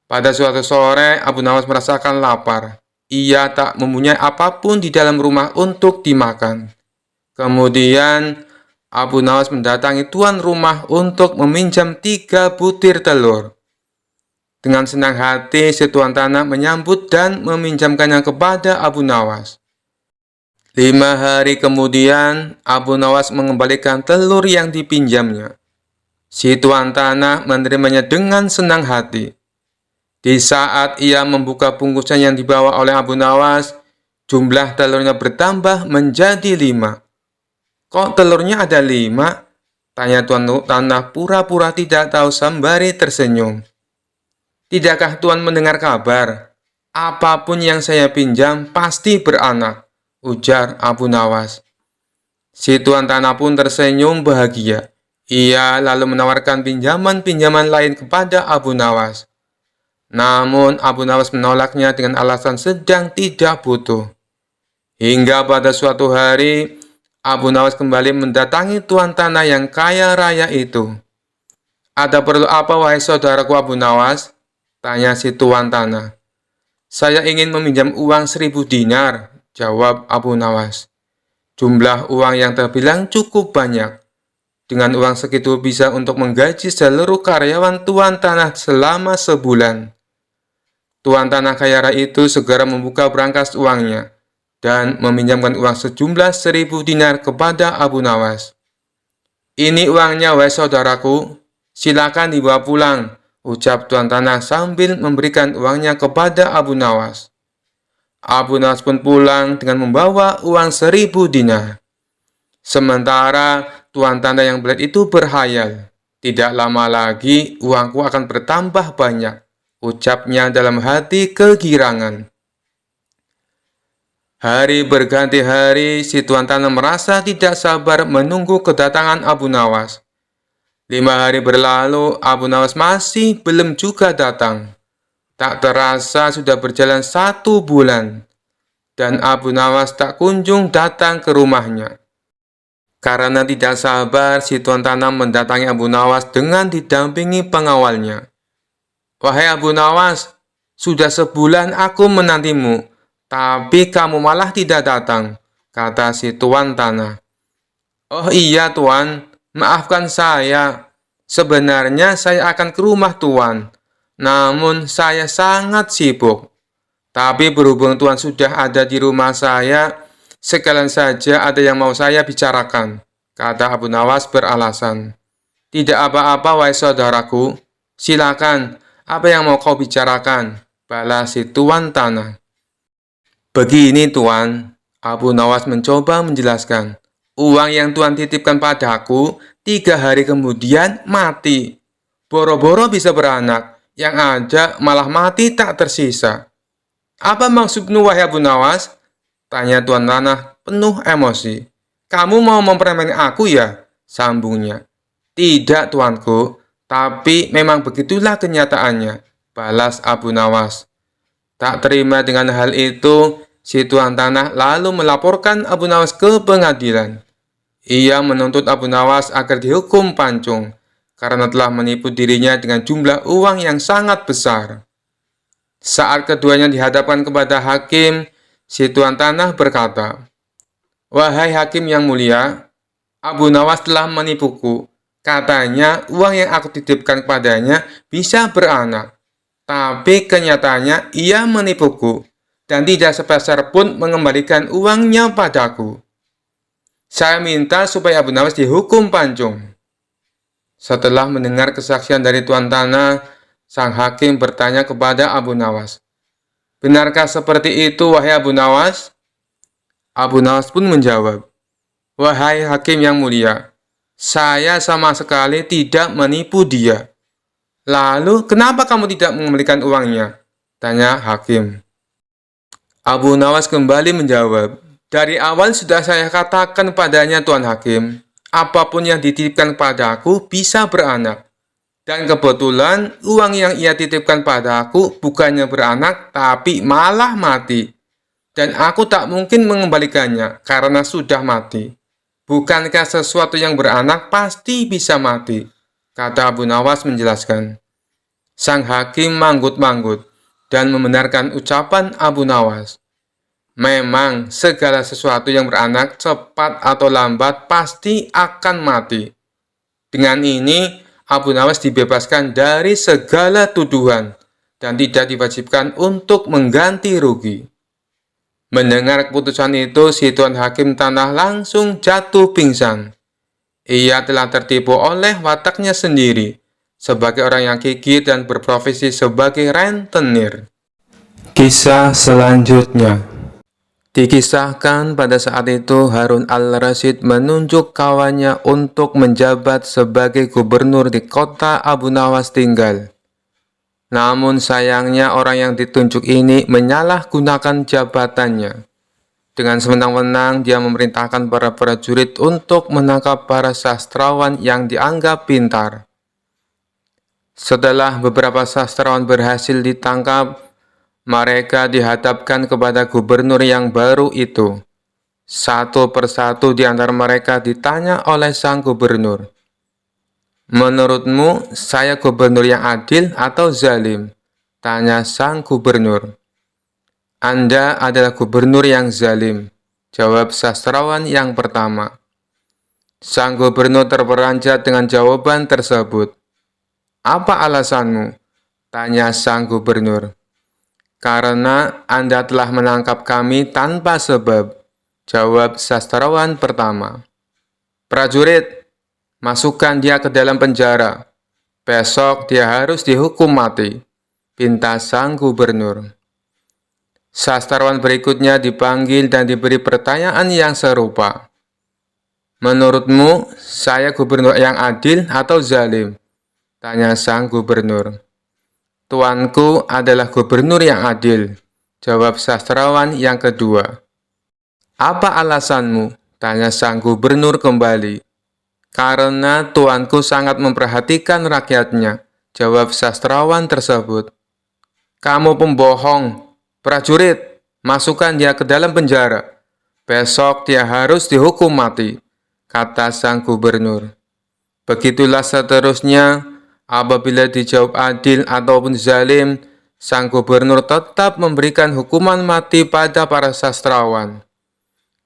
Pada suatu sore, Abu Nawas merasakan lapar. Ia tak mempunyai apapun di dalam rumah untuk dimakan. Kemudian, Abu Nawas mendatangi tuan rumah untuk meminjam 3 butir telur. Dengan senang hati, si tuan tanah menyambut dan meminjamkannya kepada Abu Nawas. 5 hari kemudian, Abu Nawas mengembalikan telur yang dipinjamnya. Si tuan tanah menerimanya dengan senang hati. Di saat ia membuka bungkusan yang dibawa oleh Abu Nawas, jumlah telurnya bertambah menjadi 5. "Kok telurnya ada 5? Tanya tuan tanah pura-pura tidak tahu sembari tersenyum. "Tidakkah tuan mendengar kabar? Apapun yang saya pinjam pasti beranak," ujar Abu Nawas. Si tuan tanah pun tersenyum bahagia. Ia lalu menawarkan pinjaman-pinjaman lain kepada Abu Nawas. Namun Abu Nawas menolaknya dengan alasan sedang tidak butuh. Hingga pada suatu hari, Abu Nawas kembali mendatangi tuan tanah yang kaya raya itu. "Ada perlu apa wahai saudaraku Abu Nawas?" tanya si tuan tanah. "Saya ingin meminjam uang 1.000 dinar," jawab Abu Nawas. Jumlah uang yang terbilang cukup banyak. Dengan uang segitu bisa untuk menggaji seluruh karyawan tuan tanah selama sebulan. Tuan tanah kaya raya itu segera membuka berangkas uangnya dan meminjamkan uang sejumlah 1.000 dinar kepada Abu Nawas. "Ini uangnya wahai saudaraku, silakan dibawa pulang," ucap tuan tanah sambil memberikan uangnya kepada Abu Nawas. Abu Nawas pun pulang dengan membawa uang 1.000 dinar. Sementara tuan tanah yang belit itu berhayal, "Tidak lama lagi uangku akan bertambah banyak," ucapnya dalam hati kegirangan. Hari berganti hari, si tuan tanah merasa tidak sabar menunggu kedatangan Abu Nawas. 5 hari berlalu, Abu Nawas masih belum juga datang. Tak terasa sudah berjalan 1 bulan, dan Abu Nawas tak kunjung datang ke rumahnya. Karena tidak sabar, si tuan tanah mendatangi Abu Nawas dengan didampingi pengawalnya. "Wahai Abu Nawas, sudah sebulan aku menantimu, tapi kamu malah tidak datang," kata si tuan tanah. "Oh iya tuan, maafkan saya. Sebenarnya saya akan ke rumah tuan, namun saya sangat sibuk. Tapi berhubung tuan sudah ada di rumah saya, sekalian saja ada yang mau saya bicarakan," kata Abu Nawas beralasan. "Tidak apa-apa wahai saudaraku, silakan, apa yang mau kau bicarakan?" balas si tuan tanah. "Begini tuan," Abu Nawas mencoba menjelaskan. "Uang yang tuan titipkan padaku 3 hari kemudian mati. Boro-boro bisa beranak, yang ada malah mati tak tersisa." "Apa maksudmu wahai Abu Nawas?" tanya tuan tanah penuh emosi. "Kamu mau mempermainkan aku ya?" sambungnya. "Tidak tuanku, tapi memang begitulah kenyataannya," balas Abu Nawas. Tak terima dengan hal itu, si tuan tanah lalu melaporkan Abu Nawas ke pengadilan. Ia menuntut Abu Nawas agar dihukum pancung karena telah menipu dirinya dengan jumlah uang yang sangat besar. Saat keduanya dihadapkan kepada hakim, si tuan tanah berkata, "Wahai hakim yang mulia, Abu Nawas telah menipuku. Katanya uang yang aku titipkan kepadanya bisa beranak. Tapi kenyataannya ia menipuku dan tidak sepeser pun mengembalikan uangnya padaku. Saya minta supaya Abu Nawas dihukum pancung." Setelah mendengar kesaksian dari tuan tanah, sang hakim bertanya kepada Abu Nawas, "Benarkah seperti itu, wahai Abu Nawas?" Abu Nawas pun menjawab, "Wahai hakim yang mulia, saya sama sekali tidak menipu dia." "Lalu, kenapa kamu tidak mengembalikan uangnya?" tanya hakim. Abu Nawas kembali menjawab, "Dari awal sudah saya katakan padanya Tuan Hakim, apapun yang dititipkan padaku bisa beranak. Dan kebetulan uang yang ia titipkan padaku bukannya beranak tapi malah mati. Dan aku tak mungkin mengembalikannya karena sudah mati. Bukankah sesuatu yang beranak pasti bisa mati?" kata Abu Nawas menjelaskan. Sang hakim manggut-manggut dan membenarkan ucapan Abu Nawas. Memang segala sesuatu yang beranak cepat atau lambat pasti akan mati. Dengan ini, Abu Nawas dibebaskan dari segala tuduhan dan tidak diwajibkan untuk mengganti rugi. Mendengar keputusan itu, si tuan hakim tanah langsung jatuh pingsan. Ia telah tertipu oleh wataknya sendiri sebagai orang yang gigih dan berprofesi sebagai rentenir. Kisah selanjutnya. Dikisahkan pada saat itu Harun al-Rasyid menunjuk kawannya untuk menjabat sebagai gubernur di kota Abu Nawas tinggal. Namun sayangnya orang yang ditunjuk ini menyalahgunakan jabatannya. Dengan sewenang-wenang dia memerintahkan para prajurit untuk menangkap para sastrawan yang dianggap pintar. Setelah beberapa sastrawan berhasil ditangkap, mereka dihadapkan kepada gubernur yang baru itu. Satu persatu di antara mereka ditanya oleh sang gubernur, "Menurutmu, saya gubernur yang adil atau zalim?" tanya sang gubernur. "Anda adalah gubernur yang zalim," jawab sastrawan yang pertama. Sang gubernur terperanjat dengan jawaban tersebut. "Apa alasanmu?" tanya sang gubernur. "Karena Anda telah menangkap kami tanpa sebab," jawab sastrawan pertama. "Prajurit, masukkan dia ke dalam penjara. Besok dia harus dihukum mati," pinta sang gubernur. Sastrawan berikutnya dipanggil dan diberi pertanyaan yang serupa. "Menurutmu, saya gubernur yang adil atau zalim?" tanya sang gubernur. "Tuanku adalah gubernur yang adil," jawab sastrawan yang kedua. "Apa alasanmu?" tanya sang gubernur kembali. Karena tuanku sangat memperhatikan rakyatnya, jawab sastrawan tersebut. Kamu pembohong, prajurit, masukkan dia ke dalam penjara. Besok dia harus dihukum mati, kata sang gubernur. Begitulah seterusnya, apabila dijawab adil ataupun zalim, sang gubernur tetap memberikan hukuman mati pada para sastrawan.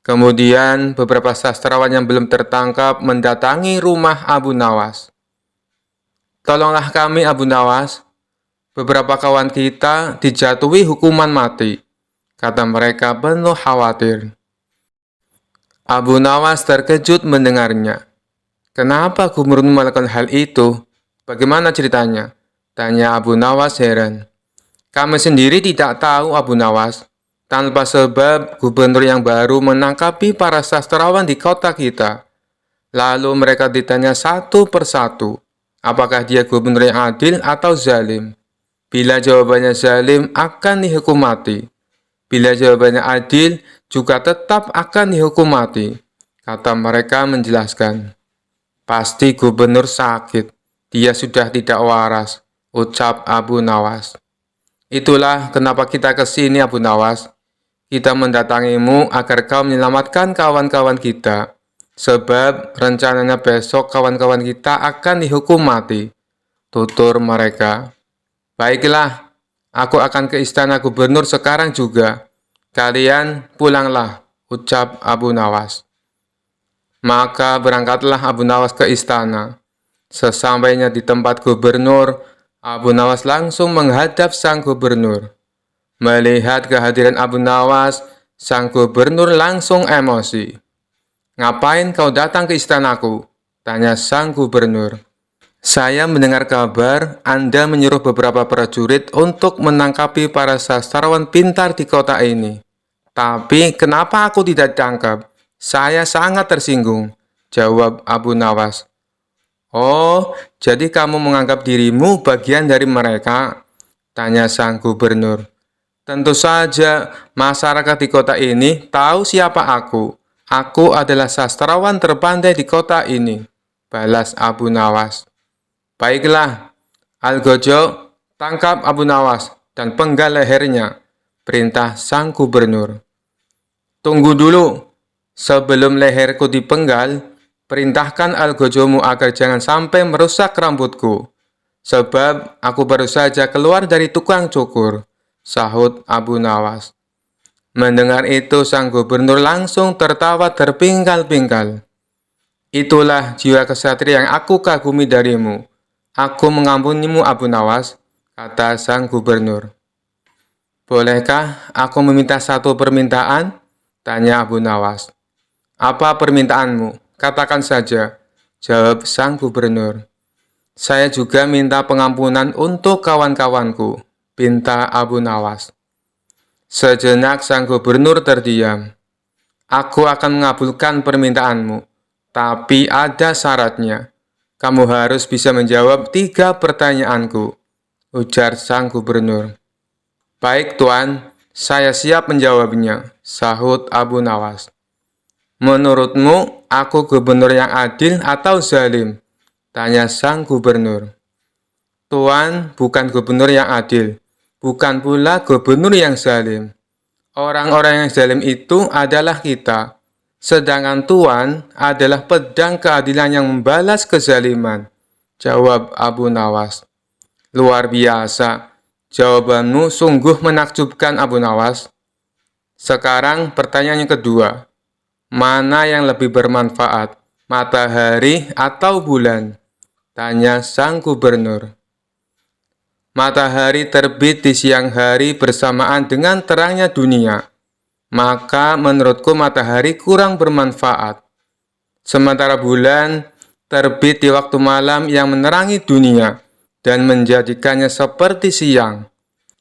Kemudian beberapa sastrawan yang belum tertangkap mendatangi rumah Abu Nawas. Tolonglah kami Abu Nawas, beberapa kawan kita dijatuhi hukuman mati, kata mereka penuh khawatir. Abu Nawas terkejut mendengarnya. Kenapa gubernur melakukan hal itu? Bagaimana ceritanya? Tanya Abu Nawas heran. Kami sendiri tidak tahu Abu Nawas. Tanpa sebab, gubernur yang baru menangkapi para sastrawan di kota kita. Lalu mereka ditanya satu persatu, apakah dia gubernur yang adil atau zalim? Bila jawabannya zalim, akan dihukum mati. Bila jawabannya adil, juga tetap akan dihukum mati, kata mereka menjelaskan. Pasti gubernur sakit, dia sudah tidak waras, ucap Abu Nawas. Itulah kenapa kita ke sini Abu Nawas. Kita mendatangimu agar kau menyelamatkan kawan-kawan kita. Sebab rencananya besok kawan-kawan kita akan dihukum mati, tutur mereka. Baiklah, aku akan ke istana gubernur sekarang juga. Kalian pulanglah, ucap Abu Nawas. Maka berangkatlah Abu Nawas ke istana. Sesampainya di tempat gubernur, Abu Nawas langsung menghadap sang gubernur. Melihat kehadiran Abu Nawas, sang gubernur langsung emosi. Ngapain kau datang ke istanaku? Tanya sang gubernur. Saya mendengar kabar Anda menyuruh beberapa prajurit untuk menangkapi para sastrawan pintar di kota ini. Tapi kenapa aku tidak ditangkap? Saya sangat tersinggung, jawab Abu Nawas. Oh, jadi kamu menganggap dirimu bagian dari mereka? Tanya sang gubernur. Tentu saja, masyarakat di kota ini tahu siapa aku. Aku adalah sastrawan terpandai di kota ini, balas Abu Nawas. Baiklah, Algojo, tangkap Abu Nawas dan penggal lehernya, perintah sang gubernur. Tunggu dulu, sebelum leherku dipenggal, perintahkan Algojomu agar jangan sampai merusak rambutku, sebab aku baru saja keluar dari tukang cukur, sahut Abu Nawas. Mendengar itu, sang gubernur langsung tertawa terpingkal-pingkal. Itulah jiwa kesatria yang aku kagumi darimu. Aku mengampunimu Abu Nawas, kata sang gubernur. Bolehkah aku meminta satu permintaan? Tanya Abu Nawas. Apa permintaanmu? Katakan saja, jawab sang gubernur. Saya juga minta pengampunan untuk kawan-kawanku, pinta Abu Nawas. Sejenak sang gubernur terdiam. Aku akan mengabulkan permintaanmu, tapi ada syaratnya. Kamu harus bisa menjawab 3 pertanyaanku, ujar sang gubernur. Baik Tuan, saya siap menjawabnya, sahut Abu Nawas. Menurutmu, aku gubernur yang adil atau zalim? Tanya sang gubernur. Tuan bukan gubernur yang adil, bukan pula gubernur yang zalim. Orang-orang yang zalim itu adalah kita, sedangkan Tuan adalah pedang keadilan yang membalas kezaliman, jawab Abu Nawas. Luar biasa, jawabanmu sungguh menakjubkan Abu Nawas. Sekarang pertanyaan yang kedua. Mana yang lebih bermanfaat, matahari atau bulan? Tanya sang gubernur. Matahari terbit di siang hari bersamaan dengan terangnya dunia. Maka menurutku matahari kurang bermanfaat. Sementara bulan terbit di waktu malam yang menerangi dunia dan menjadikannya seperti siang.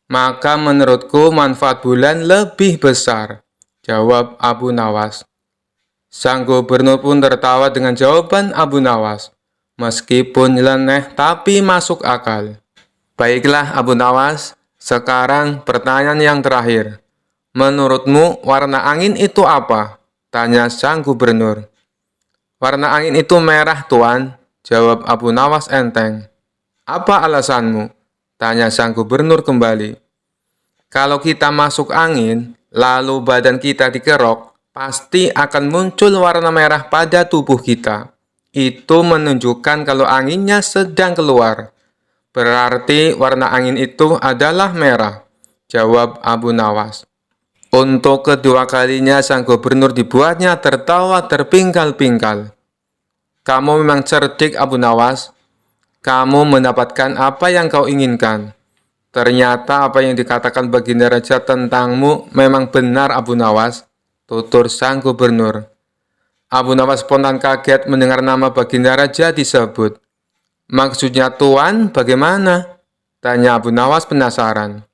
Maka menurutku manfaat bulan lebih besar, jawab Abu Nawas. Sang gubernur pun tertawa dengan jawaban Abu Nawas, meskipun nyeleneh tapi masuk akal. Baiklah Abu Nawas, sekarang pertanyaan yang terakhir. Menurutmu warna angin itu apa? Tanya sang gubernur. Warna angin itu merah, Tuan, jawab Abu Nawas enteng. Apa alasanmu? Tanya sang gubernur kembali. Kalau kita masuk angin, lalu badan kita dikerok, pasti akan muncul warna merah pada tubuh kita. Itu menunjukkan kalau anginnya sedang keluar. Berarti warna angin itu adalah merah, jawab Abu Nawas. Untuk kedua kalinya sang gubernur dibuatnya tertawa terpingkal-pingkal. Kamu memang cerdik, Abu Nawas. Kamu mendapatkan apa yang kau inginkan. Ternyata apa yang dikatakan Baginda Raja tentangmu memang benar, Abu Nawas, tutur sang gubernur. Abu Nawas spontan kaget mendengar nama Baginda Raja disebut. Maksudnya Tuan bagaimana? Tanya Abu Nawas penasaran.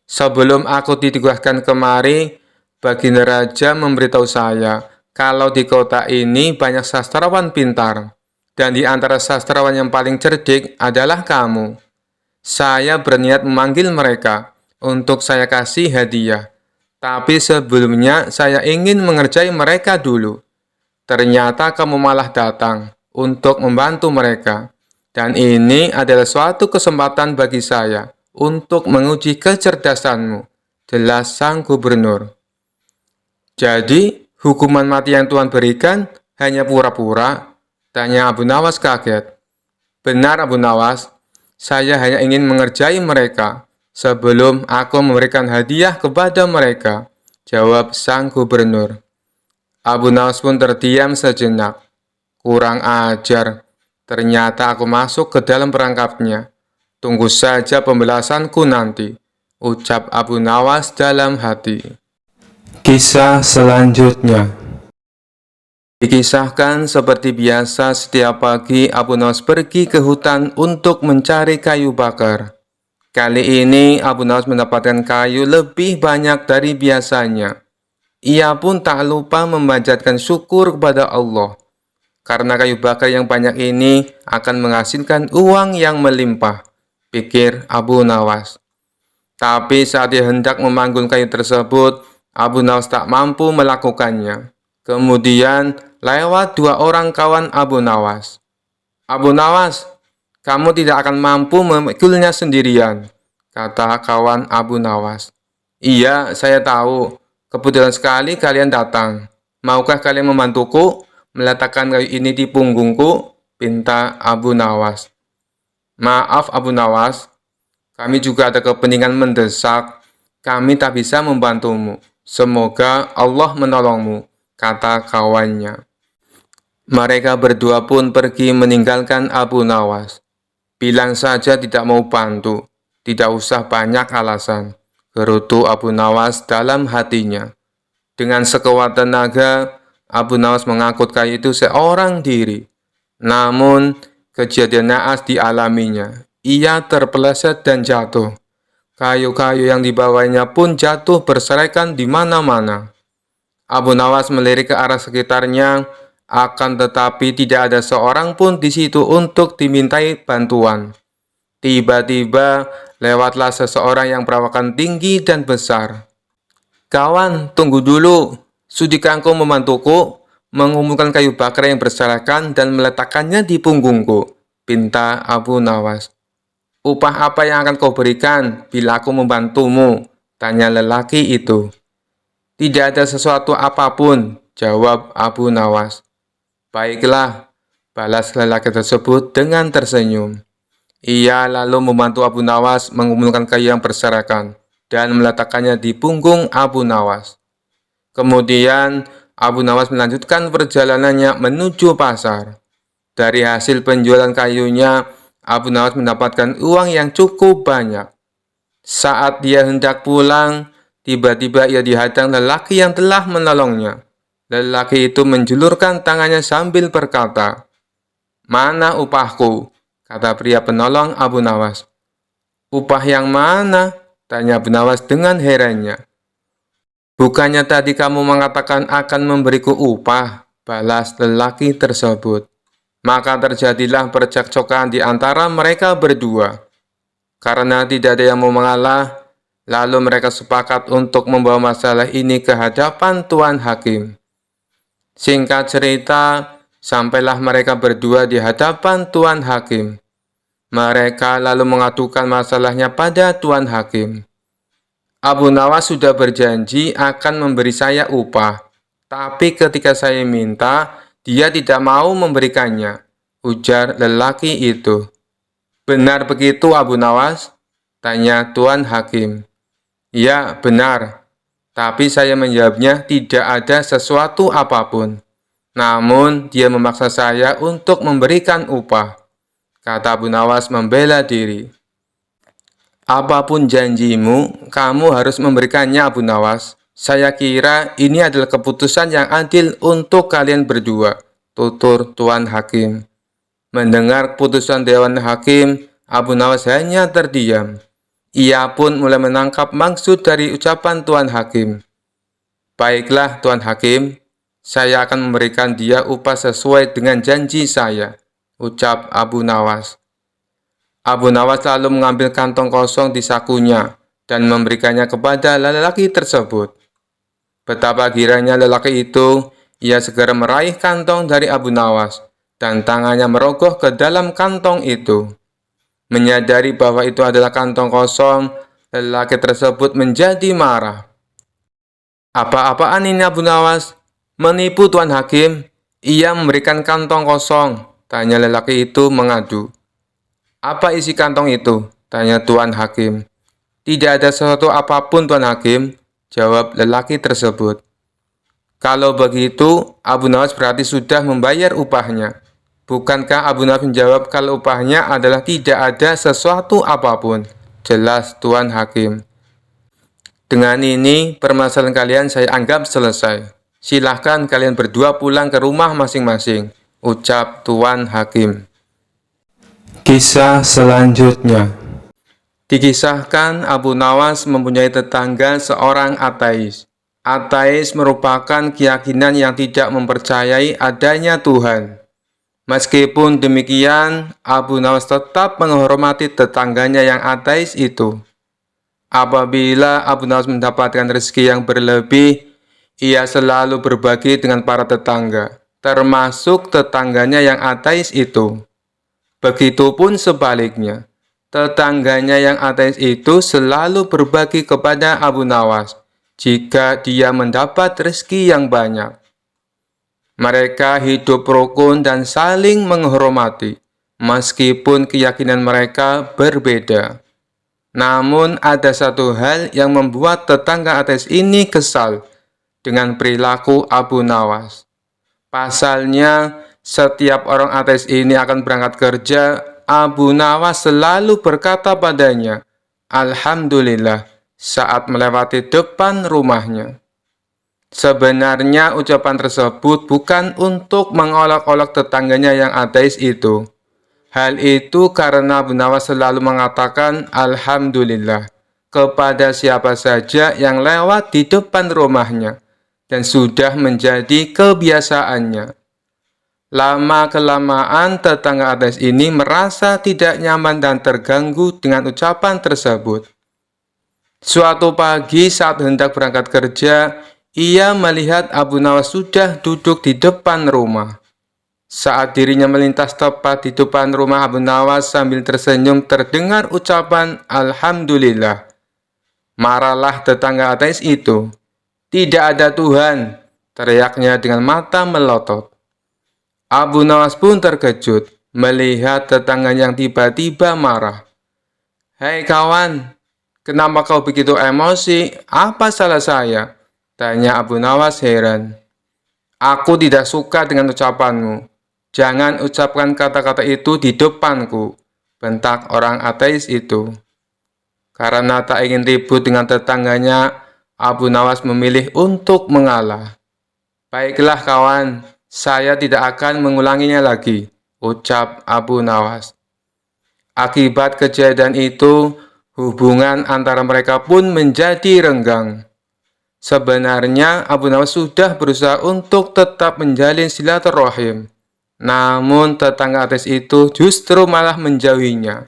Sebelum aku ditugaskan kemari, Baginda Raja memberitahu saya kalau di kota ini banyak sastrawan pintar. Dan di antara sastrawan yang paling cerdik adalah kamu. Saya berniat memanggil mereka untuk saya kasih hadiah. Tapi sebelumnya saya ingin mengerjai mereka dulu. Ternyata kamu malah datang untuk membantu mereka. Dan ini adalah suatu kesempatan bagi saya untuk menguji kecerdasanmu, jelas sang gubernur. Jadi, hukuman mati yang Tuhan berikan hanya pura-pura? Tanya Abu Nawas kaget. Benar, Abu Nawas, saya hanya ingin mengerjai mereka sebelum aku memberikan hadiah kepada mereka, jawab sang gubernur. Abu Nawas pun terdiam sejenak. Kurang ajar, ternyata aku masuk ke dalam perangkapnya. Tunggu saja pembalasanku nanti, ucap Abu Nawas dalam hati. Kisah selanjutnya. Dikisahkan seperti biasa setiap pagi Abu Nawas pergi ke hutan untuk mencari kayu bakar. Kali ini Abu Nawas mendapatkan kayu lebih banyak dari biasanya. Ia pun tak lupa memanjatkan syukur kepada Allah. Karena kayu bakar yang banyak ini akan menghasilkan uang yang melimpah, pikir Abu Nawas. Tapi saat dia hendak memanggul kayu tersebut, Abu Nawas tak mampu melakukannya. Kemudian lewat dua orang kawan Abu Nawas. Abu Nawas, kamu tidak akan mampu memikulnya sendirian, kata kawan Abu Nawas. Iya, saya tahu. Kebetulan sekali kalian datang. Maukah kalian membantuku meletakkan kayu ini di punggungku? Pinta Abu Nawas. Maaf Abu Nawas, kami juga ada kepentingan mendesak. Kami tak bisa membantumu. Semoga Allah menolongmu, kata kawannya. Mereka berdua pun pergi meninggalkan Abu Nawas. Bilang saja tidak mau bantu, tidak usah banyak alasan, gerutu Abu Nawas dalam hatinya. Dengan sekuat tenaga, Abu Nawas mengangkut kayu itu seorang diri. Namun, kejadian naas dialaminya. Ia terpeleset dan jatuh. Kayu-kayu yang dibawanya pun jatuh berserakan di mana-mana. Abu Nawas melirik ke arah sekitarnya, akan tetapi tidak ada seorang pun di situ untuk dimintai bantuan. Tiba-tiba lewatlah seseorang yang perawakan tinggi dan besar. Kawan, tunggu dulu. Sudikah engkau membantuku mengumpulkan kayu bakar yang berserakan dan meletakkannya di punggungku? Pinta Abu Nawas. Upah apa yang akan kau berikan bila aku membantumu? Tanya lelaki itu. Tidak ada sesuatu apapun, jawab Abu Nawas. Baiklah, balas lelaki tersebut dengan tersenyum. Ia lalu membantu Abu Nawas mengumpulkan kayu yang berserakan dan meletakkannya di punggung Abu Nawas. Kemudian, Abu Nawas melanjutkan perjalanannya menuju pasar. Dari hasil penjualan kayunya, Abu Nawas mendapatkan uang yang cukup banyak. Saat dia hendak pulang, tiba-tiba ia dihadang lelaki yang telah menolongnya. Lelaki itu menjulurkan tangannya sambil berkata, "Mana upahku?" kata pria penolong Abu Nawas. "Upah yang mana?" tanya Abu Nawas dengan herannya. "Bukannya tadi kamu mengatakan akan memberiku upah?" balas lelaki tersebut. Maka terjadilah percekcokan di antara mereka berdua. Karena tidak ada yang mau mengalah, lalu mereka sepakat untuk membawa masalah ini ke hadapan Tuan Hakim. Singkat cerita, Sampailah mereka berdua di hadapan Tuan Hakim. Mereka lalu mengadukan masalahnya pada Tuan Hakim. Abu Nawas sudah berjanji akan memberi saya upah, tapi ketika saya minta, dia tidak mau memberikannya, ujar lelaki itu. Benar begitu, Abu Nawas? Tanya Tuan Hakim. Ya, benar. Tapi saya menjawabnya tidak ada sesuatu apapun. Namun, dia memaksa saya untuk memberikan upah. Kata Abu Nawas membela diri. Apapun janjimu, kamu harus memberikannya, Abu Nawas. Saya kira ini adalah keputusan yang adil untuk kalian berdua, tutur Tuan Hakim. Mendengar keputusan Dewan Hakim, Abu Nawas hanya terdiam. Ia pun mulai menangkap maksud dari ucapan Tuan Hakim. Baiklah, Tuan Hakim, saya akan memberikan dia upah sesuai dengan janji saya, ucap Abu Nawas. Abu Nawas lalu mengambil kantong kosong di sakunya dan memberikannya kepada lelaki tersebut. Betapa girangnya lelaki itu, ia segera meraih kantong dari Abu Nawas dan tangannya merogoh ke dalam kantong itu. Menyadari bahwa itu adalah kantong kosong, lelaki tersebut menjadi marah. Apa-apaan ini, Abu Nawas? Menipu, Tuan Hakim. Ia memberikan kantong kosong, tanya lelaki itu mengadu. Apa isi kantong itu? Tanya Tuan Hakim. Tidak ada sesuatu apapun, Tuan Hakim, jawab lelaki tersebut. Kalau begitu, Abu Nawas berarti sudah membayar upahnya. Bukankah Abu Nawas menjawab kalau upahnya adalah tidak ada sesuatu apapun? Jelas, Tuan Hakim. Dengan ini, permasalahan kalian saya anggap selesai. Silahkan kalian berdua pulang ke rumah masing-masing, ucap Tuan Hakim. Kisah selanjutnya. Dikisahkan Abu Nawas mempunyai tetangga seorang ateis. Ateis merupakan keyakinan yang tidak mempercayai adanya Tuhan. Meskipun demikian, Abu Nawas tetap menghormati tetangganya yang ateis itu. Apabila Abu Nawas mendapatkan rezeki yang berlebih, ia selalu berbagi dengan para tetangga, termasuk tetangganya yang ateis itu. Begitupun sebaliknya, tetangganya yang ateis itu selalu berbagi kepada Abu Nawas jika dia mendapat rezeki yang banyak. Mereka hidup rukun dan saling menghormati, meskipun keyakinan mereka berbeda. Namun ada satu hal yang membuat tetangga ateis ini kesal dengan perilaku Abu Nawas. Pasalnya, setiap orang ateis ini akan berangkat kerja, Abu Nawas selalu berkata padanya, "Alhamdulillah," saat melewati depan rumahnya. Sebenarnya ucapan tersebut bukan untuk mengolok-olok tetangganya yang ateis itu. Hal itu karena Abu Nawas selalu mengatakan Alhamdulillah kepada siapa saja yang lewat di depan rumahnya, dan sudah menjadi kebiasaannya. Lama-kelamaan tetangga ateis ini merasa tidak nyaman dan terganggu dengan ucapan tersebut. Suatu pagi saat hendak berangkat kerja, ia melihat Abu Nawas sudah duduk di depan rumah. Saat dirinya melintas tepat di depan rumah Abu Nawas sambil tersenyum, terdengar ucapan Alhamdulillah. Marahlah tetangga ateis itu. "Tidak ada Tuhan," teriaknya dengan mata melotot. Abu Nawas pun terkejut melihat tetangganya yang tiba-tiba marah. "Hei kawan, kenapa kau begitu emosi? Apa salah saya?" tanya Abu Nawas heran. "Aku tidak suka dengan ucapanmu. Jangan ucapkan kata-kata itu di depanku," bentak orang ateis itu. Karena tak ingin ribut dengan tetangganya, Abu Nawas memilih untuk mengalah. "Baiklah kawan, saya tidak akan mengulanginya lagi," ucap Abu Nawas. Akibat kejadian itu, hubungan antara mereka pun menjadi renggang. Sebenarnya Abu Nawas sudah berusaha untuk tetap menjalin silaturahim, namun tetangga ateis itu justru malah menjauhinya.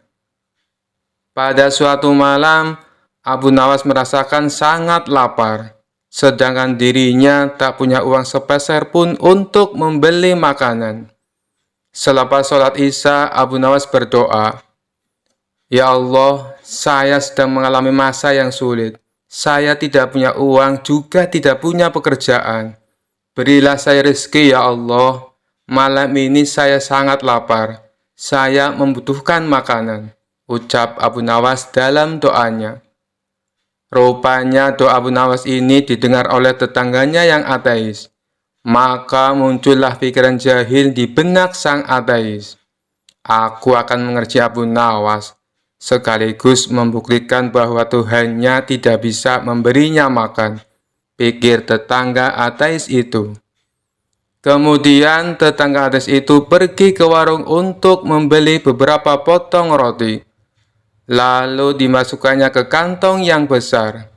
Pada suatu malam, Abu Nawas merasakan sangat lapar. sedangkan dirinya tak punya uang sepeser pun untuk membeli makanan. Selepas sholat Isya, Abu Nawas berdoa, "Ya Allah, saya sedang mengalami masa yang sulit. Saya tidak punya uang, juga tidak punya pekerjaan. Berilah saya rezeki ya Allah. Malam ini saya sangat lapar. Saya membutuhkan makanan," ucap Abu Nawas dalam doanya. Rupanya doa Abu Nawas ini didengar oleh tetangganya yang ateis. Maka muncullah pikiran jahil di benak sang ateis. Aku akan mengerji Abu Nawas, sekaligus membuktikan bahwa Tuhannya tidak bisa memberinya makan, pikir tetangga ateis itu. Kemudian tetangga ateis itu pergi ke warung untuk membeli beberapa potong roti. Lalu dimasukkannya ke kantong yang besar.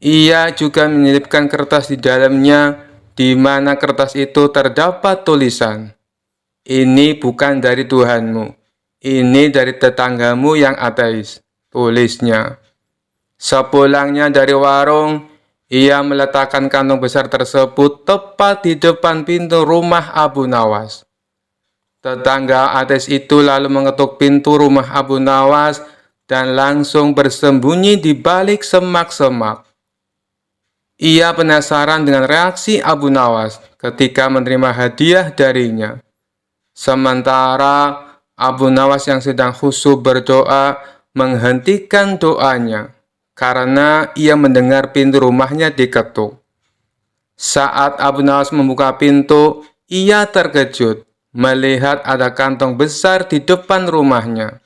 Ia juga menyelipkan kertas di dalamnya, di mana kertas itu terdapat tulisan, "Ini bukan dari Tuhanmu, ini dari tetanggamu yang ateis," tulisnya. Sepulangnya dari warung, ia meletakkan kantong besar tersebut tepat di depan pintu rumah Abu Nawas. Tetangga ateis itu lalu mengetuk pintu rumah Abu Nawas dan langsung bersembunyi di balik semak-semak. Ia penasaran dengan reaksi Abu Nawas ketika menerima hadiah darinya. Sementara Abu Nawas yang sedang khusyuk berdoa menghentikan doanya karena ia mendengar pintu rumahnya diketuk. Saat Abu Nawas membuka pintu, ia terkejut melihat ada kantong besar di depan rumahnya.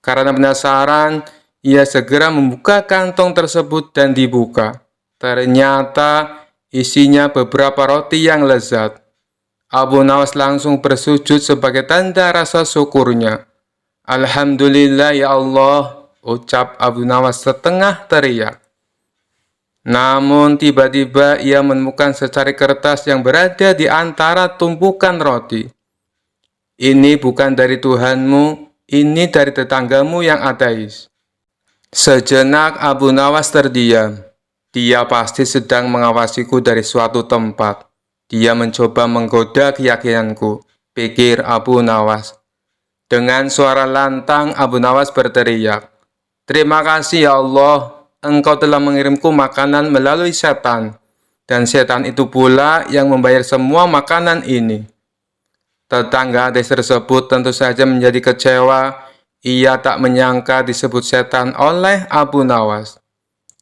Karena penasaran, ia segera membuka kantong tersebut dan dibuka. Ternyata isinya beberapa roti yang lezat. Abu Nawas langsung bersujud sebagai tanda rasa syukurnya. "Alhamdulillah ya Allah," ucap Abu Nawas setengah teriak. Namun tiba-tiba ia menemukan secari kertas yang berada di antara tumpukan roti. "Ini bukan dari Tuhanmu, ini dari tetanggamu yang ateis." Sejenak Abu Nawas terdiam. Dia pasti sedang mengawasiku dari suatu tempat. Dia mencoba menggoda keyakinanku, pikir Abu Nawas. Dengan suara lantang Abu Nawas berteriak, "Terima kasih ya Allah, Engkau telah mengirimku makanan melalui setan, dan setan itu pula yang membayar semua makanan ini." Tetangga ateis tersebut tentu saja menjadi kecewa. Ia tak menyangka disebut setan oleh Abu Nawas.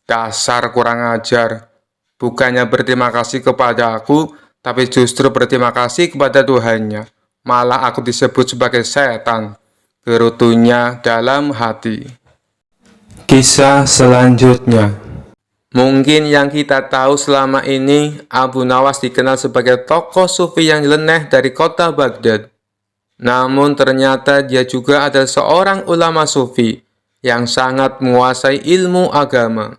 "Dasar kurang ajar, bukannya berterima kasih kepada aku, tapi justru berterima kasih kepada Tuhannya. Malah aku disebut sebagai setan," gerutunya dalam hati. Kisah selanjutnya. Mungkin yang kita tahu selama ini, Abu Nawas dikenal sebagai tokoh sufi yang nyeleneh dari kota Baghdad. Namun ternyata dia juga adalah seorang ulama sufi yang sangat menguasai ilmu agama.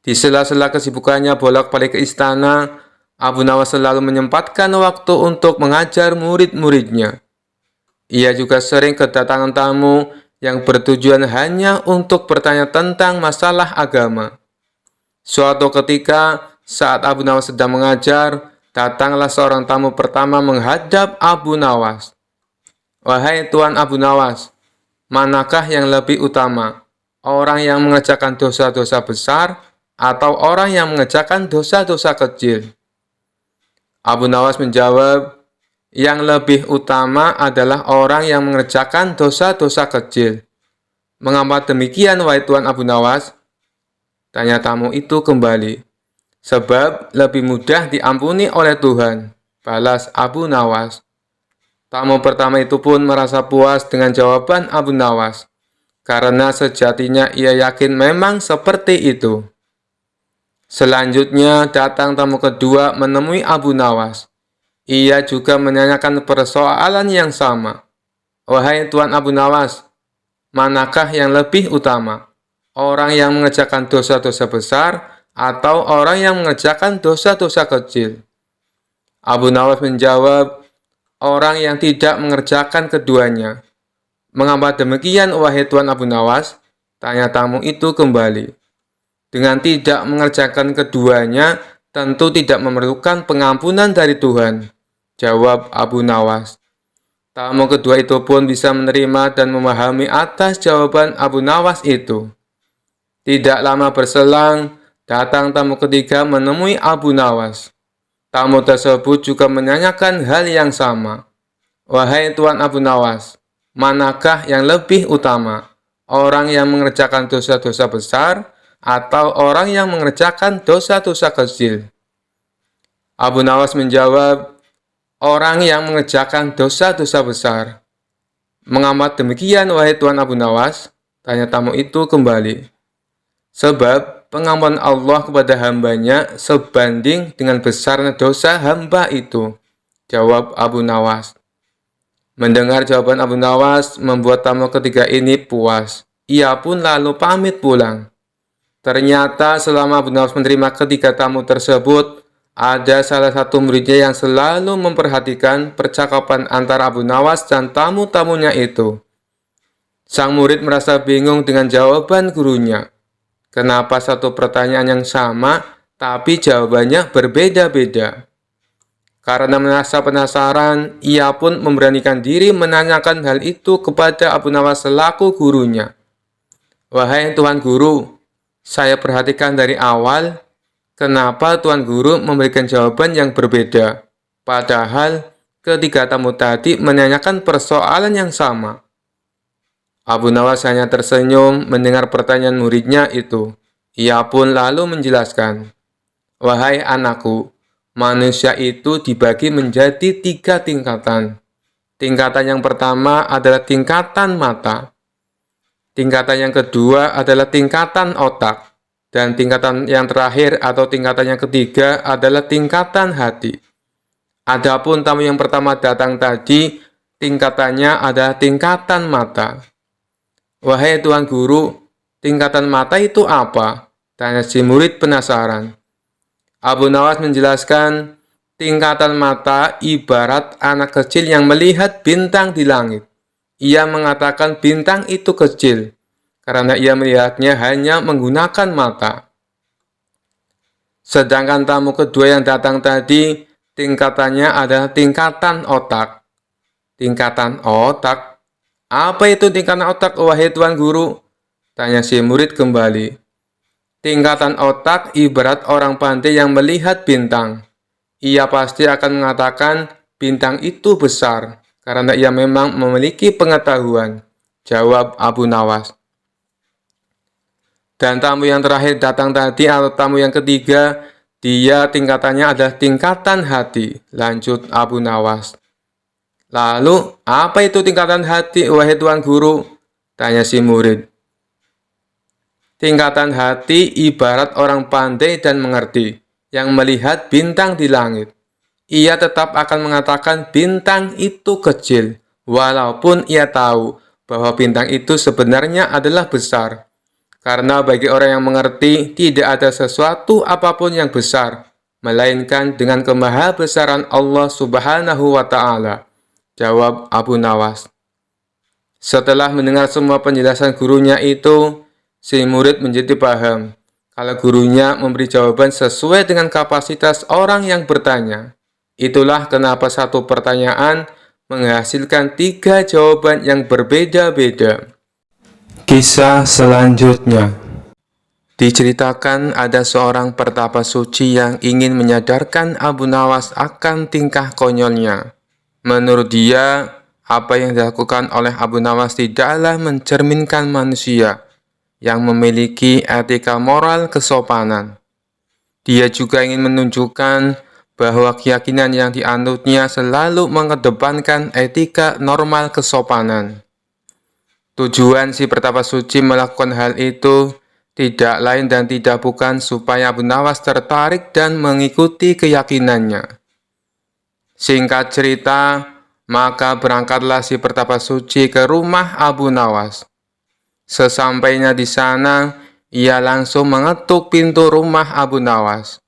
Di sela-sela kesibukannya bolak-balik ke istana, Abu Nawas selalu menyempatkan waktu untuk mengajar murid-muridnya. Ia juga sering kedatangan tamu yang bertujuan hanya untuk bertanya tentang masalah agama. Suatu ketika, saat Abu Nawas sedang mengajar, datanglah seorang tamu pertama menghadap Abu Nawas. "Wahai Tuan Abu Nawas, manakah yang lebih utama? Orang yang mengerjakan dosa-dosa besar atau orang yang mengerjakan dosa-dosa kecil?" Abu Nawas menjawab, "Yang lebih utama adalah orang yang mengerjakan dosa-dosa kecil." "Mengapa demikian, wahai Tuan Abu Nawas?" tanya tamu itu kembali. "Sebab lebih mudah diampuni oleh Tuhan," balas Abu Nawas. Tamu pertama itu pun merasa puas dengan jawaban Abu Nawas, karena sejatinya ia yakin memang seperti itu. Selanjutnya datang tamu kedua menemui Abu Nawas. Ia juga menanyakan persoalan yang sama. "Wahai Tuan Abu Nawas, manakah yang lebih utama? Orang yang mengerjakan dosa-dosa besar atau orang yang mengerjakan dosa-dosa kecil?" Abu Nawas menjawab, "Orang yang tidak mengerjakan keduanya." "Mengapa demikian, wahai Tuan Abu Nawas?" tanya tamu itu kembali. dengan tidak mengerjakan keduanya tentu tidak memerlukan pengampunan dari Tuhan, jawab Abu Nawas. Tamu kedua itu pun bisa menerima dan memahami atas jawaban Abu Nawas itu. Tidak lama berselang, datang tamu ketiga menemui Abu Nawas. Tamu tersebut juga menanyakan hal yang sama. Wahai Tuan Abu Nawas, manakah yang lebih utama? Orang yang mengerjakan dosa-dosa besar atau orang yang mengerjakan dosa-dosa kecil? Abu Nawas menjawab, orang yang mengerjakan dosa-dosa besar. Mengamat demikian, wahai Tuan Abu Nawas? Tanya tamu itu kembali. Sebab pengampunan Allah kepada hambanya sebanding dengan besarnya dosa hamba itu, jawab Abu Nawas. Mendengar jawaban Abu Nawas membuat tamu ketiga ini puas. Ia pun lalu pamit pulang. Ternyata selama Abu Nawas menerima ketiga tamu tersebut, ada salah satu muridnya yang selalu memperhatikan percakapan antara Abu Nawas dan tamu-tamunya itu. Sang murid merasa bingung dengan jawaban gurunya. Kenapa satu pertanyaan yang sama, tapi jawabannya berbeda-beda? Karena merasa penasaran, ia pun memberanikan diri menanyakan hal itu kepada Abu Nawas selaku gurunya. Wahai Tuan Guru, saya perhatikan dari awal, kenapa Tuan Guru memberikan jawaban yang berbeda? Padahal ketiga tamu tadi menanyakan persoalan yang sama. Abu Nawas hanya tersenyum mendengar pertanyaan muridnya itu. Ia pun lalu menjelaskan, wahai anakku, manusia itu dibagi menjadi 3 tingkatan. Tingkatan yang pertama adalah tingkatan mata. Tingkatan yang kedua adalah tingkatan otak. Dan tingkatan yang terakhir atau tingkatan yang ketiga adalah tingkatan hati. Adapun tamu yang pertama datang tadi, tingkatannya adalah tingkatan mata. Wahai Tuan Guru, tingkatan mata itu apa? Tanya si murid penasaran. Abu Nawas menjelaskan, tingkatan mata ibarat anak kecil yang melihat bintang di langit. Ia mengatakan bintang itu kecil, karena ia melihatnya hanya menggunakan mata. Sedangkan tamu kedua yang datang tadi, tingkatannya adalah tingkatan otak. Tingkatan otak? Apa itu tingkatan otak, wahai Tuan Guru? Tanya si murid kembali. Tingkatan otak ibarat orang pandai yang melihat bintang. Ia pasti akan mengatakan bintang itu besar, karena ia memang memiliki pengetahuan, jawab Abu Nawas. Dan tamu yang terakhir datang tadi atau tamu yang ketiga, dia tingkatannya adalah tingkatan hati, lanjut Abu Nawas. Lalu, apa itu tingkatan hati, wahai Tuan Guru? Tanya si murid. Tingkatan hati ibarat orang pandai dan mengerti, yang melihat bintang di langit. Ia tetap akan mengatakan bintang itu kecil, walaupun ia tahu bahwa bintang itu sebenarnya adalah besar. Karena bagi orang yang mengerti, tidak ada sesuatu apapun yang besar, melainkan dengan kemahabesaran Allah Subhanahu wa Ta'ala, jawab Abu Nawas. Setelah mendengar semua penjelasan gurunya itu, si murid menjadi paham kalau gurunya memberi jawaban sesuai dengan kapasitas orang yang bertanya. Itulah kenapa satu pertanyaan menghasilkan 3 jawaban yang berbeda-beda. Kisah selanjutnya. Diceritakan ada seorang pertapa suci yang ingin menyadarkan Abu Nawas akan tingkah konyolnya. Menurut dia, apa yang dilakukan oleh Abu Nawas tidaklah mencerminkan manusia yang memiliki etika moral kesopanan. Dia juga ingin menunjukkan bahwa keyakinan yang dianutnya selalu mengedepankan etika normal kesopanan. Tujuan si pertapa suci melakukan hal itu tidak lain dan tidak bukan supaya Abu Nawas tertarik dan mengikuti keyakinannya. Singkat cerita, maka berangkatlah si pertapa suci ke rumah Abu Nawas. Sesampainya di sana, ia langsung mengetuk pintu rumah Abu Nawas.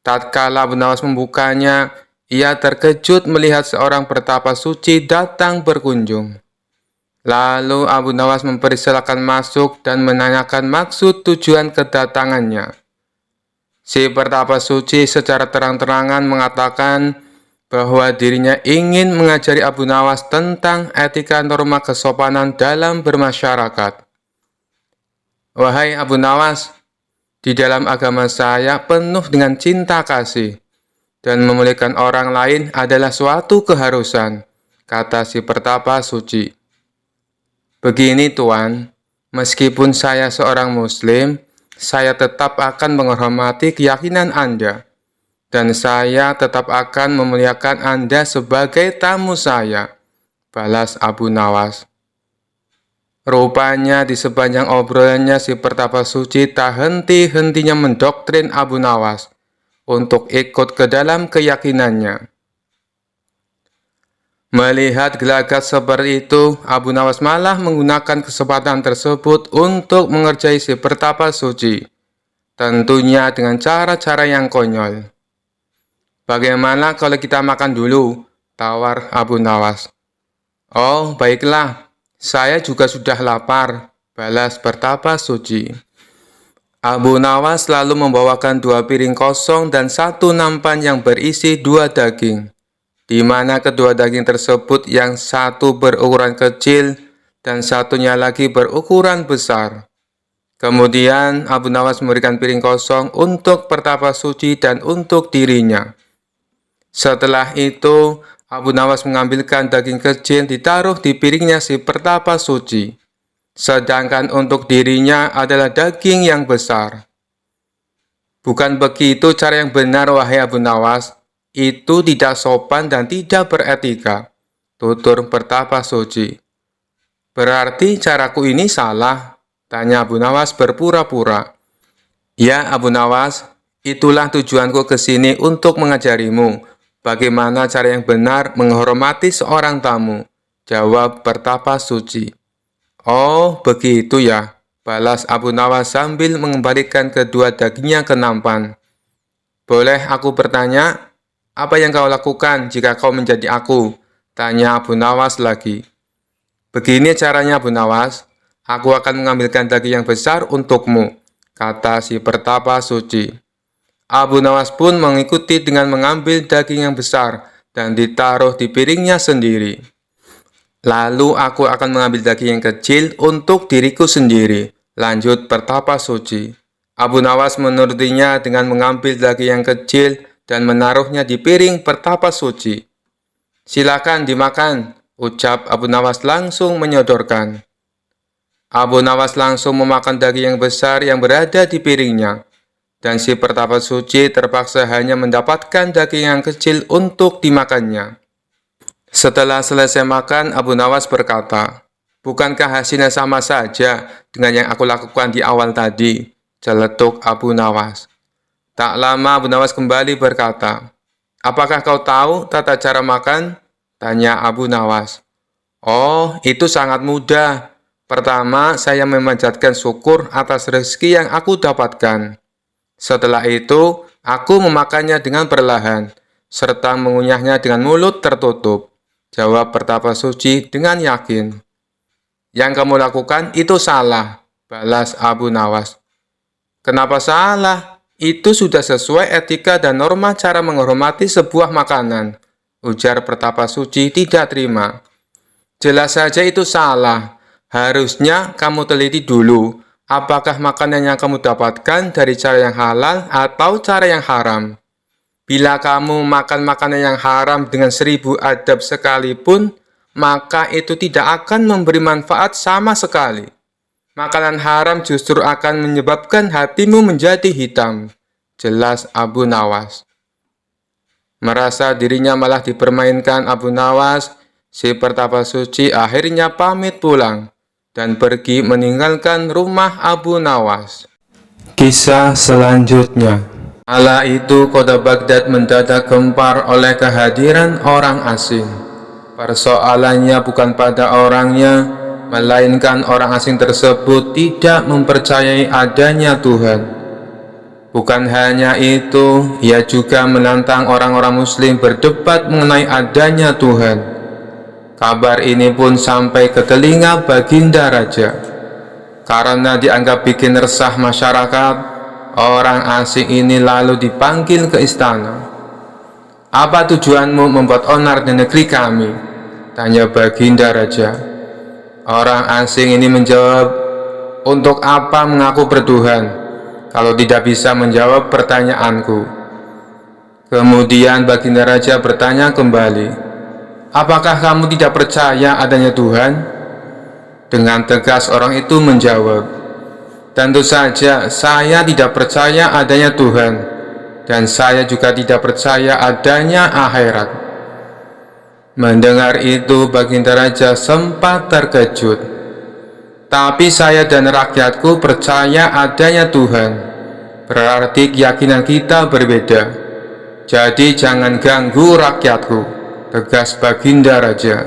Tatkala Abu Nawas membukanya, ia terkejut melihat seorang pertapa suci datang berkunjung. Lalu Abu Nawas mempersilahkan masuk dan menanyakan maksud tujuan kedatangannya. Si Pertapa Suci secara terang-terangan mengatakan bahwa dirinya ingin mengajari Abu Nawas tentang etika norma kesopanan dalam bermasyarakat. Wahai Abu Nawas, di dalam agama saya penuh dengan cinta kasih, dan memuliakan orang lain adalah suatu keharusan, kata si Pertapa Suci. Begini Tuan, meskipun saya seorang Muslim, saya tetap akan menghormati keyakinan Anda, dan saya tetap akan memuliakan Anda sebagai tamu saya, balas Abu Nawas. Rupanya di sepanjang obrolannya si Pertapa Suci tak henti-hentinya mendoktrin Abu Nawas untuk ikut ke dalam keyakinannya. Melihat gelagat seperti itu, Abu Nawas malah menggunakan kesempatan tersebut untuk mengerjai si Pertapa Suci, tentunya dengan cara-cara yang konyol. Bagaimana kalau kita makan dulu? Tawar Abu Nawas. Oh, baiklah, saya juga sudah lapar, balas Pertapa Suci. Abu Nawas lalu membawakan 2 piring kosong dan 1 nampan yang berisi 2 daging, di mana kedua daging tersebut yang satu berukuran kecil dan satunya lagi berukuran besar. Kemudian Abu Nawas memberikan piring kosong untuk Pertapa Suci dan untuk dirinya. Setelah itu, Abu Nawas mengambilkan daging kecil ditaruh di piringnya si Pertapa Suci, sedangkan untuk dirinya adalah daging yang besar. Bukan begitu cara yang benar, wahai Abu Nawas. Itu tidak sopan dan tidak beretika, tutur Pertapa Suci. Berarti caraku ini salah, tanya Abu Nawas berpura-pura. Ya Abu Nawas, itulah tujuanku ke sini untuk mengajarimu bagaimana cara yang benar menghormati seorang tamu, jawab Pertapa Suci. Oh, begitu ya, balas Abu Nawas sambil mengembalikan kedua dagingnya ke nampan. Boleh aku bertanya? Apa yang kau lakukan jika kau menjadi aku? Tanya Abu Nawas lagi. Begini caranya Abu Nawas, aku akan mengambilkan daging yang besar untukmu, kata si Pertapa Suci. Abu Nawas pun mengikuti dengan mengambil daging yang besar dan ditaruh di piringnya sendiri. Lalu aku akan mengambil daging yang kecil untuk diriku sendiri, lanjut Pertapa Suci. Abu Nawas menurutinya dengan mengambil daging yang kecil dan menaruhnya di piring Pertapa Suci. Silakan dimakan, ucap Abu Nawas langsung menyodorkan. Abu Nawas langsung memakan daging yang besar yang berada di piringnya, dan si Pertapa Suci terpaksa hanya mendapatkan daging yang kecil untuk dimakannya. Setelah selesai makan, Abu Nawas berkata, bukankah hasilnya sama saja dengan yang aku lakukan di awal tadi? Celetuk Abu Nawas. Tak lama Abu Nawas kembali berkata, apakah kau tahu tata cara makan? Tanya Abu Nawas. Oh, itu sangat mudah. Pertama, saya memanjatkan syukur atas rezeki yang aku dapatkan. Setelah itu, aku memakannya dengan perlahan, serta mengunyahnya dengan mulut tertutup, jawab Pertapa Suci dengan yakin. Yang kamu lakukan itu salah, balas Abu Nawas. Kenapa salah? Itu sudah sesuai etika dan norma cara menghormati sebuah makanan, ujar Pertapa Suci tidak terima. Jelas saja itu salah. Harusnya kamu teliti dulu, apakah makanan yang kamu dapatkan dari cara yang halal atau cara yang haram. Bila kamu makan makanan yang haram dengan 1000 adab sekalipun, maka itu tidak akan memberi manfaat sama sekali. Makanan haram justru akan menyebabkan hatimu menjadi hitam, jelas Abu Nawas. Merasa dirinya malah dipermainkan Abu Nawas, si Pertapa Suci akhirnya pamit pulang dan pergi meninggalkan rumah Abu Nawas. Kisah selanjutnya. Kala itu kota Baghdad mendadak gempar oleh kehadiran orang asing. Persoalannya bukan pada orangnya, melainkan orang asing tersebut tidak mempercayai adanya Tuhan. Bukan hanya itu, ia juga menantang orang-orang muslim berdebat mengenai adanya Tuhan. Kabar ini pun sampai ke telinga Baginda Raja. Karena dianggap bikin resah masyarakat, orang asing ini lalu dipanggil ke istana. "Apa tujuanmu membuat onar di negeri kami?" tanya Baginda Raja. Orang asing ini menjawab, "Untuk apa mengaku bertuhan kalau tidak bisa menjawab pertanyaanku?" Kemudian Baginda Raja bertanya kembali, "Apakah kamu tidak percaya adanya Tuhan?" Dengan tegas orang itu menjawab, "Tentu saja saya tidak percaya adanya Tuhan, dan saya juga tidak percaya adanya akhirat." Mendengar itu Baginda Raja sempat terkejut. "Tapi saya dan rakyatku percaya adanya Tuhan. Berarti keyakinan kita berbeda. Jadi jangan ganggu rakyatku," tegas Baginda Raja.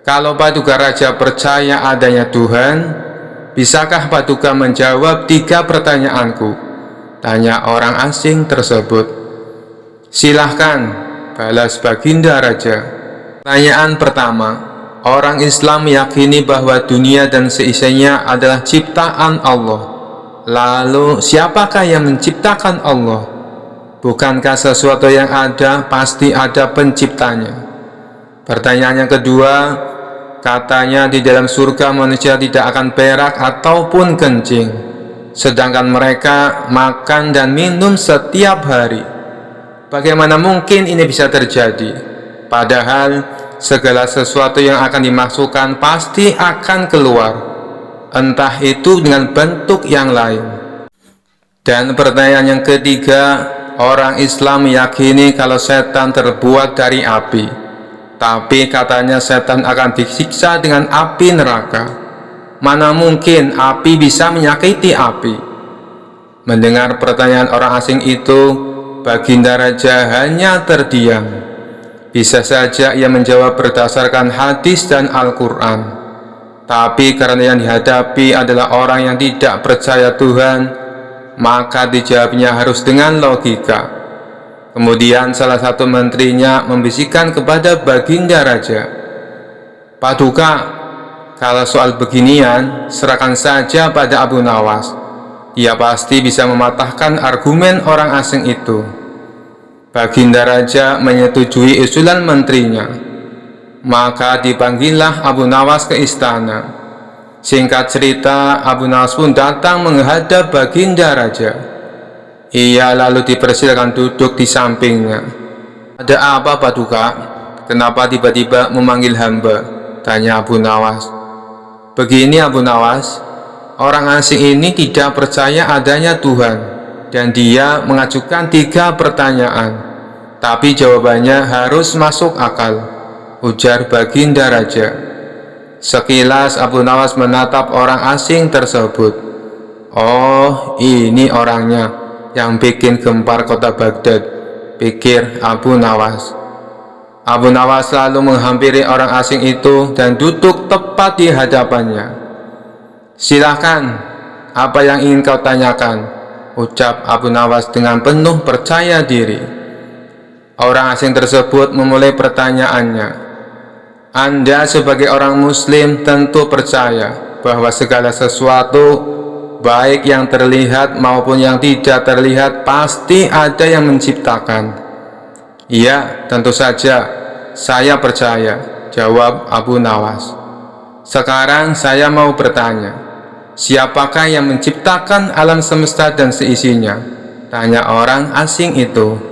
"Kalau Paduka Raja percaya adanya Tuhan, bisakah Paduka menjawab 3 pertanyaanku?" tanya orang asing tersebut. "Silahkan," balas Baginda Raja. Pertanyaan pertama, orang Islam meyakini bahwa dunia dan seisinya adalah ciptaan Allah. Lalu, siapakah yang menciptakan Allah? Bukankah sesuatu yang ada pasti ada penciptanya? Pertanyaan yang kedua, katanya di dalam surga manusia tidak akan berak ataupun kencing, sedangkan mereka makan dan minum setiap hari. Bagaimana mungkin ini bisa terjadi? Padahal segala sesuatu yang akan dimasukkan pasti akan keluar, entah itu dengan bentuk yang lain. Dan pertanyaan yang ketiga, orang Islam meyakini kalau setan terbuat dari api. Tapi katanya setan akan disiksa dengan api neraka. Mana mungkin api bisa menyakiti api? Mendengar pertanyaan orang asing itu, Baginda Raja hanya terdiam. Bisa saja ia menjawab berdasarkan hadis dan Al-Quran. Tapi karena yang dihadapi adalah orang yang tidak percaya Tuhan, maka dijawabnya harus dengan logika. Kemudian salah satu menterinya membisikkan kepada Baginda Raja, "Paduka, kalau soal beginian, serahkan saja pada Abu Nawas. Dia pasti bisa mematahkan argumen orang asing itu." Baginda Raja menyetujui usulan menterinya. Maka dipanggillah Abu Nawas ke istana. Singkat cerita, Abu Nawas pun datang menghadap Baginda Raja. Ia lalu dipersilakan duduk di sampingnya. "Ada apa, Paduka? Kenapa tiba-tiba memanggil hamba?" tanya Abu Nawas. "Begini Abu Nawas, orang asing ini tidak percaya adanya Tuhan, dan dia mengajukan 3 pertanyaan, tapi jawabannya harus masuk akal," ujar Baginda Raja. Sekilas Abu Nawas menatap orang asing tersebut. "Oh, ini orangnya yang bikin gempar kota Baghdad," pikir Abu Nawas. Abu Nawas lalu menghampiri orang asing itu dan duduk tepat di hadapannya. "Silahkan, apa yang ingin kau tanyakan?" ucap Abu Nawas dengan penuh percaya diri. Orang asing tersebut memulai pertanyaannya. "Anda sebagai orang Muslim tentu percaya bahwa segala sesuatu, baik yang terlihat maupun yang tidak terlihat, pasti ada yang menciptakan." "Iya, tentu saja, saya percaya," jawab Abu Nawas. "Sekarang saya mau bertanya, siapakah yang menciptakan alam semesta dan seisinya?" tanya orang asing itu.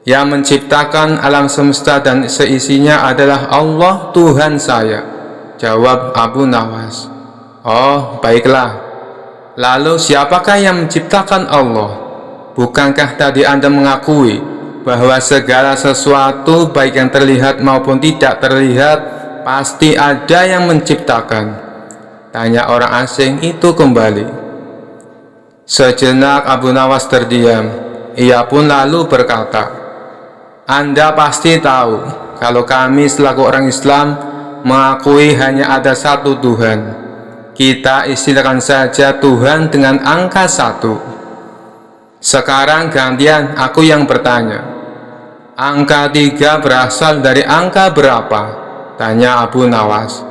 "Yang menciptakan alam semesta dan seisinya adalah Allah Tuhan saya," jawab Abu Nawas. "Oh, baiklah. Lalu siapakah yang menciptakan Allah? Bukankah tadi Anda mengakui bahwa segala sesuatu, baik yang terlihat maupun tidak terlihat, pasti ada yang menciptakan?" tanya orang asing itu kembali. Sejenak Abu Nawas terdiam. Ia pun lalu berkata, "Anda pasti tahu kalau kami selaku orang Islam mengakui hanya ada satu Tuhan. Kita istilahkan saja Tuhan dengan angka 1. Sekarang gantian aku yang bertanya. Angka 3 berasal dari angka berapa? Tanya Abu Nawas.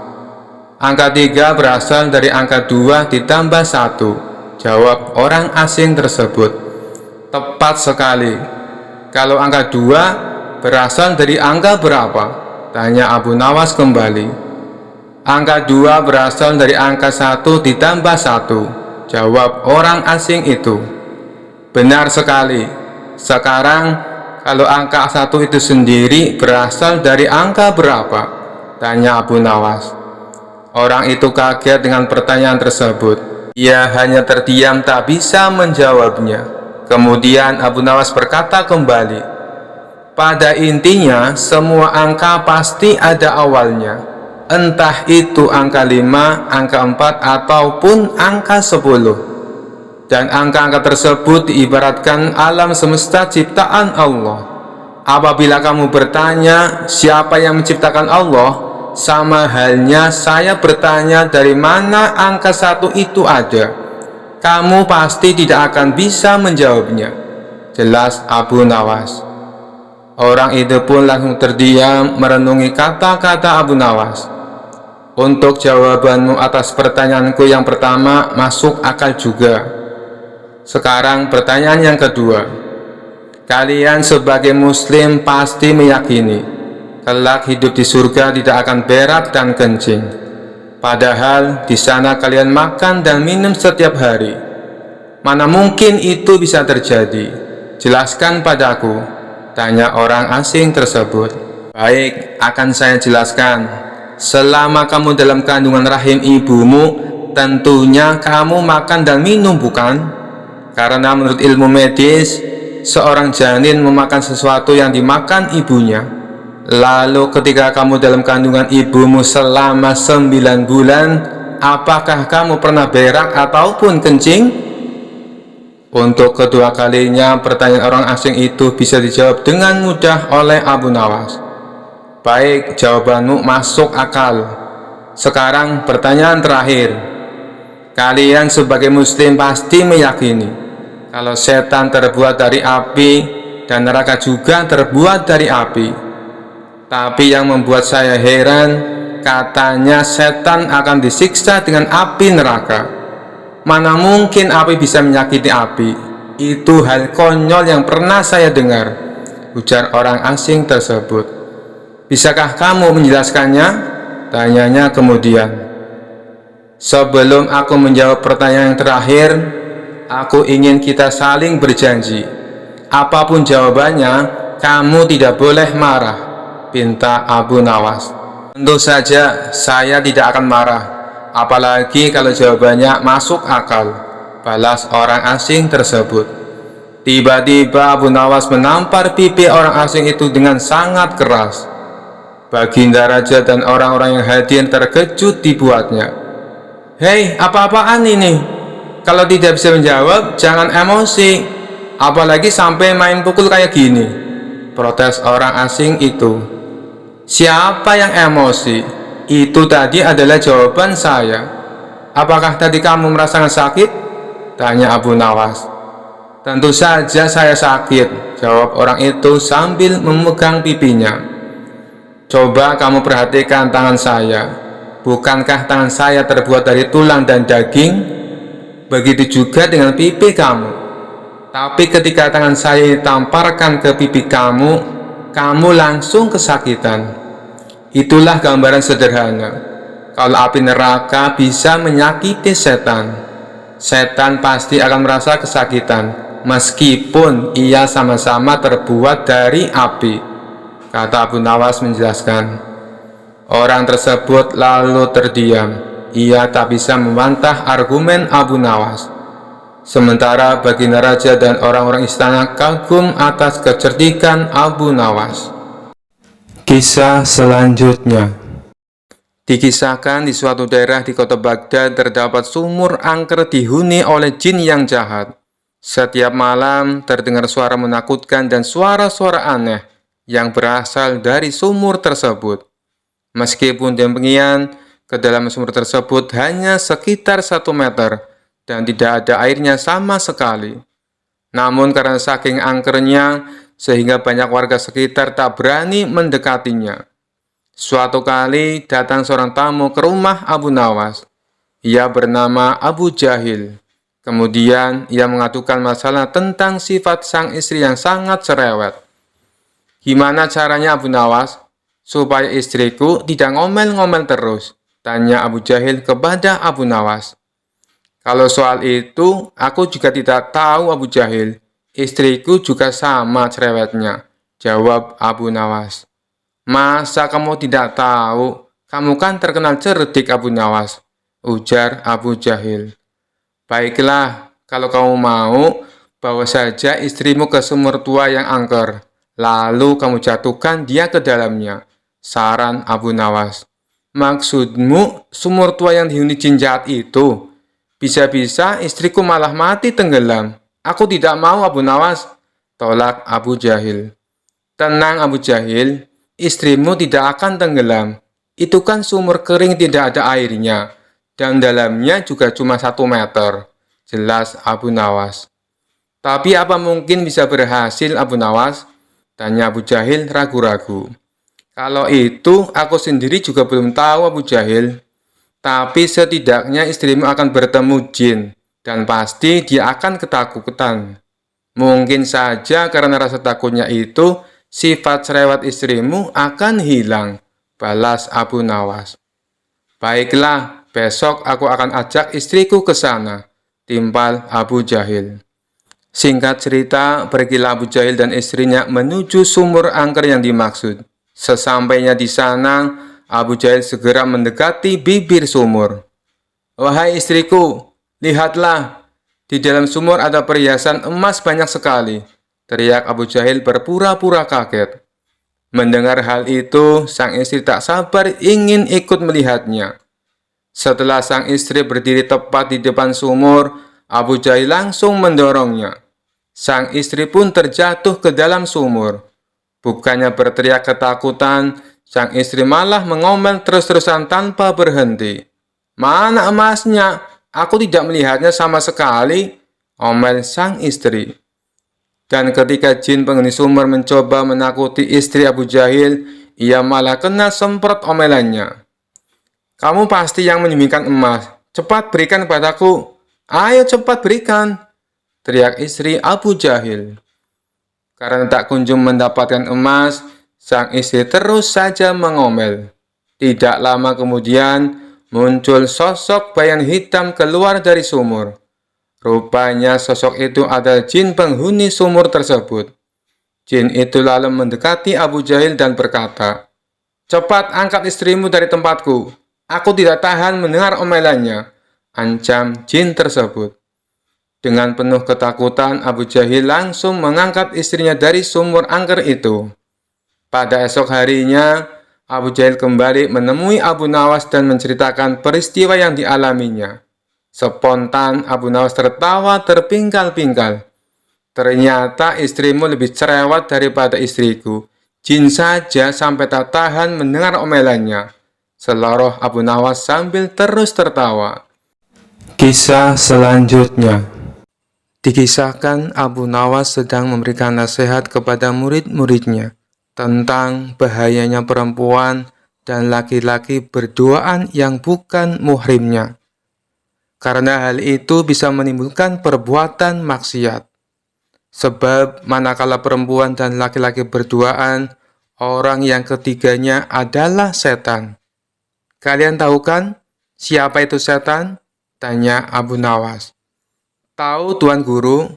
Angka 3 berasal dari angka 2 ditambah 1. Jawab orang asing tersebut. Tepat sekali. Kalau angka 2 berasal dari angka berapa? Tanya Abu Nawas kembali. Angka 2 berasal dari angka 1 ditambah 1. Jawab orang asing itu. Benar sekali. Sekarang, kalau angka 1 itu sendiri berasal dari angka berapa? Tanya Abu Nawas. Orang itu kaget dengan pertanyaan tersebut. Ia hanya terdiam tak bisa menjawabnya. Kemudian Abu Nawas berkata kembali, pada intinya semua angka pasti ada awalnya. Entah itu angka 5, angka 4, ataupun angka 10. Dan angka-angka tersebut diibaratkan alam semesta ciptaan Allah. Apabila kamu bertanya siapa yang menciptakan Allah, sama halnya saya bertanya dari mana angka 1 itu ada. Kamu pasti tidak akan bisa menjawabnya. Jelas Abu Nawas. Orang itu pun langsung terdiam merenungi kata-kata Abu Nawas. Untuk jawabanmu atas pertanyaanku yang pertama masuk akal juga. Sekarang pertanyaan yang kedua. Kalian sebagai muslim pasti meyakini kelak hidup di surga tidak akan berak dan kencing. Padahal di sana kalian makan dan minum setiap hari. Mana mungkin itu bisa terjadi? Jelaskan padaku, tanya orang asing tersebut. Baik, akan saya jelaskan. Selama kamu dalam kandungan rahim ibumu, tentunya kamu makan dan minum, bukan? Karena menurut ilmu medis, seorang janin memakan sesuatu yang dimakan ibunya. Lalu ketika kamu dalam kandungan ibumu selama 9 bulan, apakah kamu pernah berak ataupun kencing? Untuk kedua kalinya pertanyaan orang asing itu bisa dijawab dengan mudah oleh Abu Nawas. Baik, jawabanmu masuk akal. Sekarang pertanyaan terakhir. Kalian sebagai muslim pasti meyakini kalau setan terbuat dari api dan neraka juga terbuat dari api. Tapi yang membuat saya heran, katanya setan akan disiksa dengan api neraka. Mana mungkin api bisa menyakiti api? Itu hal konyol yang pernah saya dengar, ujar orang asing tersebut. Bisakah kamu menjelaskannya? Tanyanya kemudian. Sebelum aku menjawab pertanyaan yang terakhir, aku ingin kita saling berjanji. Apapun jawabannya, kamu tidak boleh marah, pinta Abu Nawas. Tentu saja saya tidak akan marah, apalagi kalau jawabannya masuk akal, balas orang asing tersebut. Tiba-tiba Abu Nawas menampar pipi orang asing itu dengan sangat keras. Baginda Raja dan orang-orang yang hadir terkejut dibuatnya. Hei, apa-apaan ini? Kalau tidak bisa menjawab, jangan emosi, apalagi sampai main pukul kayak gini, protes orang asing itu. Siapa yang emosi? Itu tadi adalah jawaban saya. Apakah tadi kamu merasakan sakit? Tanya Abu Nawas. Tentu saja saya sakit, jawab orang itu sambil memegang pipinya. Coba kamu perhatikan tangan saya. Bukankah tangan saya terbuat dari tulang dan daging? Begitu juga dengan pipi kamu. Tapi ketika tangan saya ditamparkan ke pipi kamu langsung kesakitan. Itulah gambaran sederhana. Kalau api neraka bisa menyakiti setan, setan pasti akan merasa kesakitan meskipun ia sama-sama terbuat dari api, kata Abu Nawas menjelaskan. Orang tersebut lalu terdiam. Ia tak bisa membantah argumen Abu Nawas. Sementara Baginda Raja dan orang-orang istana kagum atas kecerdikan Abu Nawas. Kisah selanjutnya. Dikisahkan di suatu daerah di kota Baghdad terdapat sumur angker dihuni oleh jin yang jahat. Setiap malam terdengar suara menakutkan dan suara-suara aneh yang berasal dari sumur tersebut. Meskipun demikian, kedalaman sumur tersebut hanya sekitar 1 meter dan tidak ada airnya sama sekali. Namun karena saking angkernya, sehingga banyak warga sekitar tak berani mendekatinya. Suatu kali datang seorang tamu ke rumah Abu Nawas. Ia bernama Abu Jahil. Kemudian ia mengadukan masalah tentang sifat sang istri yang sangat cerewet. Gimana caranya Abu Nawas supaya istriku tidak ngomel-ngomel terus? Tanya Abu Jahil kepada Abu Nawas. Kalau soal itu, aku juga tidak tahu Abu Jahil. Istriku juga sama cerewetnya, jawab Abu Nawas. Masa kamu tidak tahu? Kamu kan terkenal cerdik Abu Nawas, ujar Abu Jahil. Baiklah, kalau kamu mau, bawa saja istrimu ke sumur tua yang angker. Lalu kamu jatuhkan dia ke dalamnya, saran Abu Nawas. Maksudmu sumur tua yang dihuni jin jahat itu? Bisa-bisa istriku malah mati tenggelam. Aku tidak mau Abu Nawas, tolak Abu Jahil. Tenang Abu Jahil, istrimu tidak akan tenggelam. Itu kan sumur kering tidak ada airnya, dan dalamnya juga cuma 1 meter, jelas Abu Nawas. Tapi apa mungkin bisa berhasil Abu Nawas? Tanya Abu Jahil ragu-ragu. Kalau itu aku sendiri juga belum tahu Abu Jahil. Tapi setidaknya istrimu akan bertemu jin, dan pasti dia akan ketakutan. Mungkin saja karena rasa takutnya itu, sifat cerewet istrimu akan hilang, balas Abu Nawas. Baiklah, besok aku akan ajak istriku ke sana, timpal Abu Jahil. Singkat cerita, pergilah Abu Jahil dan istrinya menuju sumur angker yang dimaksud. Sesampainya di sana, Abu Jahil segera mendekati bibir sumur. Wahai istriku, lihatlah, di dalam sumur ada perhiasan emas banyak sekali, teriak Abu Jahil berpura-pura kaget. Mendengar hal itu, sang istri tak sabar ingin ikut melihatnya. Setelah sang istri berdiri tepat di depan sumur, Abu Jahil langsung mendorongnya. Sang istri pun terjatuh ke dalam sumur. Bukannya berteriak ketakutan, sang istri malah mengomel terus-terusan tanpa berhenti. Mana emasnya? Aku tidak melihatnya sama sekali, omel sang istri. Dan ketika jin penghuni sumur mencoba menakuti istri Abu Jahil, ia malah kena semprot omelannya. Kamu pasti yang menyembunyikan emas. Cepat berikan kepadaku. Ayo cepat berikan, teriak istri Abu Jahil. Karena tak kunjung mendapatkan emas, sang istri terus saja mengomel. Tidak lama kemudian, muncul sosok bayangan hitam keluar dari sumur. Rupanya sosok itu adalah jin penghuni sumur tersebut. Jin itu lalu mendekati Abu Jahil dan berkata, "Cepat angkat istrimu dari tempatku. Aku tidak tahan mendengar omelannya," ancam jin tersebut. Dengan penuh ketakutan, Abu Jahil langsung mengangkat istrinya dari sumur angker itu. Pada esok harinya, Abu Jahil kembali menemui Abu Nawas dan menceritakan peristiwa yang dialaminya. Spontan, Abu Nawas tertawa terpingkal-pingkal. Ternyata istrimu lebih cerewet daripada istriku. Jin saja sampai tak tahan mendengar omelannya, seloroh Abu Nawas sambil terus tertawa. Kisah selanjutnya. Dikisahkan Abu Nawas sedang memberikan nasihat kepada murid-muridnya tentang bahayanya perempuan dan laki-laki berduaan yang bukan muhrimnya. Karena hal itu bisa menimbulkan perbuatan maksiat. Sebab manakala perempuan dan laki-laki berduaan, orang yang ketiganya adalah setan. Kalian tahu kan siapa itu setan? Tanya Abu Nawas. Tahu Tuan Guru,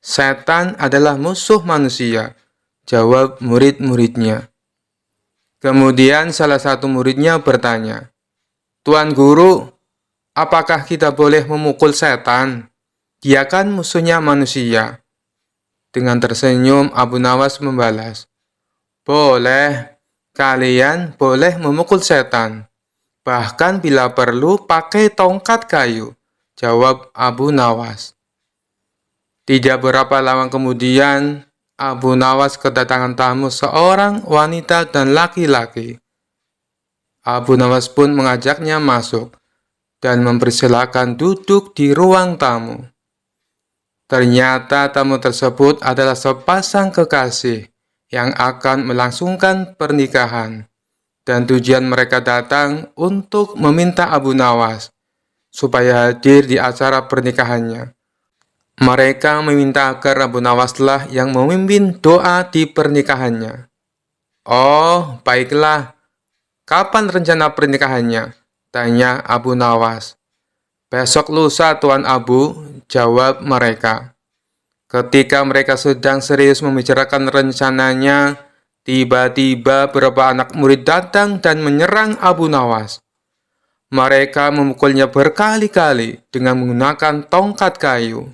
setan adalah musuh manusia, jawab murid-muridnya. Kemudian salah satu muridnya bertanya, Tuan Guru, apakah kita boleh memukul setan? Dia kan musuhnya manusia. Dengan tersenyum Abu Nawas membalas, boleh, kalian boleh memukul setan. Bahkan bila perlu pakai tongkat kayu, jawab Abu Nawas. Tidak berapa lama kemudian, Abu Nawas kedatangan tamu seorang wanita dan laki-laki. Abu Nawas pun mengajaknya masuk dan mempersilahkan duduk di ruang tamu. Ternyata tamu tersebut adalah sepasang kekasih yang akan melangsungkan pernikahan. dan tujuan mereka datang untuk meminta Abu Nawas supaya hadir di acara pernikahannya. Mereka meminta agar Abu Nawaslah yang memimpin doa di pernikahannya. "Oh, baiklah. Kapan rencana pernikahannya?" tanya Abu Nawas. "Besok lusa, Tuan Abu," jawab mereka. Ketika mereka sedang serius membicarakan rencananya, tiba-tiba beberapa anak murid datang dan menyerang Abu Nawas. Mereka memukulnya berkali-kali dengan menggunakan tongkat kayu.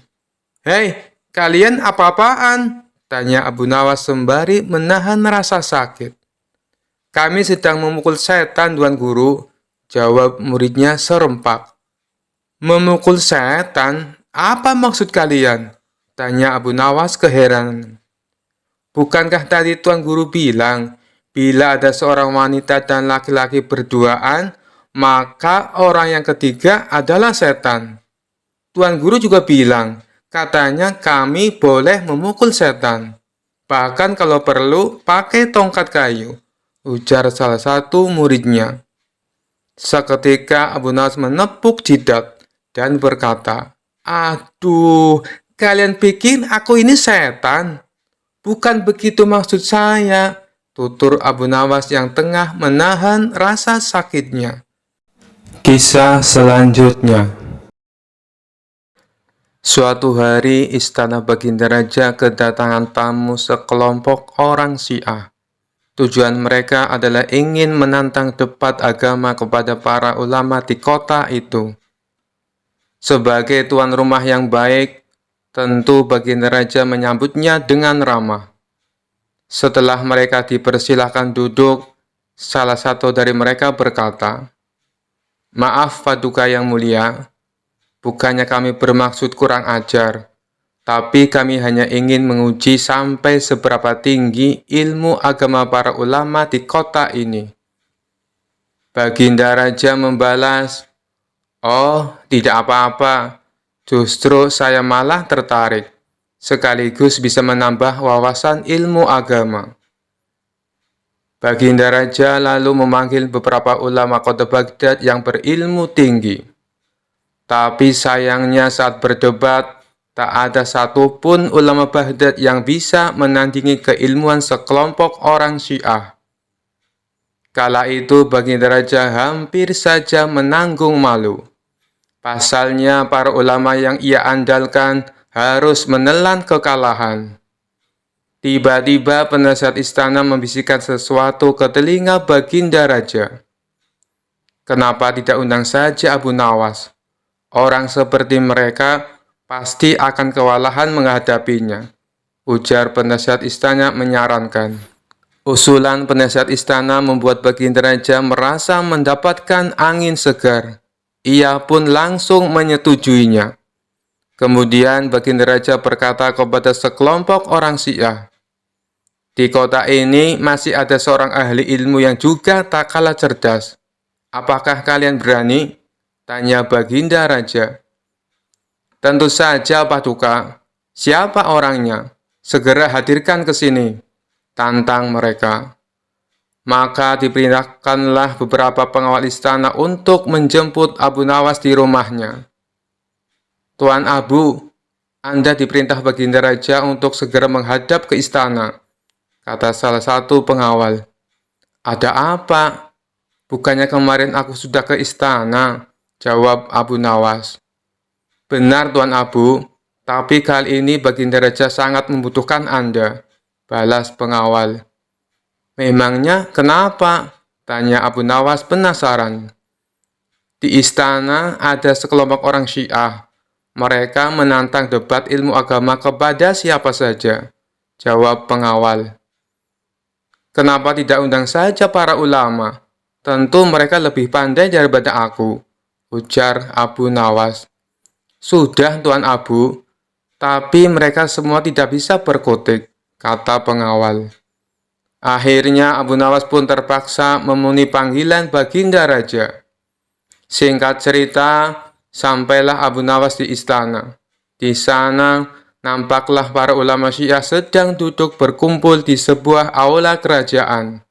"Hei, kalian apa-apaan?" tanya Abu Nawas sembari menahan rasa sakit. "Kami sedang memukul setan, Tuan Guru," jawab muridnya serempak. "Memukul setan? Apa maksud kalian?" tanya Abu Nawas keheranan. "Bukankah tadi Tuan Guru bilang, bila ada seorang wanita dan laki-laki berduaan, maka orang yang ketiga adalah setan. Tuan Guru juga bilang, katanya kami boleh memukul setan. Bahkan kalau perlu, pakai tongkat kayu," ujar salah satu muridnya. Seketika Abu Nawas menepuk jidat dan berkata, "Aduh, kalian pikir aku ini setan? Bukan begitu maksud saya," tutur Abu Nawas yang tengah menahan rasa sakitnya. Kisah selanjutnya. Suatu hari, istana Baginda Raja kedatangan tamu sekelompok orang Syiah. Tujuan mereka adalah ingin menantang debat agama kepada para ulama di kota itu. Sebagai tuan rumah yang baik, tentu Baginda Raja menyambutnya dengan ramah. Setelah mereka dipersilahkan duduk, salah satu dari mereka berkata, "Maaf Paduka yang mulia, bukannya kami bermaksud kurang ajar, tapi kami hanya ingin menguji sampai seberapa tinggi ilmu agama para ulama di kota ini." Baginda Raja membalas, "Oh, tidak apa-apa. Justru saya malah tertarik, sekaligus bisa menambah wawasan ilmu agama." Baginda Raja lalu memanggil beberapa ulama kota Baghdad yang berilmu tinggi. Tapi sayangnya saat berdebat, tak ada satupun ulama Baghdad yang bisa menandingi keilmuan sekelompok orang Syiah. Kala itu Baginda Raja hampir saja menanggung malu. Pasalnya para ulama yang ia andalkan harus menelan kekalahan. Tiba-tiba penasihat istana membisikkan sesuatu ke telinga Baginda Raja. "Kenapa tidak undang saja Abu Nawas? Orang seperti mereka pasti akan kewalahan menghadapinya," ujar penasihat istana menyarankan. Usulan penasihat istana membuat Baginda Raja merasa mendapatkan angin segar. Ia pun langsung menyetujuinya. Kemudian Baginda Raja berkata kepada sekelompok orang Syiah, "Di kota ini masih ada seorang ahli ilmu yang juga tak kalah cerdas. Apakah kalian berani?" tanya Baginda Raja. "Tentu saja, Paduka. Siapa orangnya? Segera hadirkan ke sini," tantang mereka. Maka diperintahkanlah beberapa pengawal istana untuk menjemput Abu Nawas di rumahnya. "Tuan Abu, Anda diperintah Baginda Raja untuk segera menghadap ke istana," kata salah satu pengawal. "Ada apa? Bukannya kemarin aku sudah ke istana," jawab Abu Nawas. "Benar Tuan Abu, tapi kali ini Baginda Raja sangat membutuhkan Anda," balas pengawal. "Memangnya kenapa?" tanya Abu Nawas penasaran. "Di istana ada sekelompok orang Syiah. Mereka menantang debat ilmu agama kepada siapa saja," jawab pengawal. "Kenapa tidak undang saja para ulama? Tentu mereka lebih pandai daripada aku," ujar Abu Nawas. "Sudah Tuan Abu, tapi mereka semua tidak bisa berkutik," kata pengawal. Akhirnya Abu Nawas pun terpaksa memenuhi panggilan Baginda Raja. Singkat cerita, sampailah Abu Nawas di istana. Di sana, nampaklah para ulama Syiah sedang duduk berkumpul di sebuah aula kerajaan.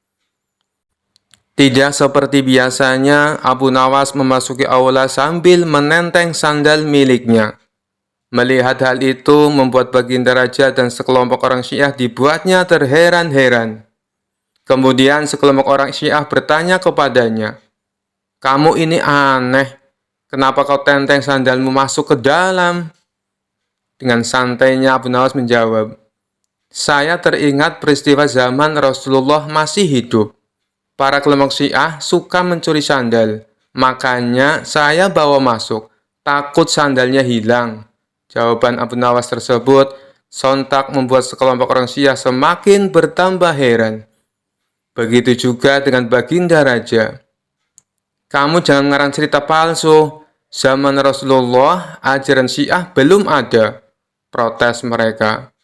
Tidak seperti biasanya, Abu Nawas memasuki aula sambil menenteng sandal miliknya. Melihat hal itu membuat Baginda Raja dan sekelompok orang Syiah dibuatnya terheran-heran. Kemudian sekelompok orang Syiah bertanya kepadanya, "Kamu ini aneh, kenapa kau tenteng sandalmu masuk ke dalam?" Dengan santainya Abu Nawas menjawab, "Saya teringat peristiwa zaman Rasulullah masih hidup. Para kelompok Syiah suka mencuri sandal, makanya saya bawa masuk, takut sandalnya hilang." Jawaban Abu Nawas tersebut sontak membuat sekelompok orang Syiah semakin bertambah heran. Begitu juga dengan Baginda Raja. "Kamu jangan ngarang cerita palsu. Zaman Rasulullah, ajaran Syiah belum ada," protes mereka.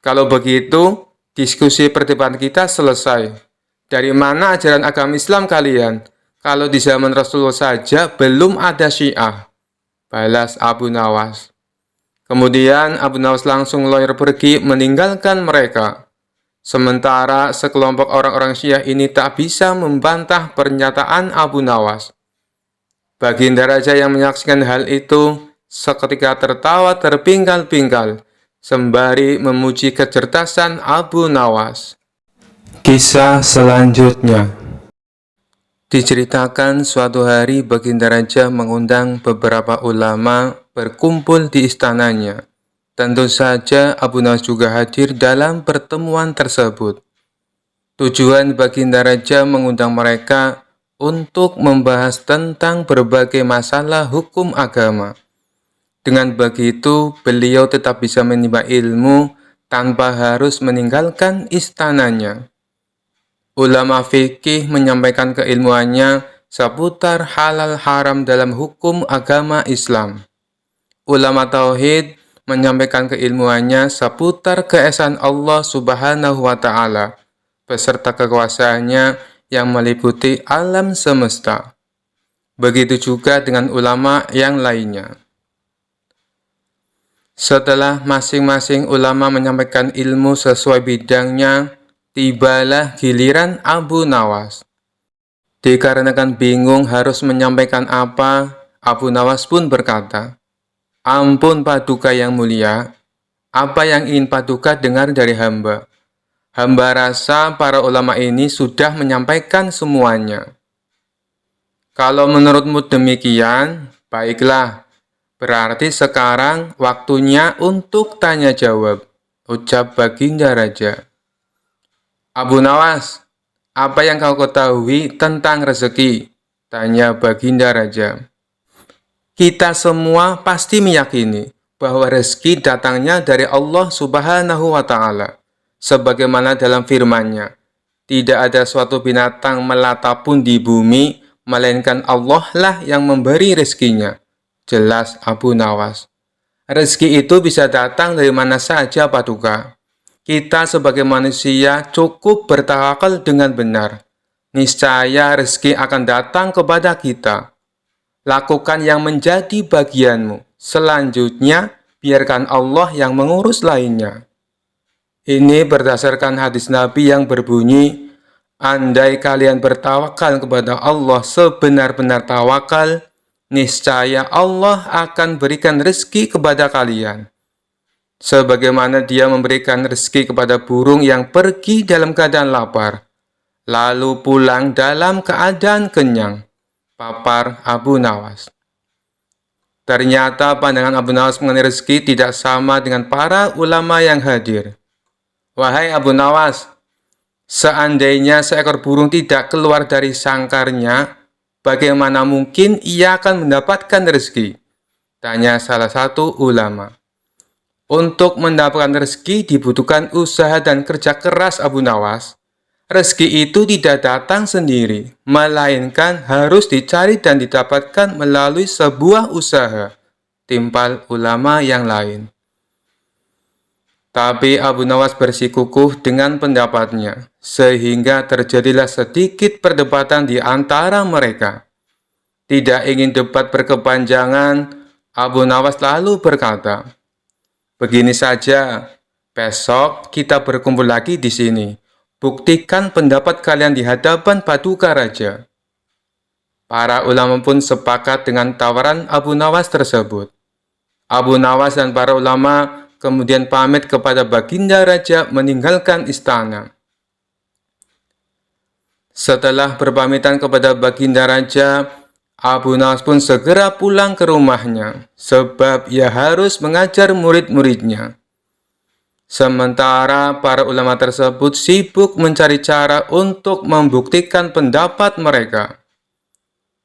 "Kalau begitu, diskusi perdebatan kita selesai. Dari mana ajaran agama Islam kalian? Kalau di zaman Rasulullah saja belum ada Syiah," balas Abu Nawas. Kemudian Abu Nawas langsung lawyer pergi meninggalkan mereka. Sementara sekelompok orang-orang Syiah ini tak bisa membantah pernyataan Abu Nawas. Baginda Raja yang menyaksikan hal itu seketika tertawa terpingkal-pingkal sembari memuji kecerdasan Abu Nawas. Kisah selanjutnya diceritakan suatu hari Baginda Raja mengundang beberapa ulama berkumpul di istananya. Tentu saja Abu Nawas juga hadir dalam pertemuan tersebut. Tujuan Baginda Raja mengundang mereka untuk membahas tentang berbagai masalah hukum agama. Dengan begitu, beliau tetap bisa menimba ilmu tanpa harus meninggalkan istananya. Ulama fikih menyampaikan keilmuannya seputar halal haram dalam hukum agama Islam. Ulama tauhid menyampaikan keilmuannya seputar keesaan Allah Subhanahu wa Ta'ala beserta kekuasaannya yang meliputi alam semesta. Begitu juga dengan ulama yang lainnya. Setelah masing-masing ulama menyampaikan ilmu sesuai bidangnya, tibalah giliran Abu Nawas. Dikarenakan bingung harus menyampaikan apa, Abu Nawas pun berkata, "Ampun Paduka yang mulia, apa yang ingin Paduka dengar dari hamba? Hamba rasa para ulama ini sudah menyampaikan semuanya." "Kalau menurutmu demikian, baiklah. Berarti sekarang waktunya untuk tanya jawab," ucap Baginda Raja. "Abu Nawas, apa yang kau ketahui tentang rezeki?" tanya Baginda Raja. "Kita semua pasti meyakini bahwa rezeki datangnya dari Allah Subhanahu wa Ta'ala. Sebagaimana dalam firman-Nya, tidak ada suatu binatang melata pun di bumi, melainkan Allah lah yang memberi rezekinya," jelas Abu Nawas. "Rezeki itu bisa datang dari mana saja, Paduka. Kita sebagai manusia cukup bertawakal dengan benar. Niscaya rezeki akan datang kepada kita. Lakukan yang menjadi bagianmu. Selanjutnya, biarkan Allah yang mengurus lainnya." Ini berdasarkan hadis Nabi yang berbunyi, "Andai kalian bertawakal kepada Allah sebenar-benar tawakal, niscaya Allah akan berikan rezeki kepada kalian. Sebagaimana Dia memberikan rezeki kepada burung yang pergi dalam keadaan lapar, lalu pulang dalam keadaan kenyang," papar Abu Nawas. Ternyata pandangan Abu Nawas mengenai rezeki tidak sama dengan para ulama yang hadir. "Wahai Abu Nawas, seandainya seekor burung tidak keluar dari sangkarnya, bagaimana mungkin ia akan mendapatkan rezeki?" tanya salah satu ulama. "Untuk mendapatkan rezeki dibutuhkan usaha dan kerja keras, Abu Nawas. Rezeki itu tidak datang sendiri, melainkan harus dicari dan didapatkan melalui sebuah usaha," timpal ulama yang lain. Tapi Abu Nawas bersikukuh dengan pendapatnya, sehingga terjadilah sedikit perdebatan di antara mereka. Tidak ingin debat berkepanjangan, Abu Nawas lalu berkata, "Begini saja, besok kita berkumpul lagi di sini Buktikan pendapat kalian di hadapan Paduka Raja. Para ulama pun sepakat dengan tawaran Abu Nawas tersebut. Abu Nawas dan para ulama kemudian pamit kepada Baginda Raja meninggalkan istana. Setelah berpamitan kepada Baginda Raja, Abu Nawas pun segera pulang ke rumahnya, sebab ia harus mengajar murid-muridnya. Sementara para ulama tersebut sibuk mencari cara untuk membuktikan pendapat mereka.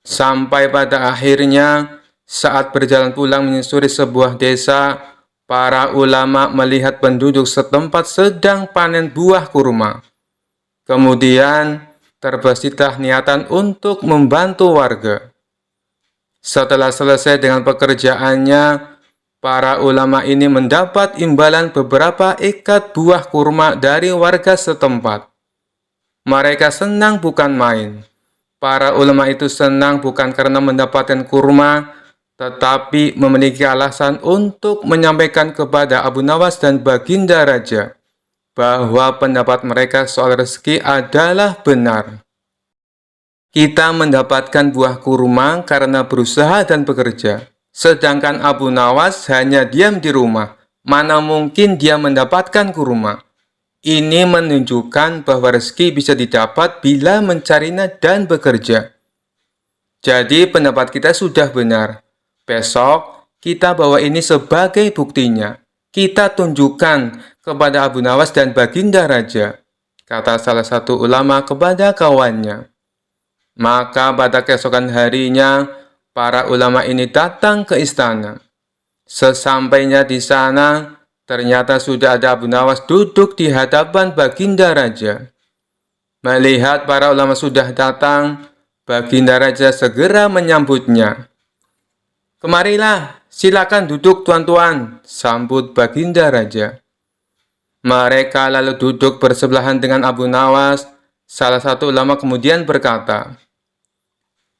Sampai pada akhirnya, saat berjalan pulang menyusuri sebuah desa, para ulama melihat penduduk setempat sedang panen buah kurma. Kemudian, terbesitlah niatan untuk membantu warga. Setelah selesai dengan pekerjaannya, para ulama ini mendapat imbalan beberapa ikat buah kurma dari warga setempat. Mereka senang bukan main. Para ulama itu senang bukan karena mendapatkan kurma, tetapi memiliki alasan untuk menyampaikan kepada Abu Nawas dan Baginda Raja bahwa pendapat mereka soal rezeki adalah benar. Kita mendapatkan buah kurma karena berusaha dan bekerja, sedangkan Abu Nawas hanya diam di rumah. Mana mungkin dia mendapatkan kurma? Ini menunjukkan bahwa rezeki bisa didapat bila mencarinya dan bekerja. Jadi pendapat kita sudah benar. Besok kita bawa ini sebagai buktinya. Kita tunjukkan kepada Abu Nawas dan Baginda Raja, kata salah satu ulama kepada kawannya. Maka pada keesokan harinya, para ulama ini datang ke istana. Sesampainya di sana, ternyata sudah ada Abu Nawas duduk di hadapan Baginda Raja. Melihat para ulama sudah datang, Baginda Raja segera menyambutnya. "Kemarilah, silakan duduk tuan-tuan," sambut Baginda Raja. Mereka lalu duduk bersebelahan dengan Abu Nawas. Salah satu ulama kemudian berkata,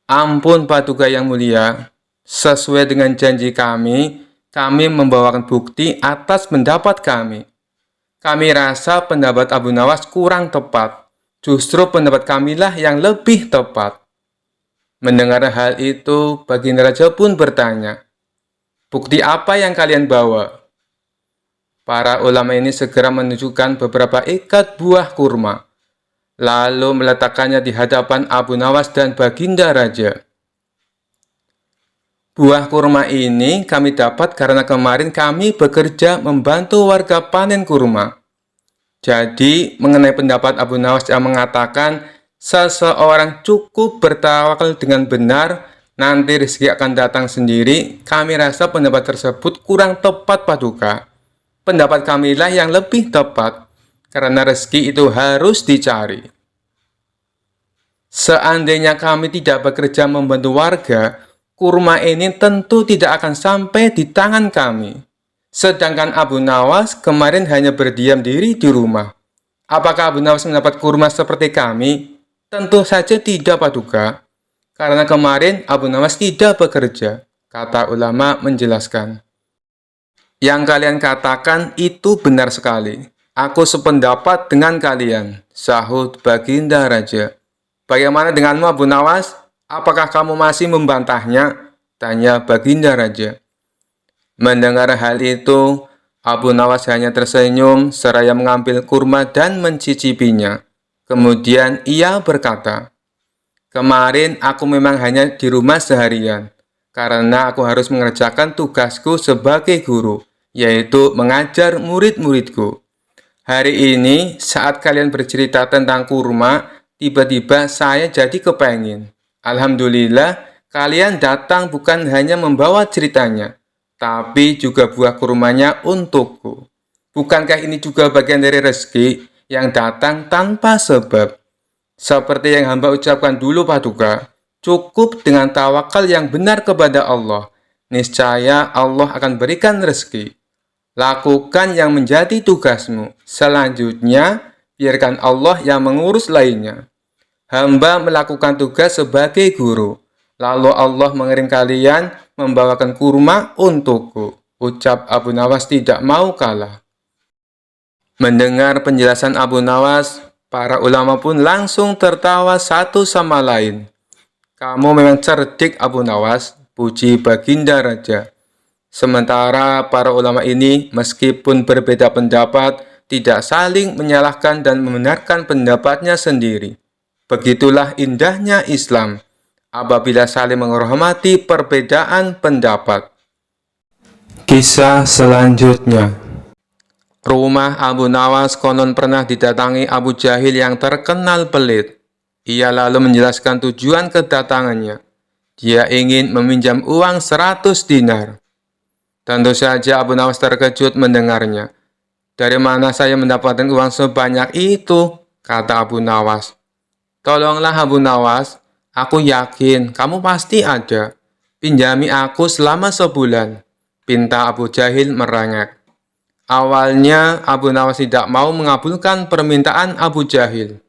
"Ampun Paduka yang mulia, sesuai dengan janji kami membawakan bukti atas pendapat kami. Kami rasa pendapat Abu Nawas kurang tepat. Justru pendapat kamilah yang lebih tepat." Mendengar hal itu, Baginda Raja pun bertanya, "Bukti apa yang kalian bawa?" Para ulama ini segera menunjukkan beberapa ikat buah kurma, lalu meletakkannya di hadapan Abu Nawas dan Baginda Raja. "Buah kurma ini kami dapat karena kemarin kami bekerja membantu warga panen kurma. Jadi, mengenai pendapat Abu Nawas yang mengatakan seseorang cukup bertawakal dengan benar, nanti rezeki akan datang sendiri, kami rasa pendapat tersebut kurang tepat Paduka. Pendapat kamilah yang lebih tepat, karena rezeki itu harus dicari. Seandainya kami tidak bekerja membantu warga, kurma ini tentu tidak akan sampai di tangan kami. Sedangkan Abu Nawas kemarin hanya berdiam diri di rumah. Apakah Abu Nawas mendapat kurma seperti kami? Tentu saja tidak Paduka, karena kemarin Abu Nawas tidak bekerja," kata ulama menjelaskan. "Yang kalian katakan itu benar sekali. Aku sependapat dengan kalian," sahut Baginda Raja. "Bagaimana denganmu Abu Nawas? Apakah kamu masih membantahnya?" tanya Baginda Raja. Mendengar hal itu, Abu Nawas hanya tersenyum seraya mengambil kurma dan mencicipinya. Kemudian ia berkata, "Kemarin aku memang hanya di rumah seharian, karena aku harus mengerjakan tugasku sebagai guru, yaitu mengajar murid-muridku. Hari ini, saat kalian bercerita tentang kurma, tiba-tiba saya jadi kepengin. Alhamdulillah, kalian datang bukan hanya membawa ceritanya, tapi juga buah kurmanya untukku. Bukankah ini juga bagian dari rezeki yang datang tanpa sebab? Seperti yang hamba ucapkan dulu Paduka, cukup dengan tawakal yang benar kepada Allah. Niscaya Allah akan berikan rezeki. Lakukan yang menjadi tugasmu. Selanjutnya, biarkan Allah yang mengurus lainnya. Hamba melakukan tugas sebagai guru. Lalu Allah mengirim kalian membawakan kurma untukku," ucap Abu Nawas tidak mau kalah. Mendengar penjelasan Abu Nawas, Para ulama pun langsung tertawa satu sama lain. Kamu memang cerdik Abu Nawas, puji Baginda Raja. Sementara para ulama ini meskipun berbeda pendapat, tidak saling menyalahkan dan membenarkan pendapatnya sendiri. Begitulah indahnya Islam, apabila saling menghormati perbedaan pendapat. Kisah selanjutnya. Rumah Abu Nawas konon pernah didatangi Abu Jahil yang terkenal pelit. Ia lalu menjelaskan tujuan kedatangannya. Dia ingin meminjam uang 100 dinar. Tentu saja Abu Nawas terkejut mendengarnya. Dari mana saya mendapatkan uang sebanyak itu? Kata Abu Nawas. Tolonglah Abu Nawas, aku yakin kamu pasti ada. Pinjami aku selama sebulan. Pinta Abu Jahil merengek. Awalnya Abu Nawas tidak mau mengabulkan permintaan Abu Jahil.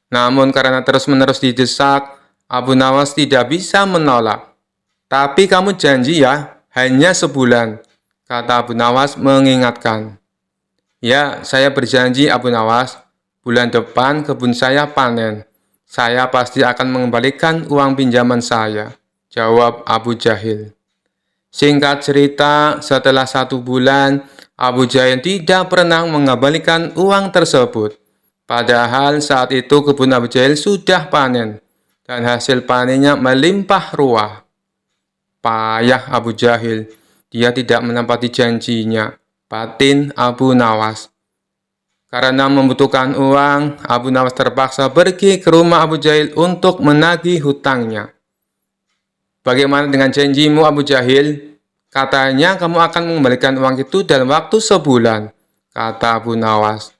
Namun karena terus-menerus didesak, Abu Nawas tidak bisa menolak. Tapi kamu janji ya, hanya sebulan, kata Abu Nawas mengingatkan. Ya, saya berjanji Abu Nawas, bulan depan kebun saya panen. Saya pasti akan mengembalikan uang pinjaman saya, jawab Abu Jahil. Singkat cerita, setelah 1 bulan, Abu Jahil tidak pernah mengembalikan uang tersebut. Padahal saat itu kebun Abu Jahil sudah panen, dan hasil panennya melimpah ruah. Payah Abu Jahil, dia tidak menepati janjinya, batin Abu Nawas. Karena membutuhkan uang, Abu Nawas terpaksa pergi ke rumah Abu Jahil untuk menagih hutangnya. Bagaimana dengan janjimu Abu Jahil? Katanya kamu akan mengembalikan uang itu dalam waktu sebulan, kata Abu Nawas.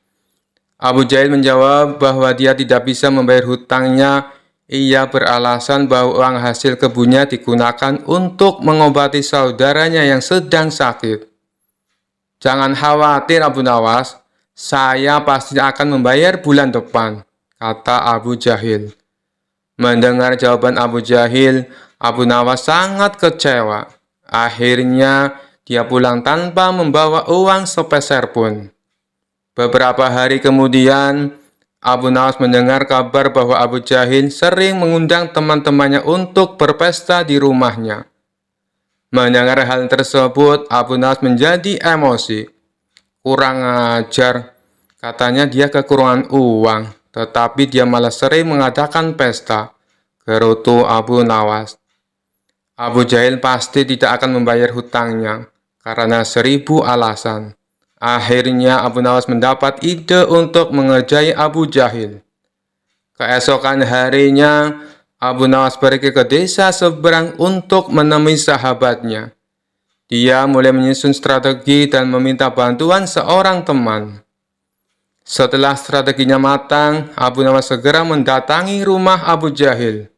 Abu Jahil menjawab bahwa dia tidak bisa membayar hutangnya. Ia beralasan bahwa uang hasil kebunnya digunakan untuk mengobati saudaranya yang sedang sakit. Jangan khawatir Abu Nawas, saya pasti akan membayar bulan depan, kata Abu Jahil. Mendengar jawaban Abu Jahil, Abu Nawas sangat kecewa. Akhirnya, dia pulang tanpa membawa uang sepeser pun. Beberapa hari kemudian, Abu Nawas mendengar kabar bahwa Abu Jahil sering mengundang teman-temannya untuk berpesta di rumahnya. Mendengar hal tersebut, Abu Nawas menjadi emosi. Kurang ajar, katanya dia kekurangan uang, tetapi dia malah sering mengadakan pesta, gerutu Abu Nawas. Abu Jahil pasti tidak akan membayar hutangnya, karena 1000 alasan. Akhirnya Abu Nawas mendapat ide untuk mengerjai Abu Jahil. Keesokan harinya, Abu Nawas pergi ke desa seberang untuk menemui sahabatnya. Dia mulai menyusun strategi dan meminta bantuan seorang teman. Setelah strateginya matang, Abu Nawas segera mendatangi rumah Abu Jahil.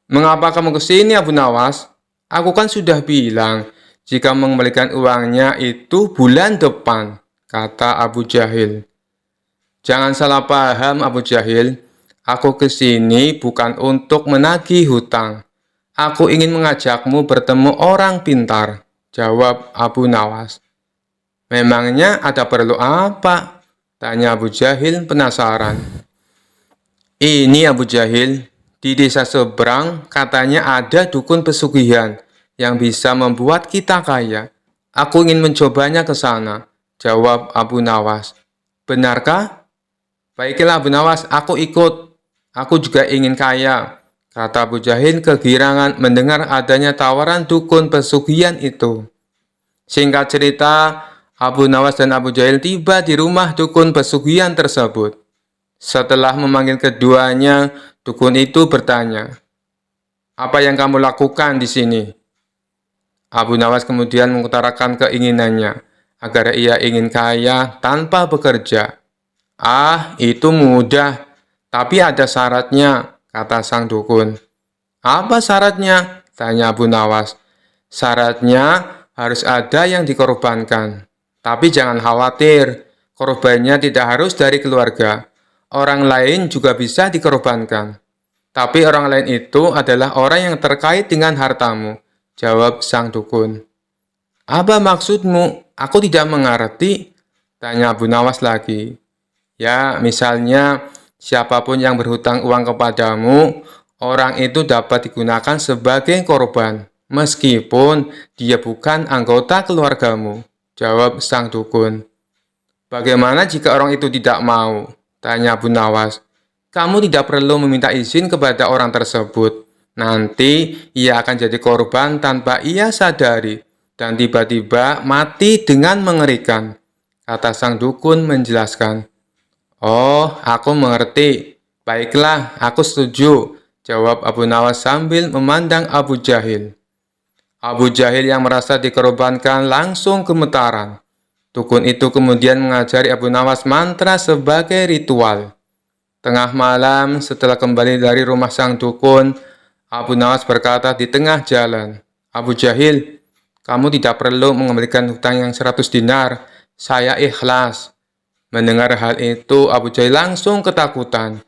Mengapa kamu ke sini Abu Nawas? Aku kan sudah bilang, jika mengembalikan uangnya itu bulan depan, kata Abu Jahil. Jangan salah paham Abu Jahil, aku ke sini bukan untuk menagih hutang. Aku ingin mengajakmu bertemu orang pintar, jawab Abu Nawas. Memangnya ada perlu apa? Tanya Abu Jahil penasaran. Ini Abu Jahil, di desa seberang katanya ada dukun pesugihan yang bisa membuat kita kaya. Aku ingin mencobanya ke sana, jawab Abu Nawas. Benarkah? Baiklah Abu Nawas, aku ikut. Aku juga ingin kaya, kata Abu Jahil kegirangan mendengar adanya tawaran dukun pesugihan itu. Singkat cerita, Abu Nawas dan Abu Jahil tiba di rumah dukun pesugihan tersebut. Setelah memanggil keduanya, dukun itu bertanya, "Apa yang kamu lakukan di sini?" Abu Nawas kemudian mengutarakan keinginannya, agar ia ingin kaya tanpa bekerja. "Ah, itu mudah, tapi ada syaratnya," kata sang dukun. "Apa syaratnya?" tanya Abu Nawas. "Syaratnya harus ada yang dikorbankan. Tapi jangan khawatir, korbannya tidak harus dari keluarga. Orang lain juga bisa dikorbankan. Tapi orang lain itu adalah orang yang terkait dengan hartamu," jawab sang dukun. "Apa maksudmu? Aku tidak mengerti," tanya Abu Nawas lagi. Ya, misalnya siapapun yang berhutang uang kepadamu, orang itu dapat digunakan sebagai korban, meskipun dia bukan anggota keluargamu, jawab sang dukun. Bagaimana jika orang itu tidak mau? Tanya Abu Nawas. Kamu tidak perlu meminta izin kepada orang tersebut. Nanti ia akan jadi korban tanpa ia sadari dan tiba-tiba mati dengan mengerikan, kata sang dukun menjelaskan. Oh, aku mengerti. Baiklah, aku setuju, jawab Abu Nawas sambil memandang Abu Jahil. Abu Jahil yang merasa dikorbankan langsung gemetaran. Dukun itu kemudian mengajari Abu Nawas mantra sebagai ritual. Tengah malam, setelah kembali dari rumah sang dukun, Abu Nawas berkata di tengah jalan, Abu Jahil, kamu tidak perlu mengembalikan hutang yang 100 dinar. Saya ikhlas. Mendengar hal itu, Abu Jahil langsung ketakutan.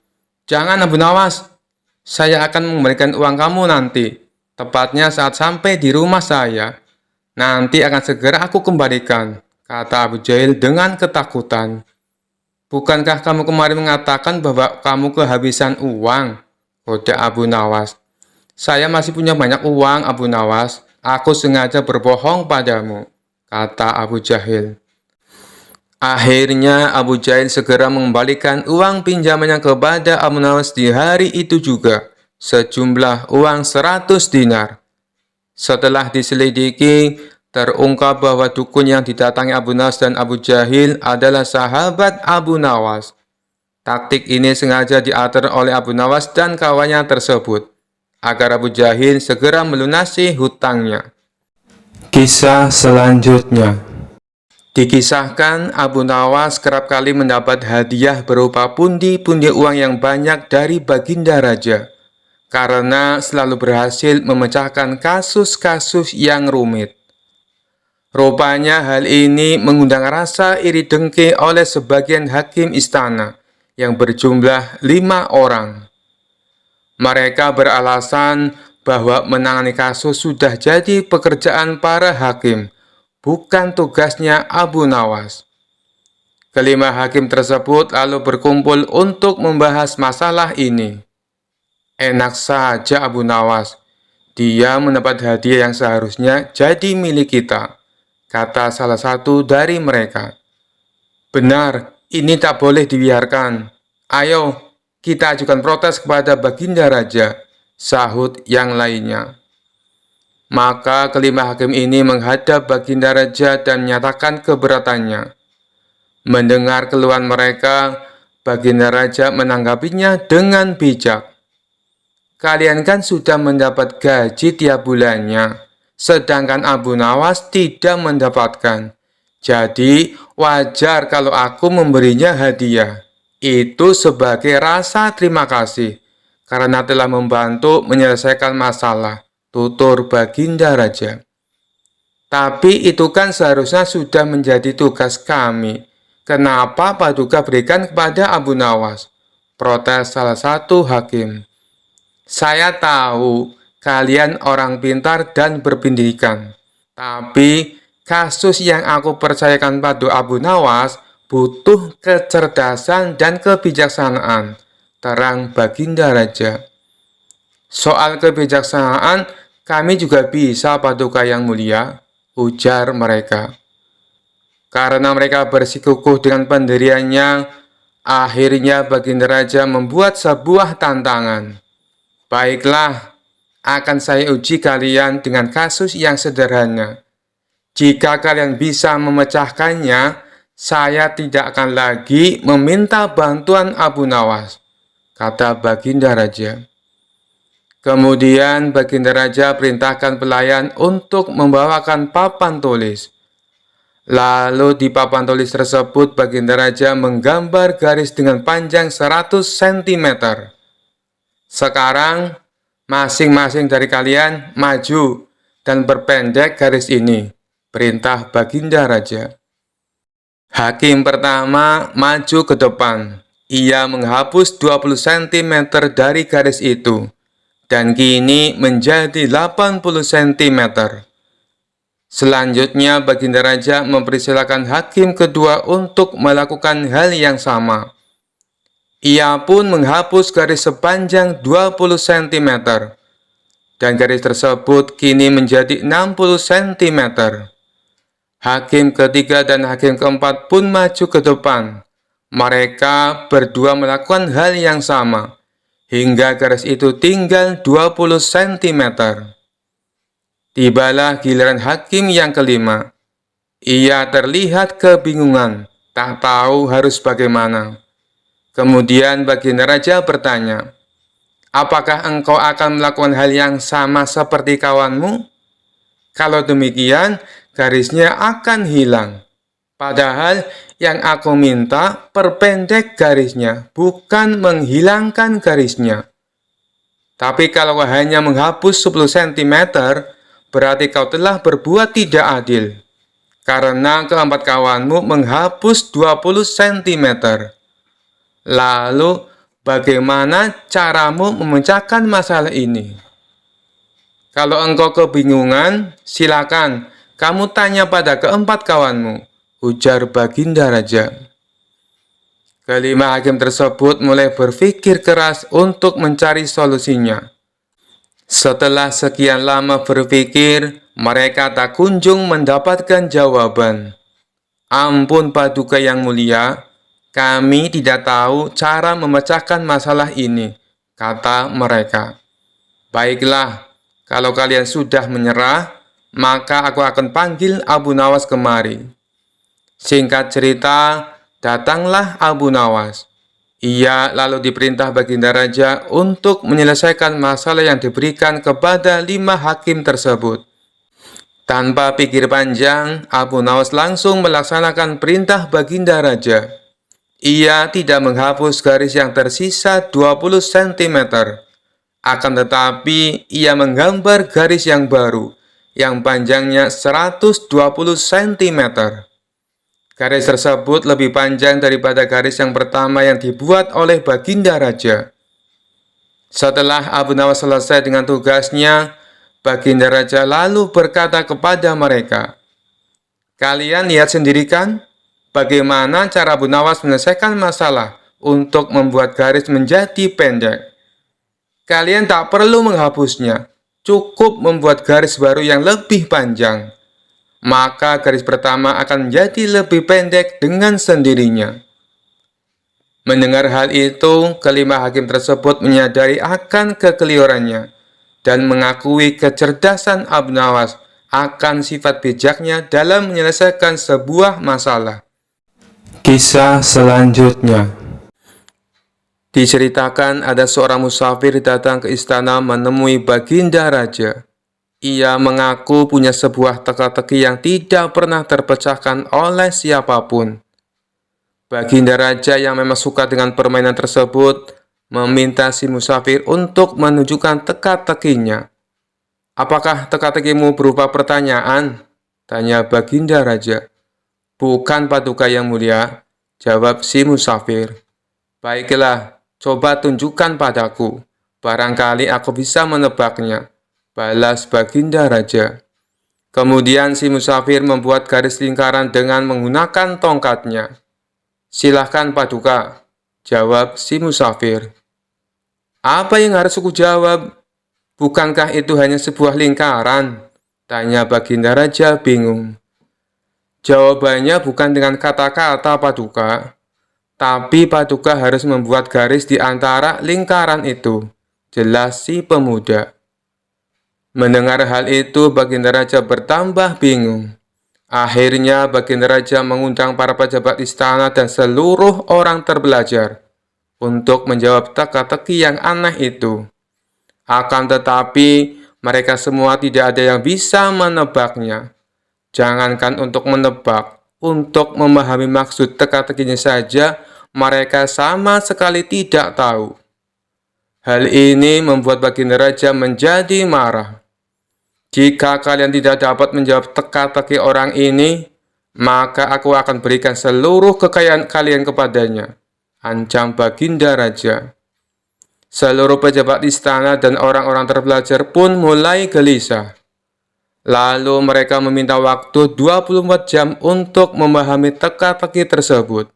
Jangan Abu Nawas, saya akan mengembalikan uang kamu nanti. Tepatnya saat sampai di rumah saya. Nanti akan segera aku kembalikan, kata Abu Jahil dengan ketakutan. Bukankah kamu kemarin mengatakan bahwa kamu kehabisan uang? Kode Abu Nawas. Saya masih punya banyak uang, Abu Nawas. Aku sengaja berbohong padamu, kata Abu Jahil. Akhirnya Abu Jahil segera mengembalikan uang pinjamannya kepada Abu Nawas di hari itu juga, sejumlah uang 100 dinar. Setelah diselidiki, terungkap bahwa dukun yang didatangi Abu Nawas dan Abu Jahil adalah sahabat Abu Nawas. Taktik ini sengaja diatur oleh Abu Nawas dan kawannya tersebut, agar Abu Jahil segera melunasi hutangnya. Kisah selanjutnya. Dikisahkan Abu Nawas kerap kali mendapat hadiah berupa pundi-pundi uang yang banyak dari Baginda Raja, karena selalu berhasil memecahkan kasus-kasus yang rumit. Rupanya hal ini mengundang rasa iri dengki oleh sebagian hakim istana yang berjumlah 5 orang. Mereka beralasan bahwa menangani kasus sudah jadi pekerjaan para hakim, bukan tugasnya Abu Nawas. Kelima hakim tersebut lalu berkumpul untuk membahas masalah ini. Enak saja Abu Nawas, dia mendapat hadiah yang seharusnya jadi milik kita, kata salah satu dari mereka. Benar, ini tak boleh dibiarkan. Ayo, kita ajukan protes kepada Baginda Raja, sahut yang lainnya. Maka kelima hakim ini menghadap Baginda Raja dan menyatakan keberatannya. Mendengar keluhan mereka, Baginda Raja menanggapinya dengan bijak. Kalian kan sudah mendapat gaji tiap bulannya, sedangkan Abu Nawas tidak mendapatkan. Jadi, wajar kalau aku memberinya hadiah. Itu sebagai rasa terima kasih, karena telah membantu menyelesaikan masalah, tutur Baginda Raja. Tapi itu kan seharusnya sudah menjadi tugas kami. Kenapa Paduka berikan kepada Abu Nawas? Protes salah satu hakim. Saya tahu kalian orang pintar dan berpendidikan, tapi kasus yang aku percayakan pada Abu Nawas butuh kecerdasan dan kebijaksanaan, terang Baginda Raja. Soal kebijaksanaan, kami juga bisa, Paduka yang mulia, ujar mereka. Karena mereka bersikukuh dengan pendiriannya, akhirnya Baginda Raja membuat sebuah tantangan. Baiklah, akan saya uji kalian dengan kasus yang sederhana. Jika kalian bisa memecahkannya, saya tidak akan lagi meminta bantuan Abu Nawas, kata Baginda Raja. Kemudian Baginda Raja perintahkan pelayan untuk membawakan papan tulis. Lalu di papan tulis tersebut Baginda Raja menggambar garis dengan panjang 100 cm. Sekarang, masing-masing dari kalian maju dan perpendek garis ini, perintah Baginda Raja. Hakim pertama maju ke depan. Ia menghapus 20 cm dari garis itu, dan kini menjadi 80 cm. Selanjutnya, Baginda Raja mempersilakan hakim kedua untuk melakukan hal yang sama. Ia pun menghapus garis sepanjang 20 cm, dan garis tersebut kini menjadi 60 cm. Hakim ketiga dan hakim keempat pun maju ke depan. Mereka berdua melakukan hal yang sama, hingga garis itu tinggal 20 cm. Tibalah giliran hakim yang kelima. Ia terlihat kebingungan, tak tahu harus bagaimana. Kemudian baginda raja bertanya, "Apakah engkau akan melakukan hal yang sama seperti kawanmu? Kalau demikian, garisnya akan hilang. Padahal yang aku minta perpendek garisnya, bukan menghilangkan garisnya. Tapi kalau hanya menghapus 10 cm, berarti kau telah berbuat tidak adil. Karena keempat kawanmu menghapus 20 cm. Lalu, bagaimana caramu memecahkan masalah ini? Kalau engkau kebingungan, silakan kamu tanya pada keempat kawanmu," ujar baginda raja. Kelima hakim tersebut mulai berpikir keras untuk mencari solusinya. Setelah sekian lama berpikir, mereka tak kunjung mendapatkan jawaban. "Ampun Paduka yang mulia, kami tidak tahu cara memecahkan masalah ini," kata mereka. "Baiklah, kalau kalian sudah menyerah, maka aku akan panggil Abu Nawas kemari." Singkat cerita, datanglah Abu Nawas. Ia lalu diperintah baginda raja untuk menyelesaikan masalah yang diberikan kepada 5 hakim tersebut. Tanpa pikir panjang, Abu Nawas langsung melaksanakan perintah baginda raja. Ia tidak menghapus garis yang tersisa 20 cm. Akan tetapi, ia menggambar garis yang baru, yang panjangnya 120 cm. Garis tersebut lebih panjang daripada garis yang pertama yang dibuat oleh baginda raja. Setelah Abu Nawas selesai dengan tugasnya, baginda raja lalu berkata kepada mereka, "Kalian lihat sendiri kan, bagaimana cara Abu Nawas menyelesaikan masalah untuk membuat garis menjadi pendek. Kalian tak perlu menghapusnya, cukup membuat garis baru yang lebih panjang. Maka garis pertama akan menjadi lebih pendek dengan sendirinya." Mendengar hal itu, kelima hakim tersebut menyadari akan kekeliruannya dan mengakui kecerdasan Abu Nawas akan sifat bijaknya dalam menyelesaikan sebuah masalah. Kisah selanjutnya. Diceritakan ada seorang musafir datang ke istana menemui baginda raja. Ia mengaku punya sebuah teka-teki yang tidak pernah terpecahkan oleh siapapun. Baginda raja yang memang suka dengan permainan tersebut meminta si musafir untuk menunjukkan teka-tekinya. "Apakah teka-tekimu berupa pertanyaan?" tanya baginda raja. "Bukan Paduka yang mulia," jawab si musafir. "Baiklah, coba tunjukkan padaku, barangkali aku bisa menebaknya," balas baginda raja. Kemudian si musafir membuat garis lingkaran dengan menggunakan tongkatnya. "Silahkan Paduka," jawab si musafir. "Apa yang harus aku jawab? Bukankah itu hanya sebuah lingkaran?" tanya baginda raja bingung. "Jawabannya bukan dengan kata-kata Paduka, tapi Paduka harus membuat garis di antara lingkaran itu," jelas si pemuda. Mendengar hal itu, baginda raja bertambah bingung. Akhirnya baginda raja mengundang para pejabat istana dan seluruh orang terbelajar untuk menjawab teka-teki yang aneh itu. Akan tetapi, mereka semua tidak ada yang bisa menebaknya. Jangankan untuk menebak, untuk memahami maksud teka-tekinya saja, mereka sama sekali tidak tahu. Hal ini membuat baginda raja menjadi marah. "Jika kalian tidak dapat menjawab teka-teki orang ini, maka aku akan berikan seluruh kekayaan kalian kepadanya," ancam baginda raja. Seluruh pejabat istana dan orang-orang terbelajar pun mulai gelisah. Lalu mereka meminta waktu 24 jam untuk memahami teka-teki tersebut.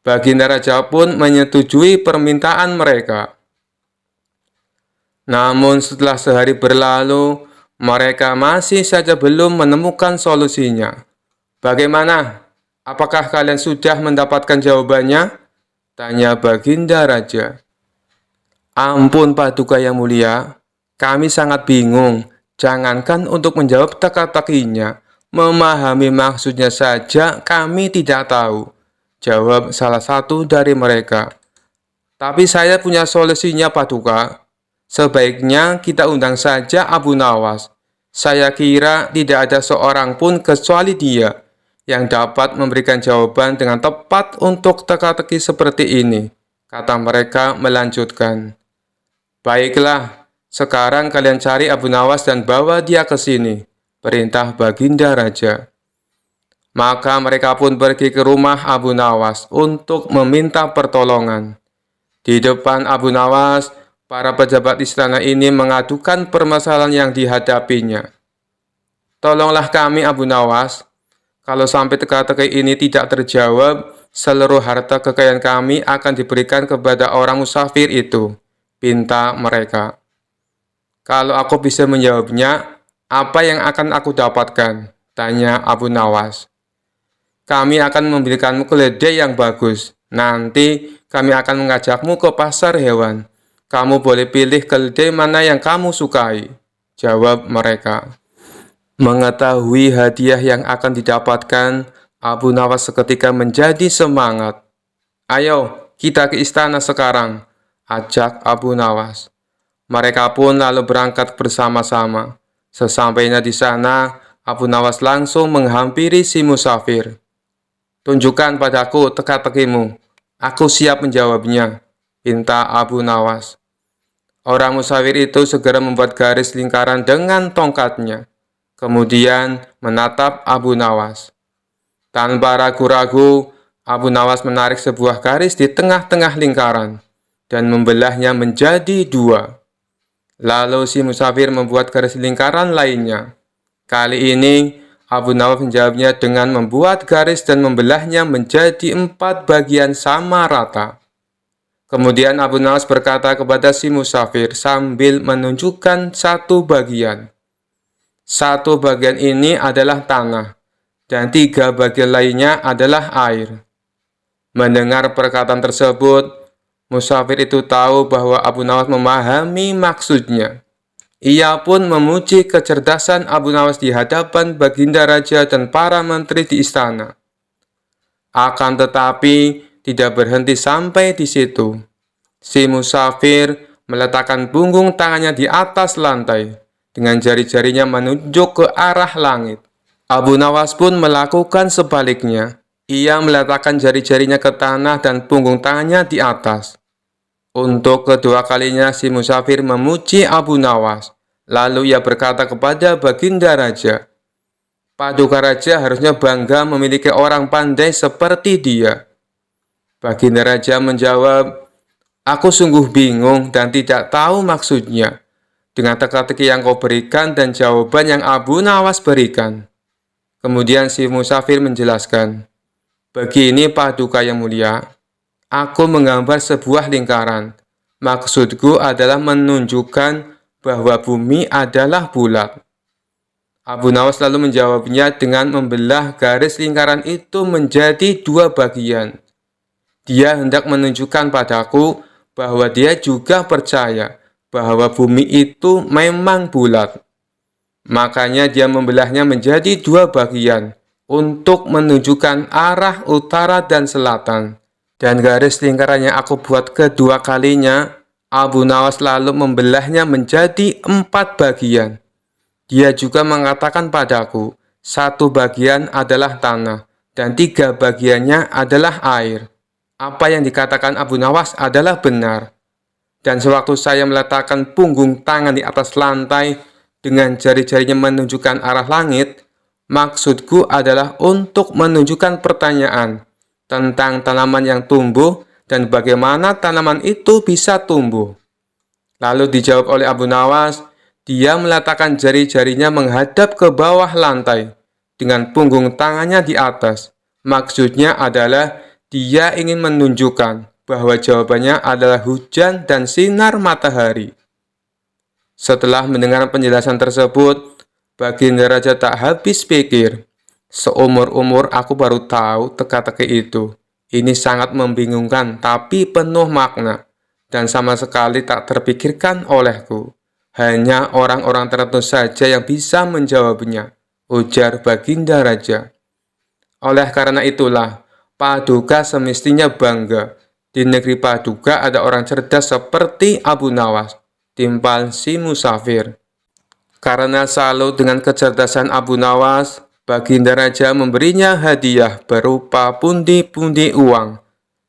Baginda Raja pun menyetujui permintaan mereka. Namun setelah sehari berlalu, mereka masih saja belum menemukan solusinya. "Bagaimana? Apakah kalian sudah mendapatkan jawabannya?" tanya Baginda Raja. "Ampun Paduka yang mulia, kami sangat bingung. Jangankan untuk menjawab teka-tekinya, memahami maksudnya saja kami tidak tahu," jawab salah satu dari mereka. "Tapi saya punya solusinya Paduka. Sebaiknya kita undang saja Abu Nawas. Saya kira tidak ada seorang pun kecuali dia yang dapat memberikan jawaban dengan tepat untuk teka-teki seperti ini," kata mereka melanjutkan. "Baiklah, sekarang kalian cari Abu Nawas dan bawa dia ke sini," perintah Baginda Raja. Maka mereka pun pergi ke rumah Abu Nawas untuk meminta pertolongan. Di depan Abu Nawas, para pejabat istana ini mengadukan permasalahan yang dihadapinya. "Tolonglah kami Abu Nawas. Kalau sampai teka-teki ini tidak terjawab, seluruh harta kekayaan kami akan diberikan kepada orang musafir itu," pinta mereka. "Kalau aku bisa menjawabnya, apa yang akan aku dapatkan?" tanya Abu Nawas. "Kami akan memberikanmu keledai yang bagus. Nanti kami akan mengajakmu ke pasar hewan. Kamu boleh pilih keledai mana yang kamu sukai," jawab mereka. Mengetahui hadiah yang akan didapatkan, Abu Nawas seketika menjadi semangat. "Ayo, kita ke istana sekarang," ajak Abu Nawas. Mereka pun lalu berangkat bersama-sama. Sesampainya di sana, Abu Nawas langsung menghampiri si musafir. "Tunjukkan padaku teka-tekimu. Aku siap menjawabnya," pinta Abu Nawas. Orang musafir itu segera membuat garis lingkaran dengan tongkatnya. Kemudian menatap Abu Nawas. Tanpa ragu-ragu, Abu Nawas menarik sebuah garis di tengah-tengah lingkaran dan membelahnya menjadi dua. Lalu si musafir membuat garis lingkaran lainnya. Kali ini, Abu Nawas menjawabnya dengan membuat garis dan membelahnya menjadi 4 bagian sama rata. Kemudian Abu Nawas berkata kepada si musafir sambil menunjukkan satu bagian. "Satu bagian ini adalah tanah, dan 3 bagian lainnya adalah air." Mendengar perkataan tersebut, musafir itu tahu bahwa Abu Nawas memahami maksudnya. Ia pun memuji kecerdasan Abu Nawas di hadapan Baginda Raja dan para menteri di istana. Akan tetapi, tidak berhenti sampai di situ. Si musafir meletakkan punggung tangannya di atas lantai, dengan jari-jarinya menunjuk ke arah langit. Abu Nawas pun melakukan sebaliknya. Ia meletakkan jari-jarinya ke tanah dan punggung tangannya di atas. Untuk kedua kalinya si musafir memuji Abu Nawas. Lalu ia berkata kepada Baginda Raja, "Paduka Raja harusnya bangga memiliki orang pandai seperti dia." Baginda Raja menjawab, "Aku sungguh bingung dan tidak tahu maksudnya dengan teka-teki yang kau berikan dan jawaban yang Abu Nawas berikan." Kemudian si musafir menjelaskan, "Begini Paduka yang mulia, aku menggambar sebuah lingkaran. Maksudku adalah menunjukkan bahwa bumi adalah bulat." Abu Nawas lalu menjawabnya dengan membelah garis lingkaran itu menjadi 2 bagian. Dia hendak menunjukkan padaku bahwa dia juga percaya bahwa bumi itu memang bulat. Makanya dia membelahnya menjadi 2 bagian untuk menunjukkan arah utara dan selatan. Dan garis lingkaran yang aku buat kedua kalinya, Abu Nawas lalu membelahnya menjadi 4 bagian. Dia juga mengatakan padaku, 1 bagian adalah tanah, dan 3 bagiannya adalah air. Apa yang dikatakan Abu Nawas adalah benar. Dan sewaktu saya meletakkan punggung tangan di atas lantai, dengan jari-jarinya menunjukkan arah langit, maksudku adalah untuk menunjukkan pertanyaan tentang tanaman yang tumbuh dan bagaimana tanaman itu bisa tumbuh. Lalu dijawab oleh Abu Nawas, dia meletakkan jari-jarinya menghadap ke bawah lantai dengan punggung tangannya di atas. Maksudnya adalah Dia ingin menunjukkan bahwa jawabannya adalah hujan dan sinar matahari. Setelah mendengar penjelasan tersebut, Baginda Raja tak habis pikir. Seumur-umur aku baru tahu teka-teki itu. Ini sangat membingungkan tapi penuh makna dan sama sekali tak terpikirkan olehku. Hanya orang-orang tertentu saja yang bisa menjawabnya, ujar Baginda Raja. Oleh karena itulah, Paduka semestinya bangga. Di negeri Paduka ada orang cerdas seperti Abu Nawas, timpal si musafir. Karena salut dengan kecerdasan Abu Nawas, Baginda Raja memberinya hadiah berupa pundi-pundi uang.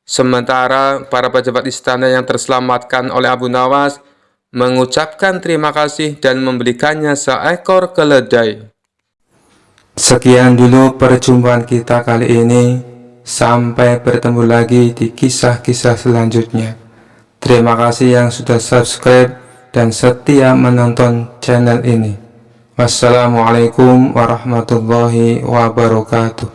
Sementara para pejabat istana yang terselamatkan oleh Abu Nawas mengucapkan terima kasih dan membelikannya seekor keledai. Sekian dulu perjumpaan kita kali ini. Sampai bertemu lagi di kisah-kisah selanjutnya. Terima kasih yang sudah subscribe dan setia menonton channel ini. Wassalamualaikum warahmatullahi wabarakatuh.